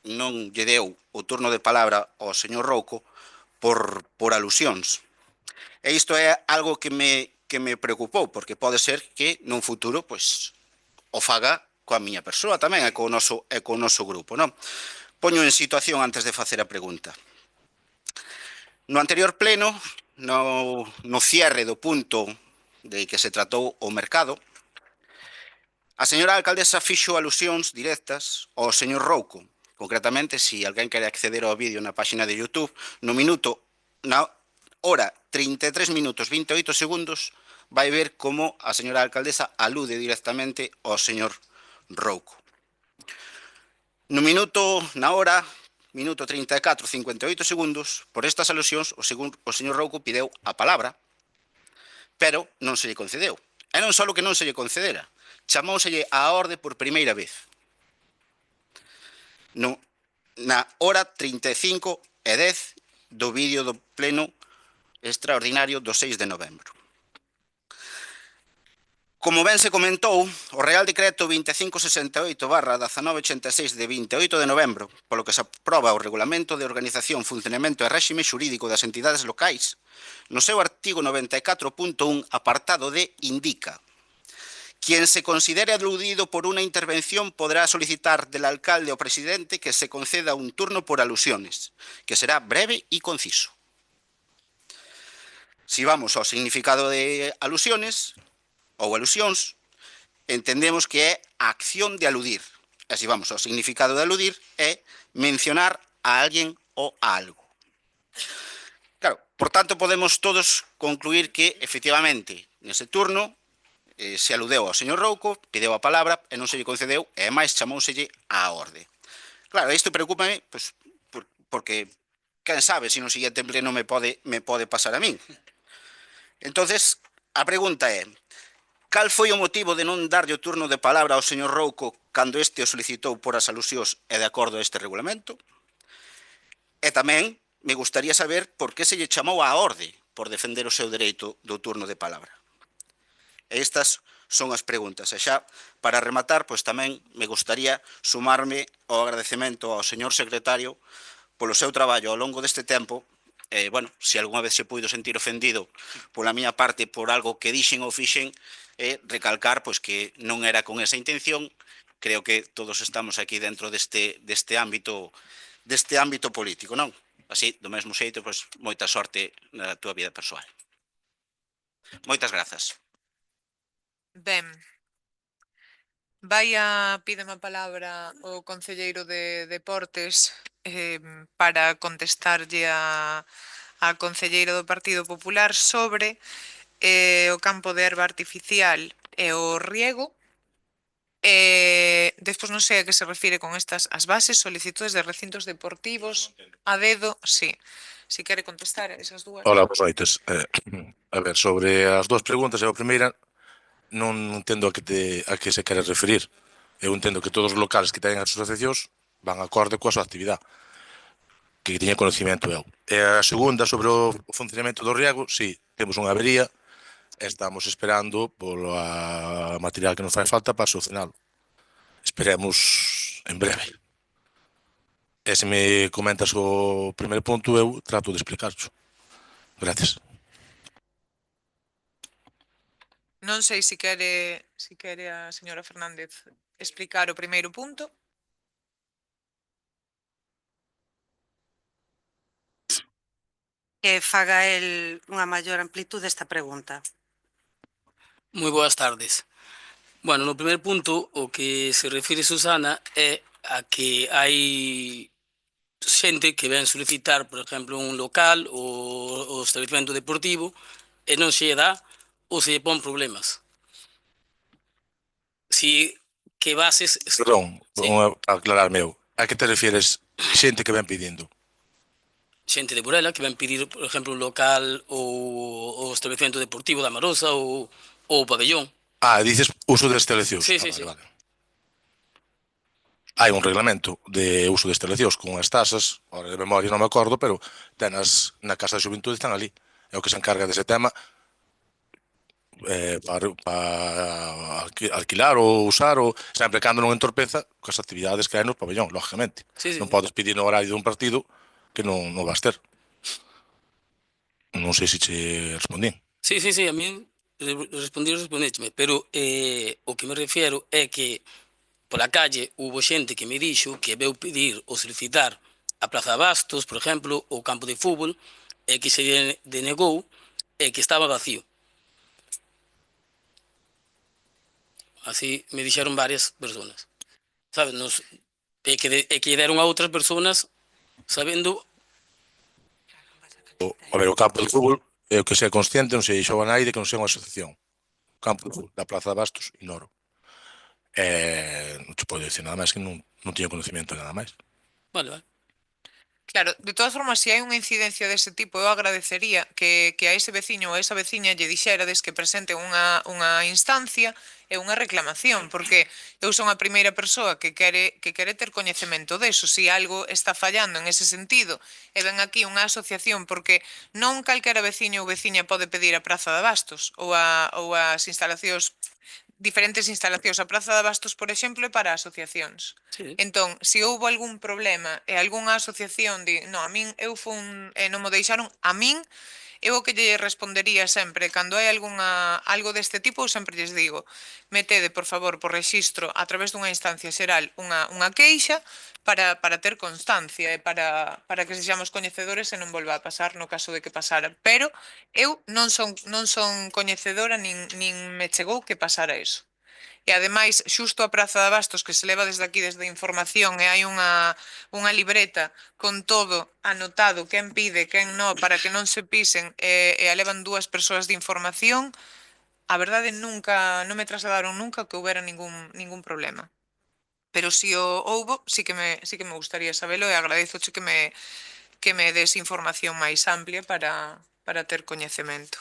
non lle deu o turno de palabra ao señor Rouco por alusións. E isto é algo que me preocupou, porque pode ser que nun futuro o faga coa miña persoa tamén e co noso grupo. Poño en situación antes de facer a pregunta. No anterior pleno, no cierre do punto de que se tratou o mercado, a señora alcaldesa fixo alusións directas ao señor Rouco. Concretamente, se alguén quere acceder ao vídeo na páxina de YouTube, na hora 33 minutos 28 segundos, vai ver como a señora alcaldesa alude directamente ao señor Rouco. Na hora, minuto 34, 58 segundos, por estas alusións, o señor Rouco pideu a palabra, pero non se lle concedeu. E non só que non se lle concedera, chamóuselle á orde por primeira vez. Na hora 35:10 do vídeo do pleno extraordinario do 6 de novembro. Como ben se comentou, o Real Decreto 2568/1986 de 28 de novembro, polo que se aproba o Regulamento de Organización, Funcionamento e Réxime Xurídico das Entidades Locais, no seu artigo 94.1, apartado D, indica: quien se considere aludido por una intervención podrá solicitar del alcalde o presidente que se conceda un turno por alusiones, que será breve y conciso. Si vamos ao significado de alusiones ou alusións, entendemos que é a acción de aludir. E si vamos ao significado de aludir, é mencionar a alguén ou a algo. Claro, por tanto, podemos todos concluir que, efectivamente, nese turno, se aludeu ao señor Rouco, pideu a palabra e non se lle concedeu, e máis chamouselle á orde. Claro, isto preocúpame, porque quen sabe se no seguinte pleno me pode pasar a min. Entonces, a pregunta é, cal foi o motivo de non darlle o turno de palabra ao señor Rouco cando este o solicitou por as alusións e de acordo a este regulamento? E tamén me gustaría saber por que se lle chamou á orde por defender o seu dereito do turno de palabra. E estas son as preguntas. E xa, para rematar, tamén me gustaría sumarme ao agradecemento ao señor secretario polo seu traballo ao longo deste tempo. Se algunha vez se puido sentir ofendido pola miña parte por algo que dixen ou fixen, recalcar que non era con esa intención. Creo que todos estamos aquí dentro deste ámbito político, non? Así, do mesmo xeito, moita sorte na túa vida persoal. Moitas grazas. Ben, pídeme a palabra o concelleiro de Deportes para contestarlle a concelleira do Partido Popular sobre o campo de erva artificial e o riego. Despois non sei a que se refire con estas as bases, solicitudes de recintos deportivos a dedo, sí. Si quere contestar esas dúas. Hola, boas noites. A ver, sobre as dúas preguntas, a primeira non entendo a que se quere referir. Eu entendo que todos os locales que teñen as asociacións van acorde coa súa actividade, que teña conocimiento eu. E a segunda, sobre o funcionamento do riego, sí, temos unha avería e estamos esperando polo material que nos fai falta para solucionalo. Esperemos en breve. E se me comentas o primeiro punto, eu trato de explicarcho. Gracias. Non sei se quere a señora Fernández explicar o primeiro punto. Que faga el unha maior amplitude esta pregunta. Moi boas tardes. Bueno, no primer punto, o que se refire Susana é a que hai xente que ven solicitar, por exemplo, un local ou establecimento deportivo e non se dá ou se pon problemas. Si que bases... Perdón, Sí. para aclararme eu. A que te refieres xente que ven pedindo? Xente de Burela que ven pedir, por exemplo, un local ou establecimento deportivo da Marosa ou o pabellón. Dices uso de instalacións. Sí, Vale, sí. vale. Hai un reglamento de uso de instalacións con as tasas, ahora de memoria non me acordo, pero tenas na Casa de Xuventude están ali. É o que se encarga dese tema para alquilar ou usar, ou sempre cando non entorpeza coas actividades que hai no pabellón, lógicamente. Sí. Non podes pedir no horario dun partido que non vas ter. Non sei se che respondín. Sí, a mí respondícheme, pero o que me refiero é que pola calle hubo xente que me dixo que veu pedir ou solicitar a Plaza de Bastos, por exemplo, o campo de fútbol, e que se denegou e que estaba vacío. Así me dixeron varias personas. Sabes, e que deron a outras personas sabendo... A ver, o campo de fútbol, é o que sea consciente, non sei, xoga naide que non sea unha asociación. O campo de fútbol da Plaza de Bastos, ignoro. Non te podo dicir nada máis, que non teño conocimiento de nada máis. Vale. Claro, de todas formas, se hai unha incidencia dese tipo, eu agradecería que a ese veciño ou a esa veciña lle dixerades que presente unha instancia e unha reclamación, porque eu son a primeira persoa que quere ter coñecemento deso, se algo está fallando en ese sentido, e ven aquí unha asociación, porque non calquera veciño ou veciña pode pedir a Praza de Bastos ou as instalacións, diferentes instalacións. A Praza de Bastos, por exemplo, é para asociacións. Sí. Entón, se houbo algún problema e algunha asociación a min eu fun e non mo deixaron, a min eu o que lle respondería sempre cando hai algo deste tipo, eu sempre lles digo, metede, por favor, por rexistro a través dunha instancia xeral unha queixa para ter constancia e para que sexamos coñecedores e non volva a pasar no caso de que pasara. Pero eu non son coñecedora nin me chegou que pasara iso. E ademais, xusto a Praza de Bastos, que se leva desde aquí, desde a información, e hai unha libreta con todo anotado, quen pide, quen non, para que non se pisen, e a levan dúas persoas de información, a verdade non me trasladaron nunca que houbera ningún problema. Pero si o houbo, sí que me gustaría sabelo, e agradezoche que me des información máis amplia para ter coñecemento.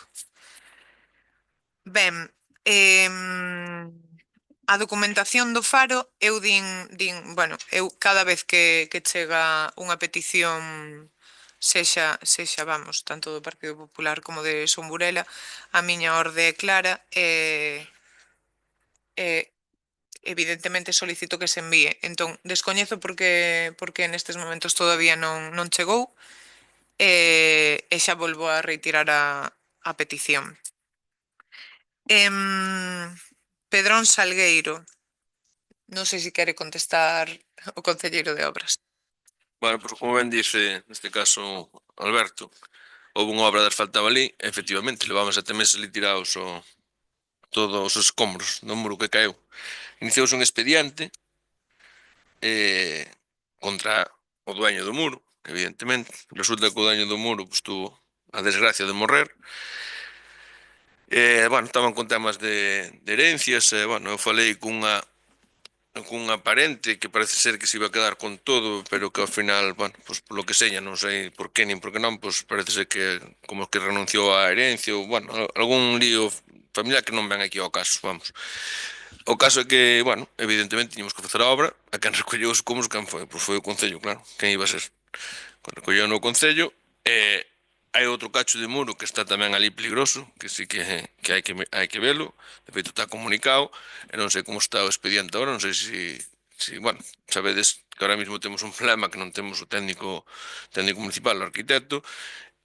Ben, a documentación do faro, eu eu cada vez que chega unha petición sexa, vamos, tanto do Partido Popular como de Son Burela, a miña orde é clara e evidentemente solicito que se envíe. Entón, descoñezo porque nestes momentos todavía non chegou e xa volvo a reitirar a petición. Pedrón Salgueiro, non sei se quere contestar o concelleiro de Obras. Bueno, pois como ben dice, neste caso, Alberto, houve unha obra de asfaltado ali, e efectivamente, levamos 7 meses ali tirados todos os escombros do muro que caeu. Iniciouse un expediente contra o dueño do muro, evidentemente. Resulta que o dueño do muro tuvo a desgracia de morrer. Bueno, estaban con temas de herencias, bueno, eu falei cunha parente que parece ser que se iba a quedar con todo, pero que ao final, bueno, pues por lo que seña, non sei por qué nin por que non, pues parece ser que como que renunciou á herencia ou, bueno, algún lío familiar que non ven aquí ao caso, vamos. O caso é que, bueno, evidentemente tiñamos que facer a obra, a quen recolleu os escombros, quen foi? Pois foi o Concello, claro, quen iba a ser? Recolleu no Concello, hai outro cacho de muro que está tamén ali peligroso, que sí que hai que velo, de feito está comunicado, e non sei como está o expediente agora, non sei se bueno, sabedes que ahora mismo temos un problema que non temos o técnico municipal, o arquitecto,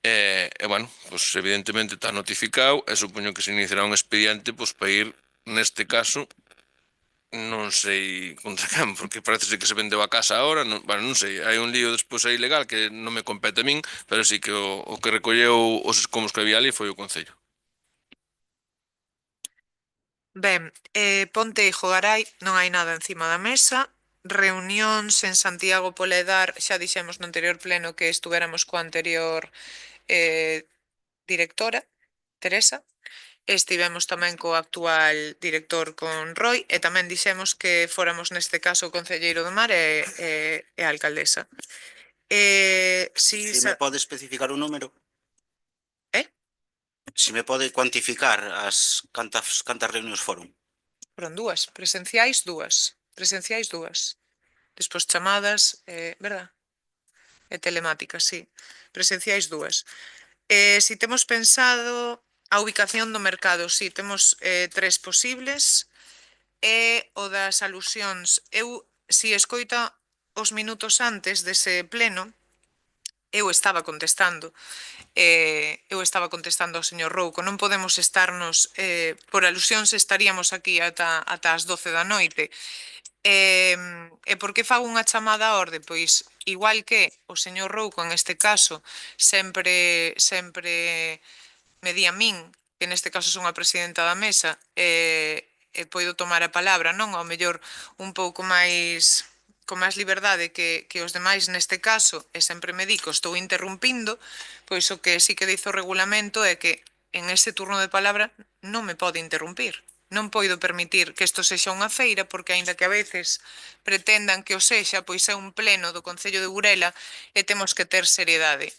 e bueno, pues evidentemente está notificado, e supoño que se iniciará un expediente pues para ir, neste caso, non sei contra quen, porque parece ser que se vendeu a casa agora, bueno, non sei, hai un lío despois aí legal que non me compete a min, pero sí que o que recolleu os escombros que había ali foi o Concello. Ben, Ponteijo Garai, non hai nada encima da mesa. Reunións en Santiago Poledar, xa dixemos no anterior pleno que estuéramos coa anterior directora, Teresa. Estivemos tamén co actual director, con Roy, e tamén dixemos que fóramos neste caso o concelleiro do Mar e a alcaldesa. Si me pode especificar un número? Si me pode cuantificar cantas reunións foron? Foron dúas, presenciais dúas. Despois chamadas, verdad? E telemáticas, sí. Presenciais dúas. Si temos pensado a ubicación do mercado, si temos 3 posibles, e o das alusións. Eu, si escoita os minutos antes dese pleno, eu estaba contestando ao señor Rouco. Non podemos estarnos, por alusións estaríamos aquí ata as 12 da noite. E por que fago unha chamada á orde? Pois, igual que o señor Rouco, en este caso, sempre me di a min, que neste caso son a presidenta da mesa, e poido tomar a palabra, non? Ao mellor un pouco máis con máis liberdade que os demais neste caso, e sempre me di que estou interrumpindo, pois o que sí que dice o regulamento é que en ese turno de palabra non me pode interrumpir. Non poido permitir que isto sexa unha feira, porque aínda que a veces pretendan que o sexa, pois é un pleno do Concello de Burela e temos que ter seriedade.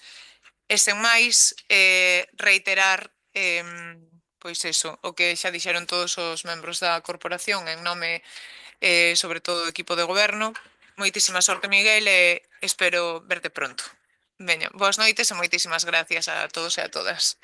E sen máis, reiterar pois eso, o que xa dixeron todos os membros da corporación en nome sobre todo do equipo de goberno. Moitísima sorte, Miguel, e espero verte pronto. Veña, boas noites e moitísimas gracias a todos e a todas.